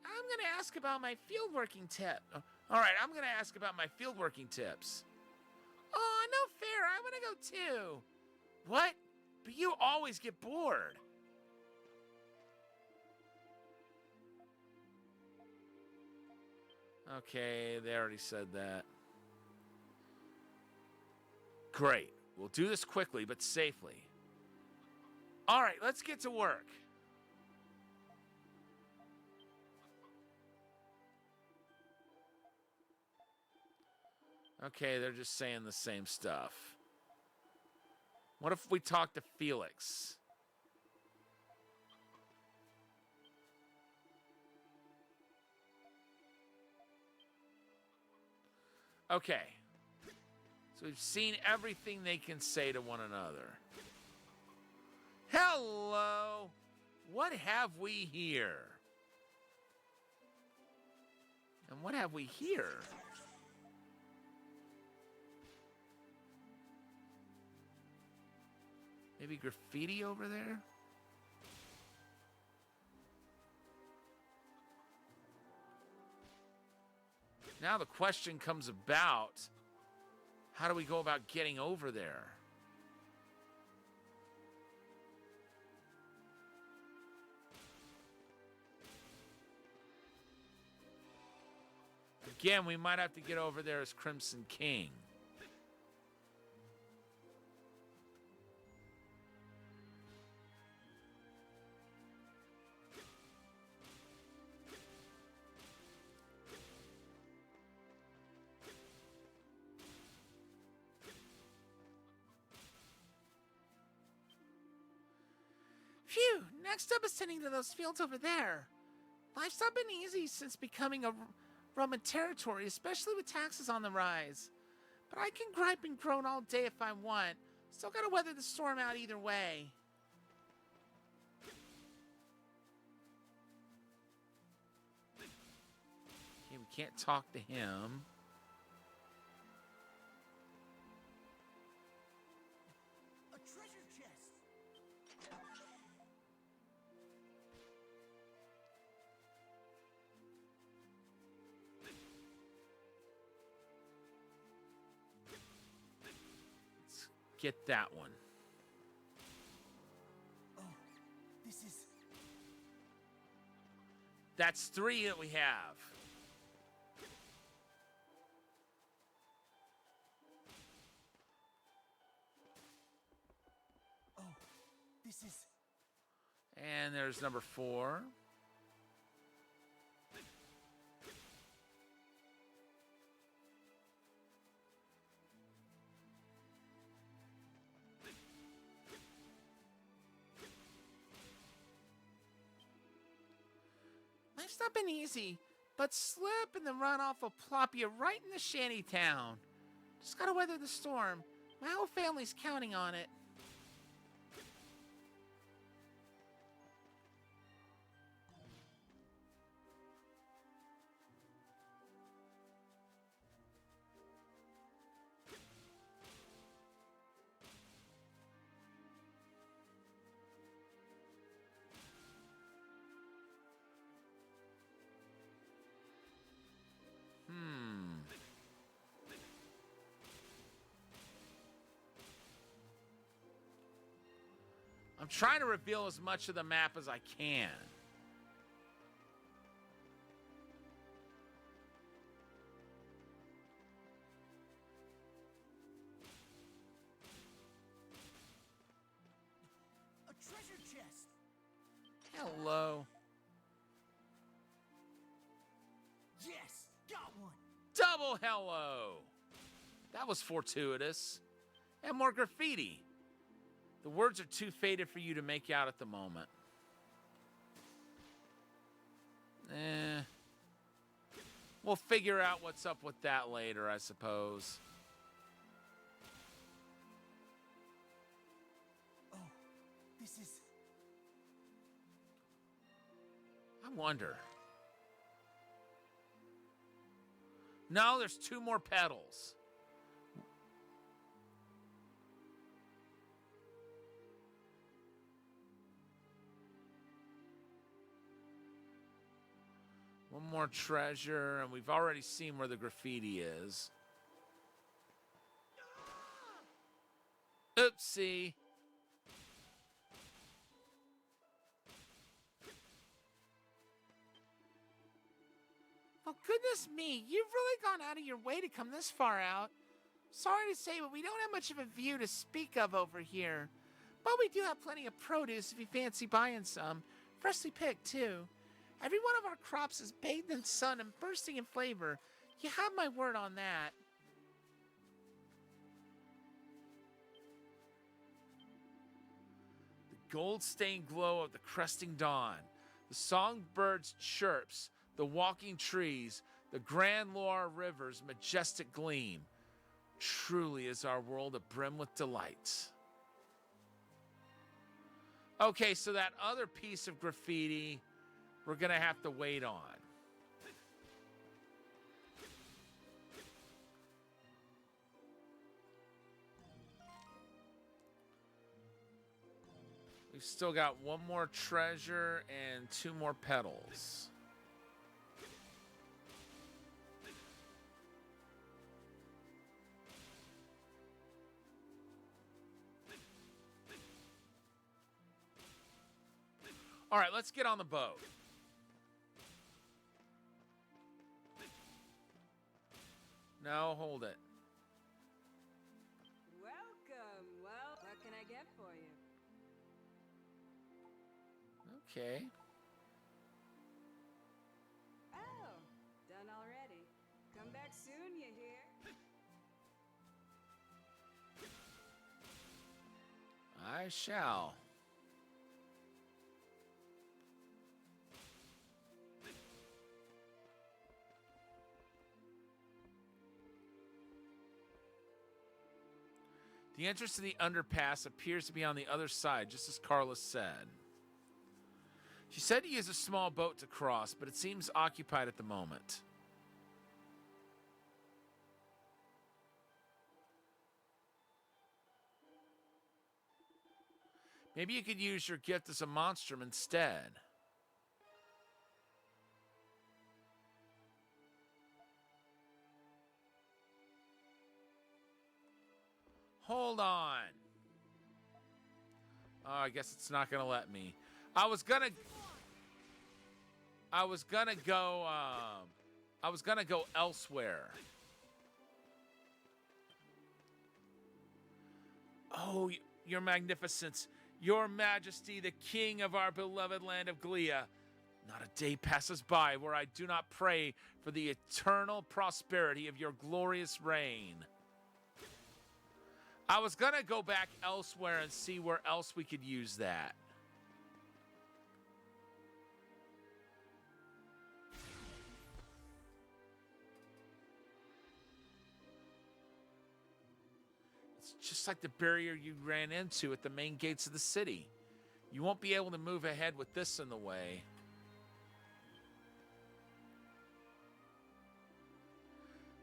I'm going to ask about my fieldworking tip. I'm going to ask about my fieldworking tips. Oh, no fair. I want to go too. What? But you always get bored. Okay, they already said that. Great. We'll do this quickly but safely. All right, let's get to work. Okay, they're just saying the same stuff. What if we talk to Felix? Okay. So we've seen everything they can say to one another. Hello. What have we here? And what have we here? Maybe graffiti over there? Now the question comes about, how do we go about getting over there? Again, we might have to get over there as Crimson King. Phew, next up is tending to those fields over there. Life's not been easy since becoming a Roman territory, especially with taxes on the rise. But I can gripe and groan all day if I want. Still gotta weather the storm out either way. Okay, we can't talk to him. A treasure chest. Let's get that one. Oh, this is... That's 3 that we have. Oh, this is... And there's number 4. Life's not been easy, but slip and the runoff will plop you right in the shanty town. Just gotta weather the storm. My whole family's counting on it. I'm trying to reveal as much of the map as I can. A treasure chest. Hello. Yes, got one. Double hello. That was fortuitous. And more graffiti. The words are too faded for you to make out at the moment. We'll figure out what's up with that later, I suppose. Oh, this is... I wonder. No, there's 2 more petals. One more treasure, and we've already seen where the graffiti is. Oopsie. Oh, goodness me. You've really gone out of your way to come this far out. Sorry to say, but we don't have much of a view to speak of over here. But we do have plenty of produce if you fancy buying some. Freshly picked, too. Every one of our crops is bathed in sun and bursting in flavor. You have my word on that. The gold-stained glow of the cresting dawn. The songbirds' chirps. The walking trees. The Grand Loire River's majestic gleam. Truly is our world abrim with delights. Okay, so that other piece of graffiti we're going to have to wait on. We've still got one more treasure and 2 more petals. All right, let's get on the boat. No, hold it. Welcome. Well, what can I get for you? Okay. Oh, done already. Come back soon, you hear? I shall. The entrance to the underpass appears to be on the other side, just as Carla said. She said to use a small boat to cross, but it seems occupied at the moment. Maybe you could use your gift as a monstrum instead. Hold on. Oh, I guess it's not gonna let me. I was gonna go elsewhere. Oh, your magnificence, your majesty, the king of our beloved land of Glia. Not a day passes by where I do not pray for the eternal prosperity of your glorious reign. I was gonna go back elsewhere and see where else we could use that. It's just like the barrier you ran into at the main gates of the city. You won't be able to move ahead with this in the way.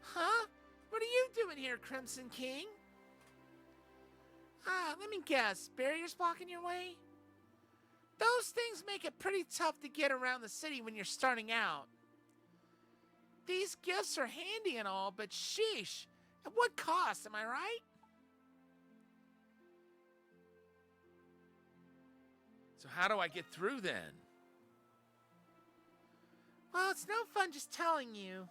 Huh? What are you doing here, Crimson King? Let me guess. Barriers blocking your way? Those things make it pretty tough to get around the city when you're starting out. These gifts are handy and all, but sheesh, at what cost, am I right? So how do I get through then? Well, it's no fun just telling you.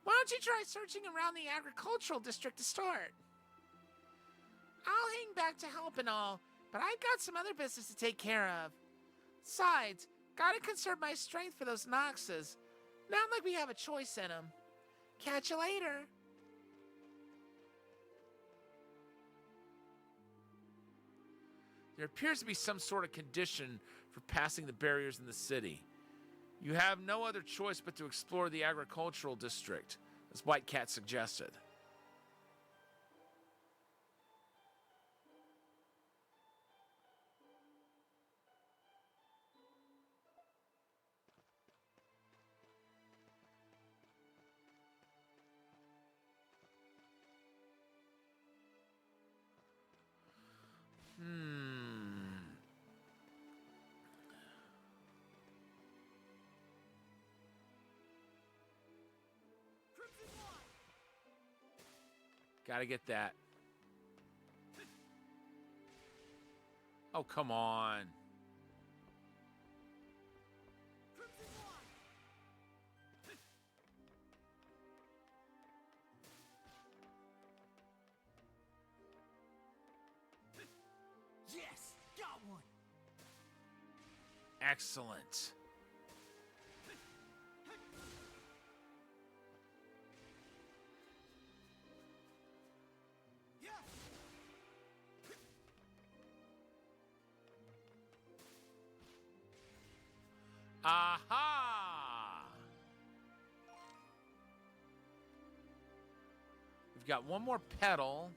Why don't you try searching around the agricultural district to start? I'll hang back to help and all, but I've got some other business to take care of. Besides, gotta conserve my strength for those Noxes. Not like we have a choice in them. Catch you later. There appears to be some sort of condition for passing the barriers in the city. You have no other choice but to explore the agricultural district, as White Cat suggested. Gotta get that. Oh, come on. Excellent. Aha! We've got one more petal.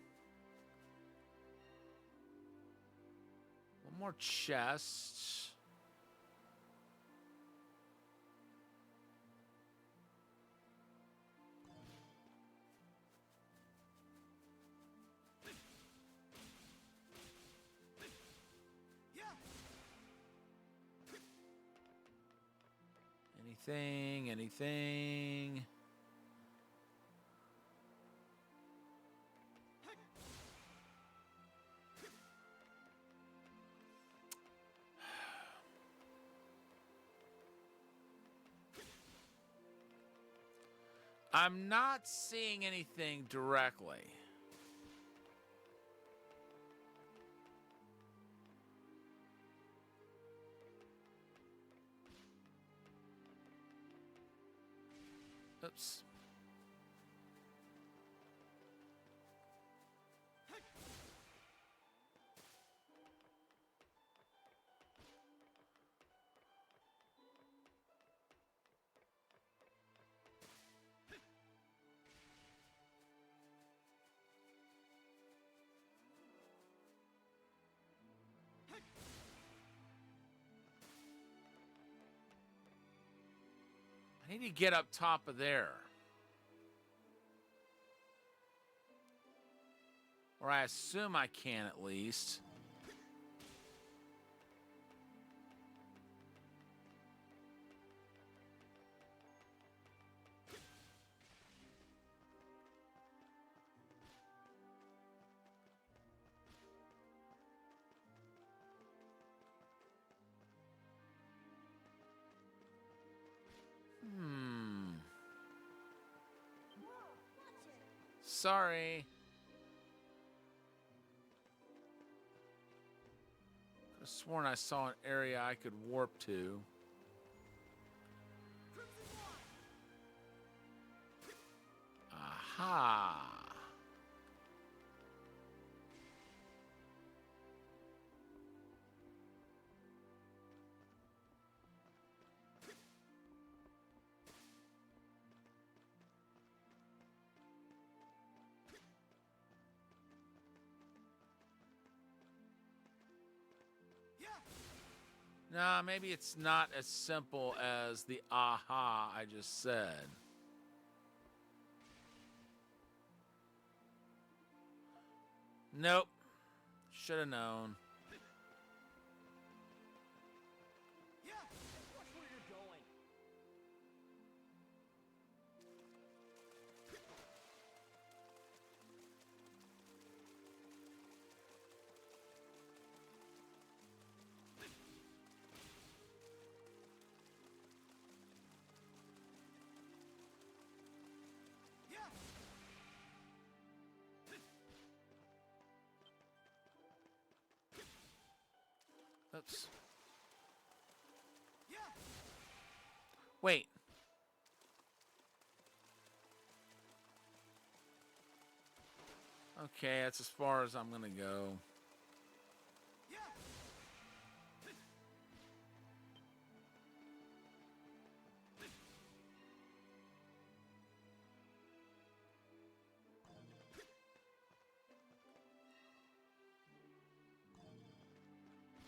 One more chest. Anything. I'm not seeing anything directly. Oops. I need to get up top of there. Or I assume I can at least. Sorry. Could have sworn I saw an area I could warp to. Aha. Nah, maybe it's not as simple as the aha I just said. Nope. Should have known. Watch where you're going. Oops. Wait. Okay, that's as far as I'm gonna go.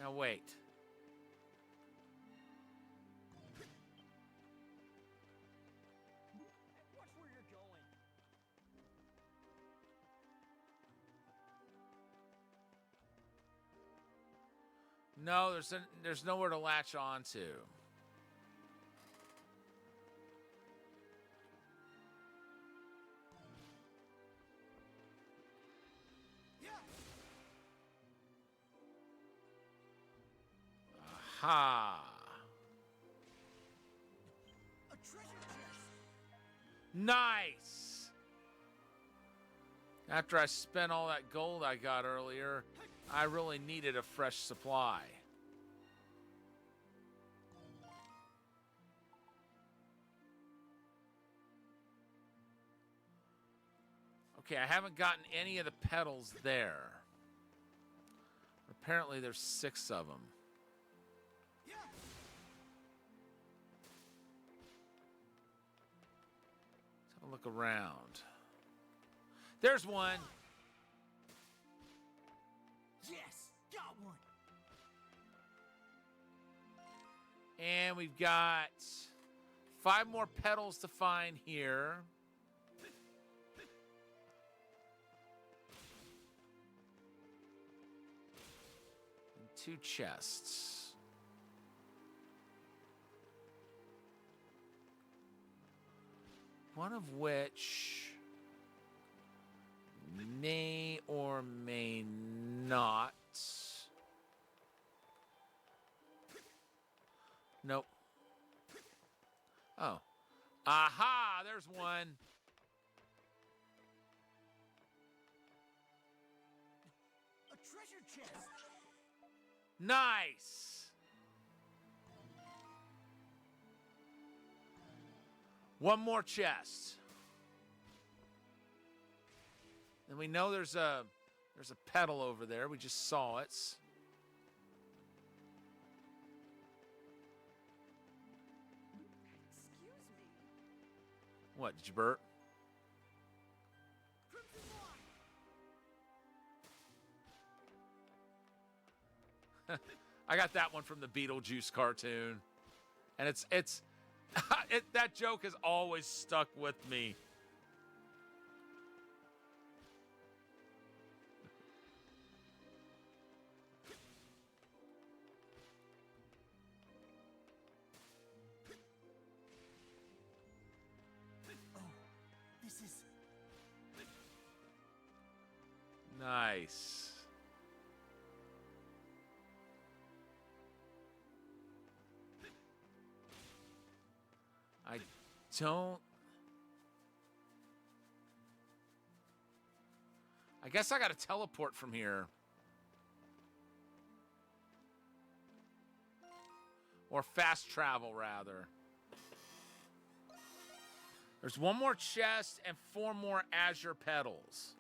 Now wait. Watch where you're going. No, there's nowhere to latch on to. Aha. A treasure chest. Nice. After I spent all that gold I got earlier, I really needed a fresh supply. Okay, I haven't gotten any of the petals there. Apparently there's 6 of them. Let's have a look around. There's one. Yes, got one. And we've got 5 more petals to find here. And 2 chests. One of which may or may not. Nope. Oh. Aha! There's one. A treasure chest. Nice. One more chest. And we know there's a petal over there. We just saw it. What, did you burp? I got that one from the Beetlejuice cartoon. And it's that joke has always stuck with me. This is nice. I don't. I guess I got to teleport from here. Or fast travel, rather. There's 1 more chest and 4 more azure petals.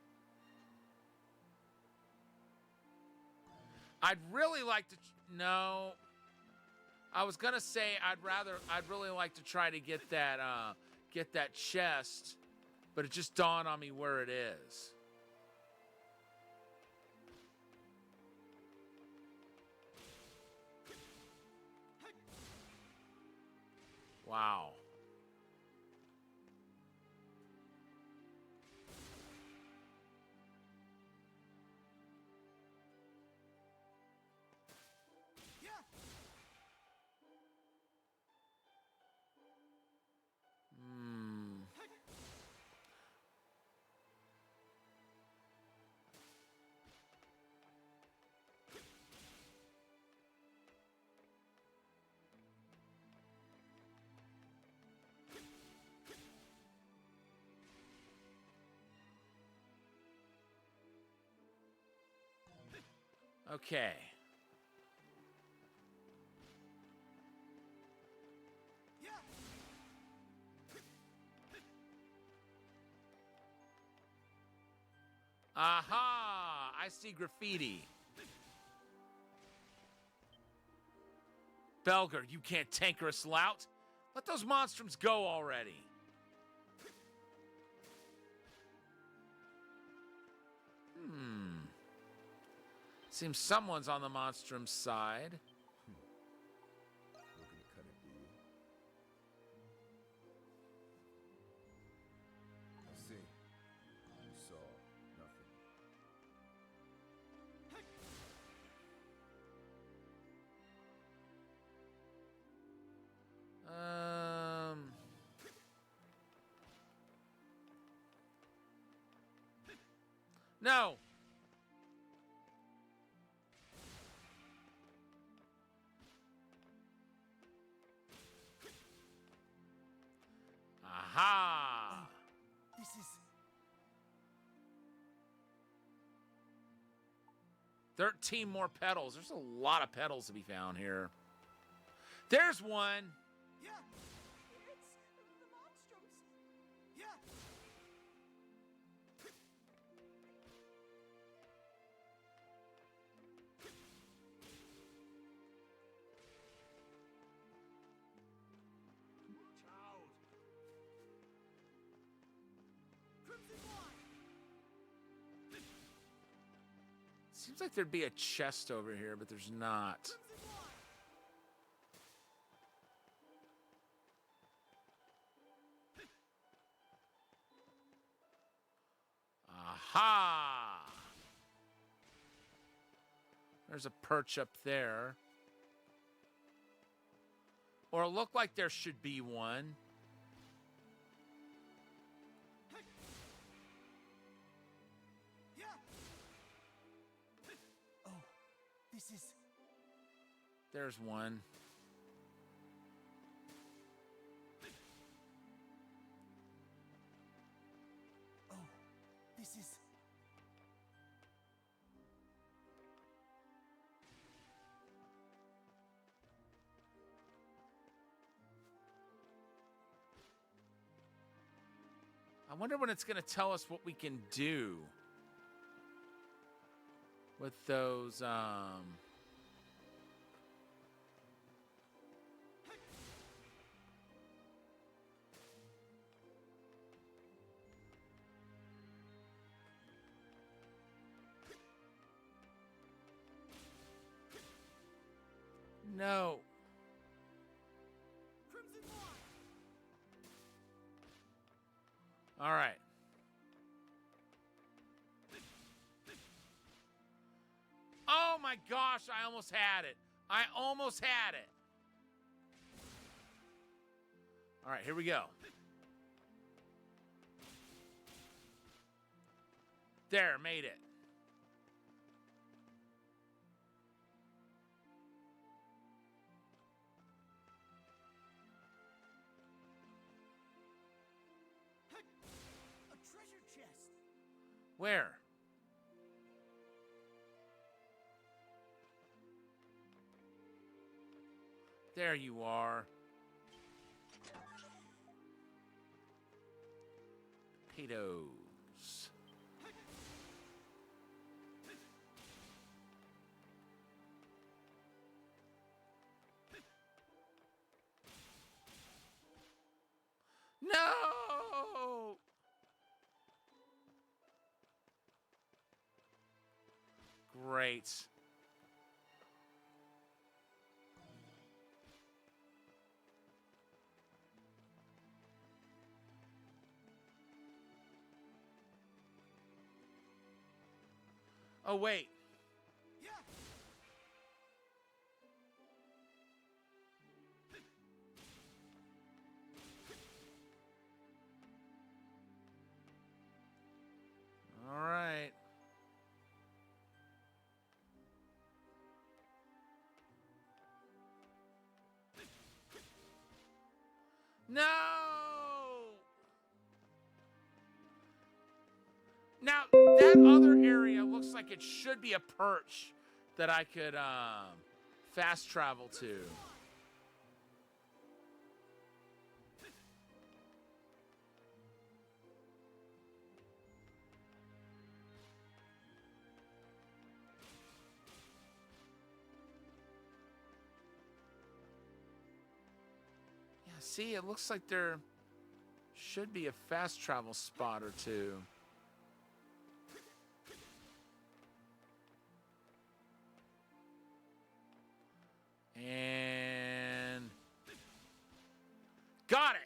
I'd really like to... No. I was going to say I'd really like to try to get that chest, but it just dawned on me where it is. Wow. Okay. Aha! I see graffiti. Belger, you can't tanker us, lout. Let those monstrums go already. Seems someone's on the monstrum's side. Looking to cut a deal? I see. You saw nothing. No. Aha! This is 13 more petals. There's a lot of petals to be found here. There's one. Yeah. It's the monstrums. Yeah. Seems like there'd be a chest over here, but there's not. Aha! There's a perch up there. Or it looked like there should be one. Oh, this is... There's one. Oh, this is... I wonder when it's going to tell us what we can do with those, No. All right. Oh my gosh, I almost had it. I almost had it. All right, here we go. There, made it. A treasure chest! Where? There you are. Potatoes. No! Great. Oh, wait. All right. No! Now, that other area looks like it should be a perch that I could fast travel to. Yeah, see, it looks like there should be a fast travel spot or two. And got it.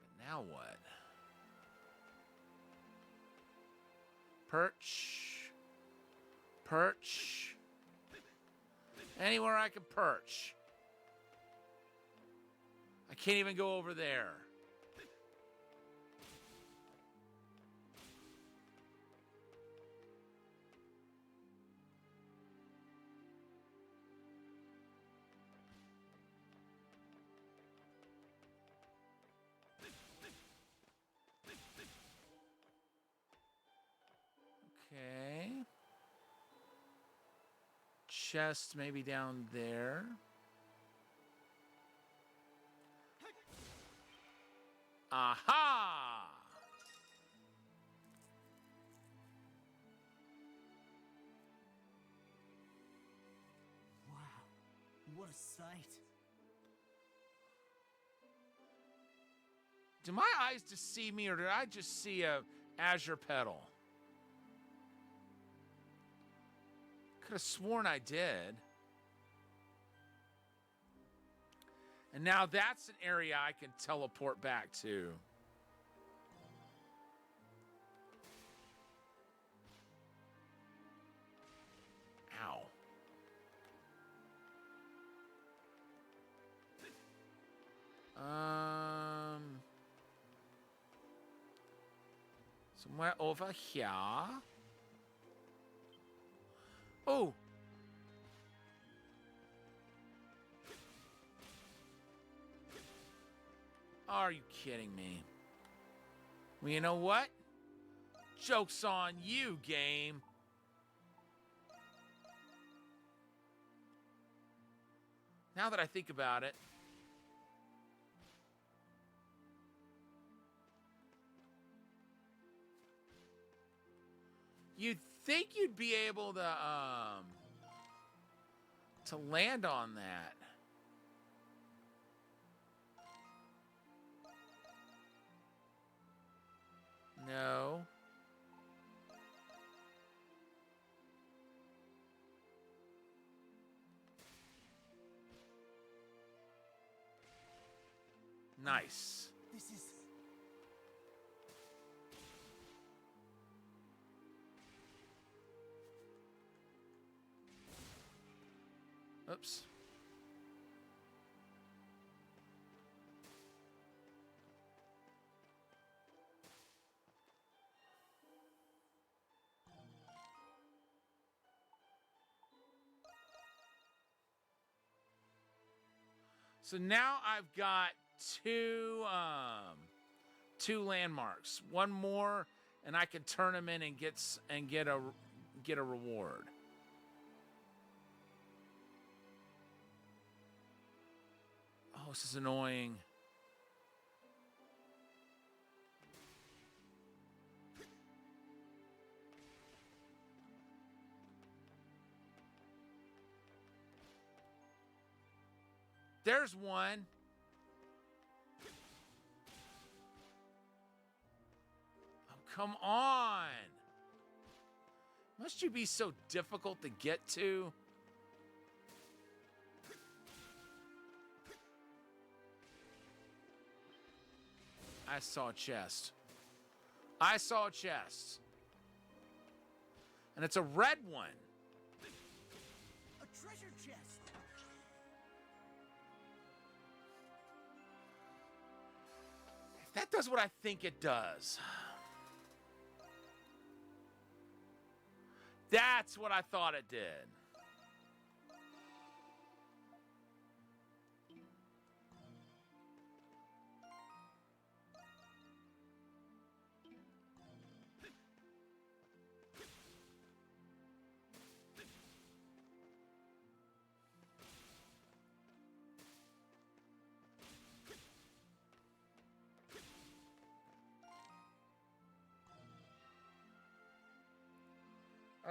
But now what? Perch. Perch. Anywhere I can perch. I can't even go over there. Okay. Chest maybe down there. Aha! Wow. what a sight. Do my eyes deceive me, or did I just see a azure petal? Could have sworn I did. And now that's an area I can teleport back to. Ow. Somewhere over here. Oh. Are you kidding me? Well, you know what? Joke's on you, game. Now that I think about it. You'd think you'd be able to land on that. No. Nice. This is... Oops. So now I've got two landmarks. One more, and I can turn them in and get a reward. Oh, this is annoying. There's one. Oh, come on. Must you be so difficult to get to? I saw a chest. I saw a chest. And it's a red one. A treasure chest. If that does what I think it does. That's what I thought it did.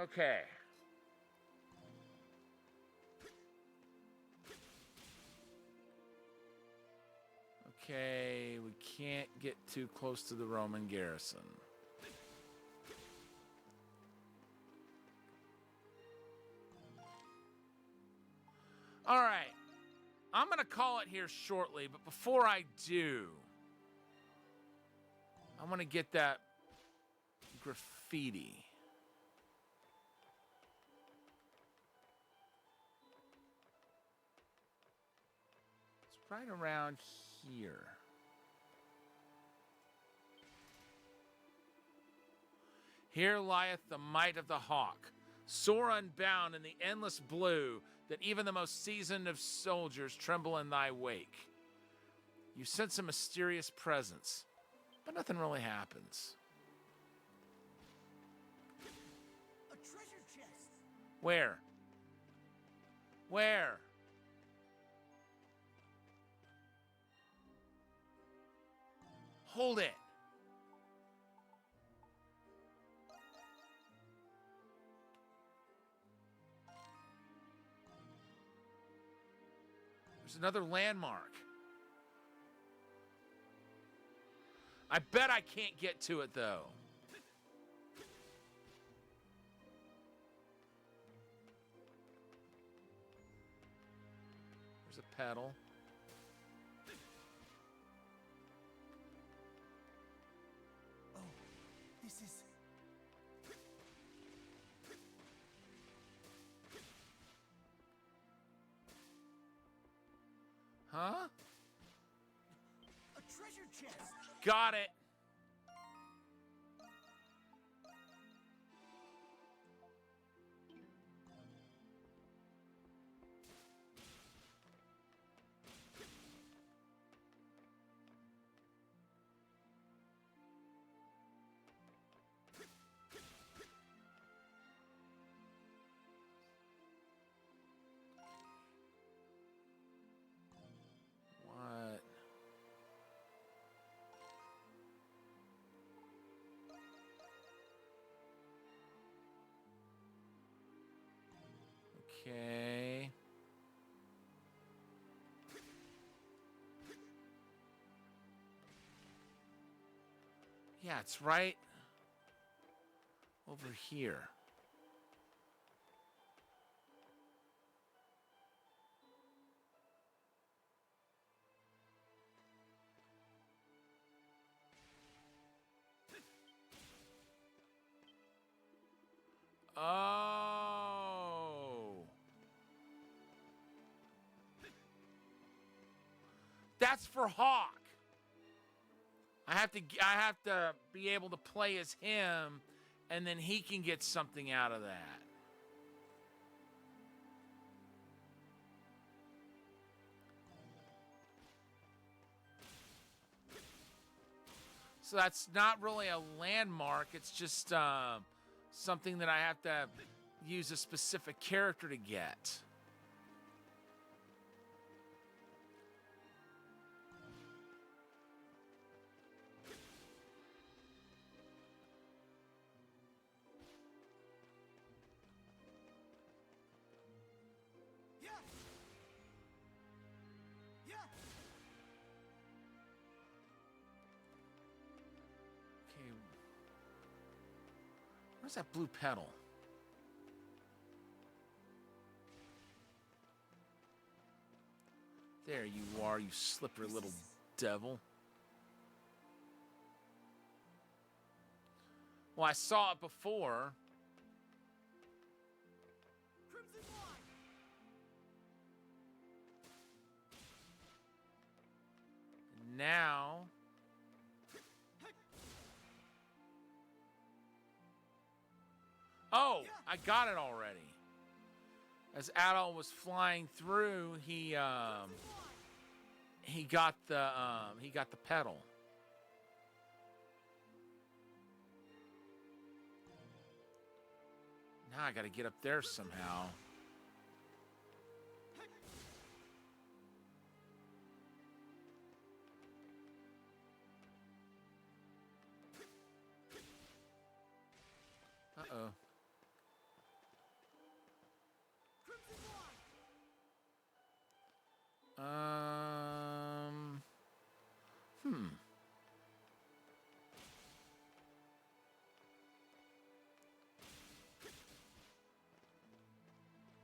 Okay. Okay, we can't get too close to the Roman garrison. All right. I'm going to call it here shortly, but before I do, I want to get that graffiti. It's right around here. Here lieth the might of the hawk, sore unbound in the endless blue, that even the most seasoned of soldiers tremble in thy wake. You sense a mysterious presence, but nothing really happens. A treasure chest. Where? Where? Hold it. There's another landmark. I bet I can't get to it, though. There's a pedal. Oh, this is... Huh? A treasure chest! Got it. What? Okay. Yeah, it's right over here. Oh. That's for Hawk. I have to be able to play as him, and then he can get something out of that. So that's not really a landmark. It's just something that I have to use a specific character to get. Yeah! Yeah! Okay. Where's that blue pedal? There you are, you slippery little devil. Well, I saw it before. Crimson Line! Now... Oh, I got it already. As Adol was flying through, he got the pedal. Now I got to get up there somehow. Uh-oh.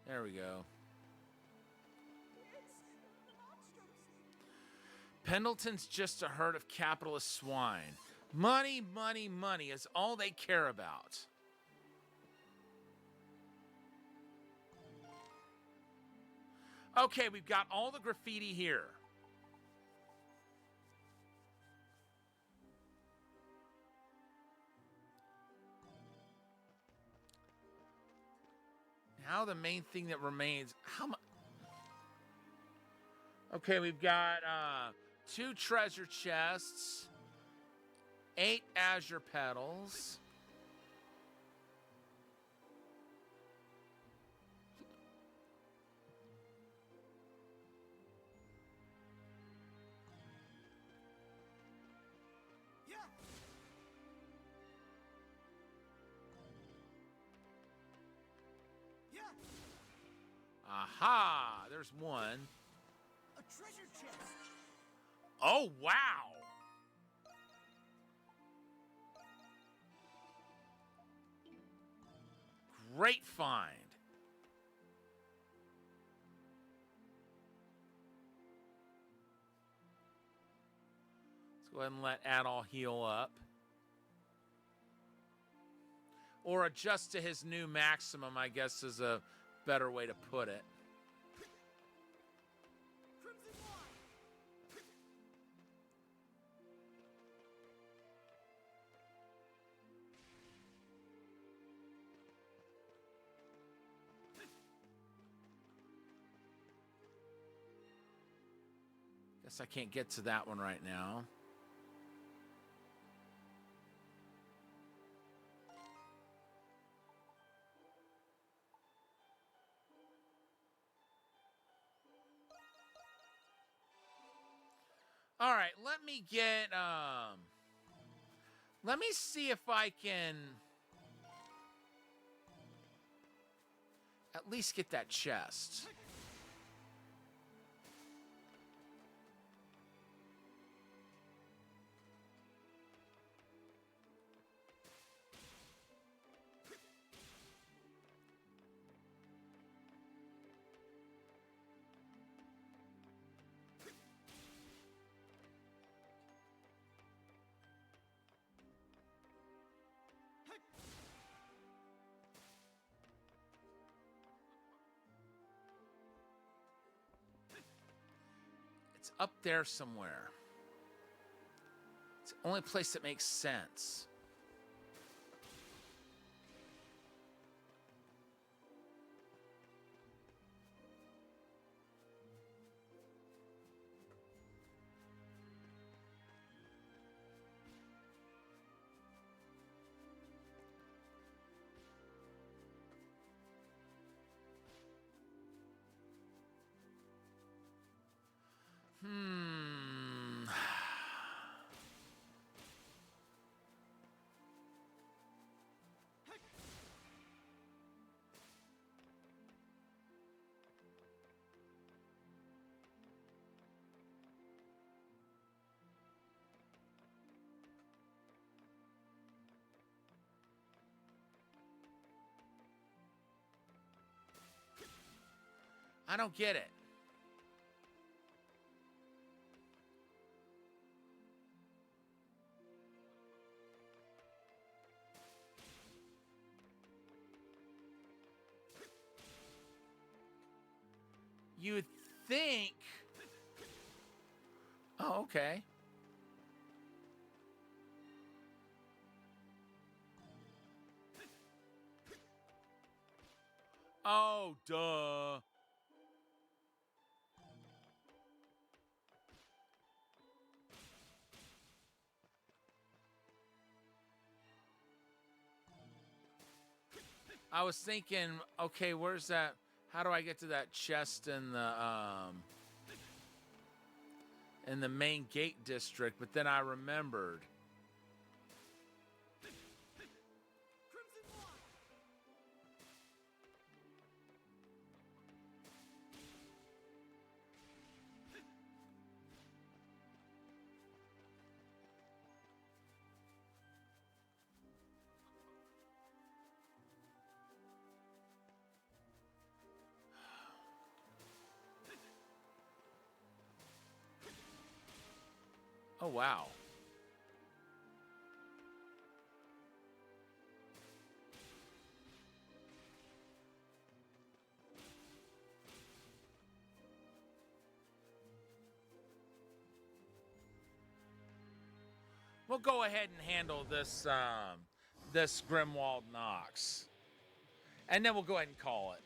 There we go. Pendleton's just a herd of capitalist swine. Money, money, money is all they care about. Okay, we've got all the graffiti here. Now the main thing that remains, how much? Okay, we've got 2 treasure chests, 8 azure petals. Yeah! Yeah! Aha! There's one. A treasure chest! Oh, wow! Great find. Let's go ahead and let Adol heal up. Or adjust to his new maximum, I guess is a better way to put it. Guess I can't get to that one right now. All right, let me get let me see if I can at least get that chest. It's up there somewhere. It's the only place that makes sense. I don't get it. You would think... Oh, okay. Oh, duh. I was thinking, okay, where's that? How do I get to that chest in the main gate district? But then I remembered. Oh, wow. We'll go ahead and handle this this Grimwald Nox. And then we'll go ahead and call it.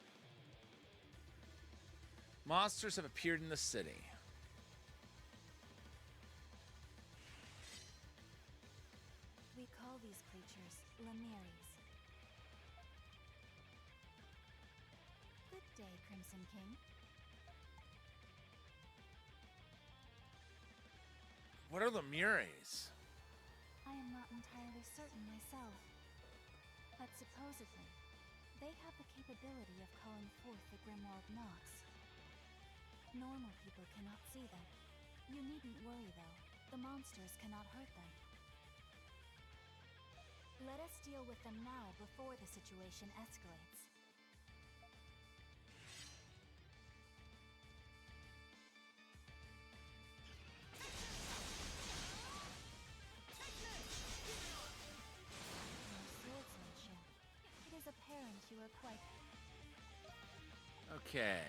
Monsters have appeared in the city. We call these creatures Lamiris. Good day, Crimson King. What are Lemures? I am not entirely certain myself, but supposedly, they have the capability of calling forth the Grimwald Nox. Normal people cannot see them. You needn't worry, though. The monsters cannot hurt them. Let us deal with them now before the situation escalates. Your swordsmanship. It is apparent you are quite... Okay.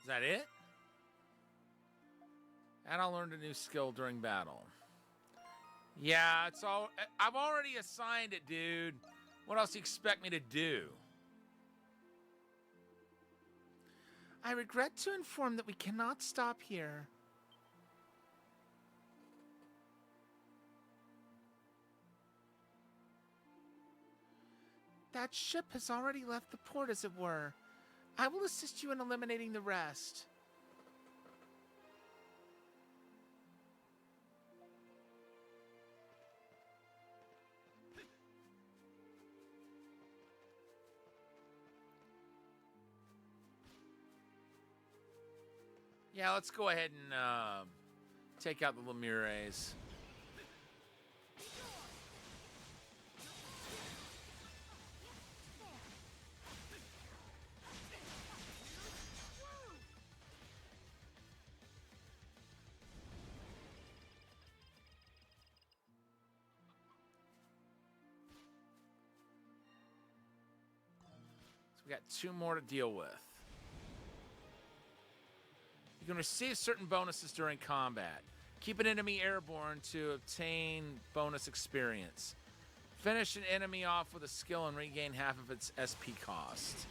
Is that it? And I learned a new skill during battle. Yeah, it's all... I've already assigned it, dude. What else do you expect me to do? I regret to inform that we cannot stop here. That ship has already left the port, as it were. I will assist you in eliminating the rest. Yeah, let's go ahead and take out the Lemures. We got 2 more to deal with. You can receive certain bonuses during combat. Keep an enemy airborne to obtain bonus experience. Finish an enemy off with a skill and regain half of its SP cost.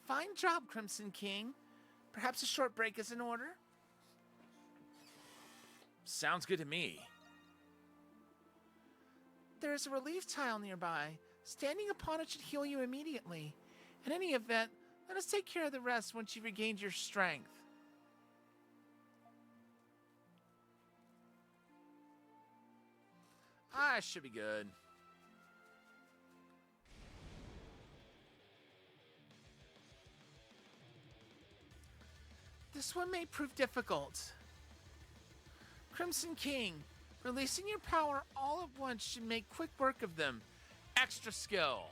Fine job, Crimson King. Perhaps a short break is in order? Sounds good to me. There is a relief tile nearby. Standing upon it should heal you immediately. In any event, let us take care of the rest once you've regained your strength. Ah, it should be good. This one may prove difficult. Crimson King, releasing your power all at once should make quick work of them. Extra skill.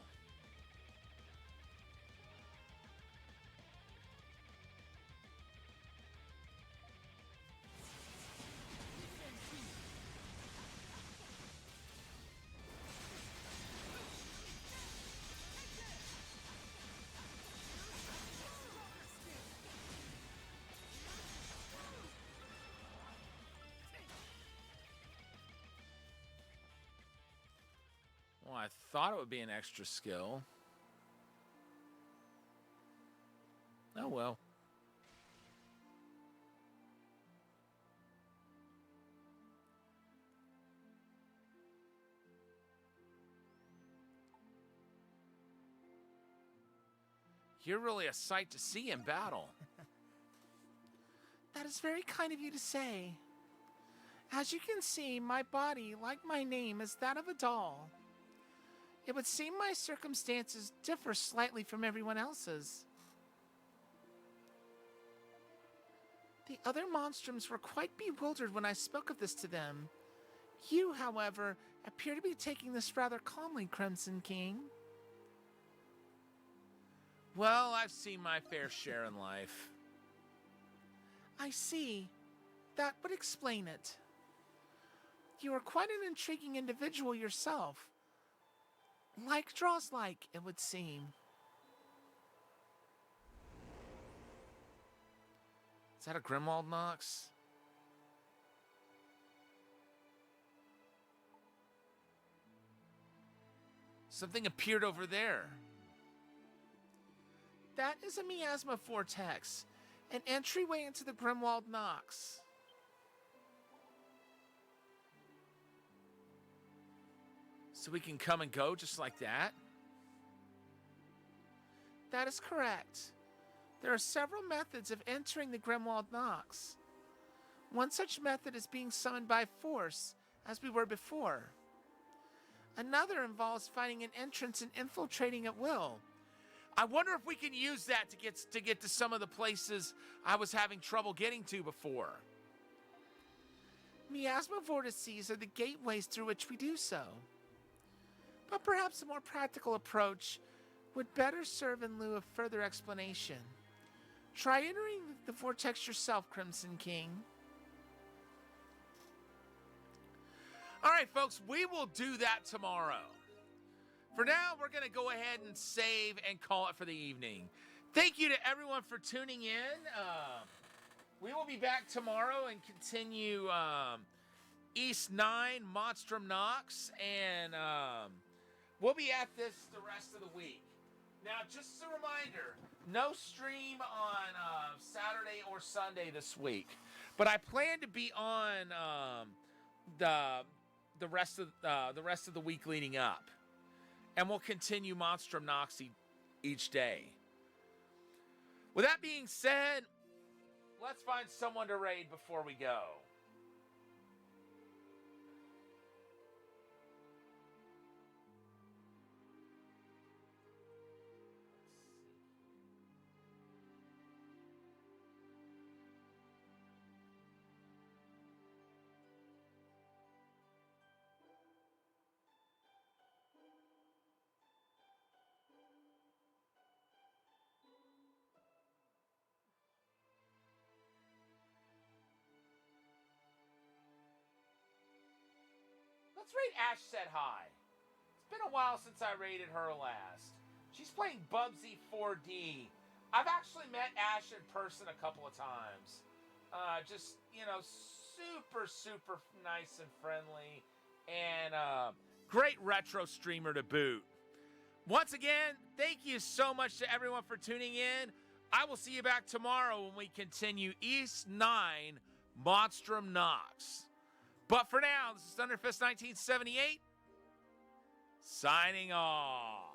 Well, I thought it would be an extra skill. Oh well. You're really a sight to see in battle. That is very kind of you to say. As you can see, my body, like my name, is that of a doll. It would seem my circumstances differ slightly from everyone else's. The other monstrums were quite bewildered when I spoke of this to them. You, however, appear to be taking this rather calmly, Crimson King. Well, I've seen my fair share in life. I see. That would explain it. You are quite an intriguing individual yourself. Like draws like, it would seem. Is that a Grimwald Nox? Something appeared over there. That is a miasma vortex, an entryway into the Grimwald Nox. So we can come and go just like that? That is correct. There are several methods of entering the Grimwald Nox. One such method is being summoned by force, as we were before. Another involves finding an entrance and infiltrating at will. I wonder if we can use that to get to some of the places I was having trouble getting to before. Miasma vortices are the gateways through which we do so. But perhaps a more practical approach would better serve in lieu of further explanation. Try entering the vortex yourself, Crimson King. All right, folks, we will do that tomorrow. For now, we're going to go ahead and save and call it for the evening. Thank you to everyone for tuning in. We will be back tomorrow and continue East 9, Monstrum Nox, and we'll be at this the rest of the week. Now, just a reminder, no stream on Saturday or Sunday this week, but I plan to be on the rest of the week leading up, and we'll continue Monstrum Nox each day. With that being said, let's find someone to raid before we go. Let's rate Ash Said Hi. It's been a while since I rated her last. She's playing Bubsy 4D. I've actually met Ash in person a couple of times. Just, super, super nice and friendly. And great retro streamer to boot. Once again, thank you so much to everyone for tuning in. I will see you back tomorrow when we continue East 9, Monstrum Nox. But for now, this is Thunderfist 1978, signing off.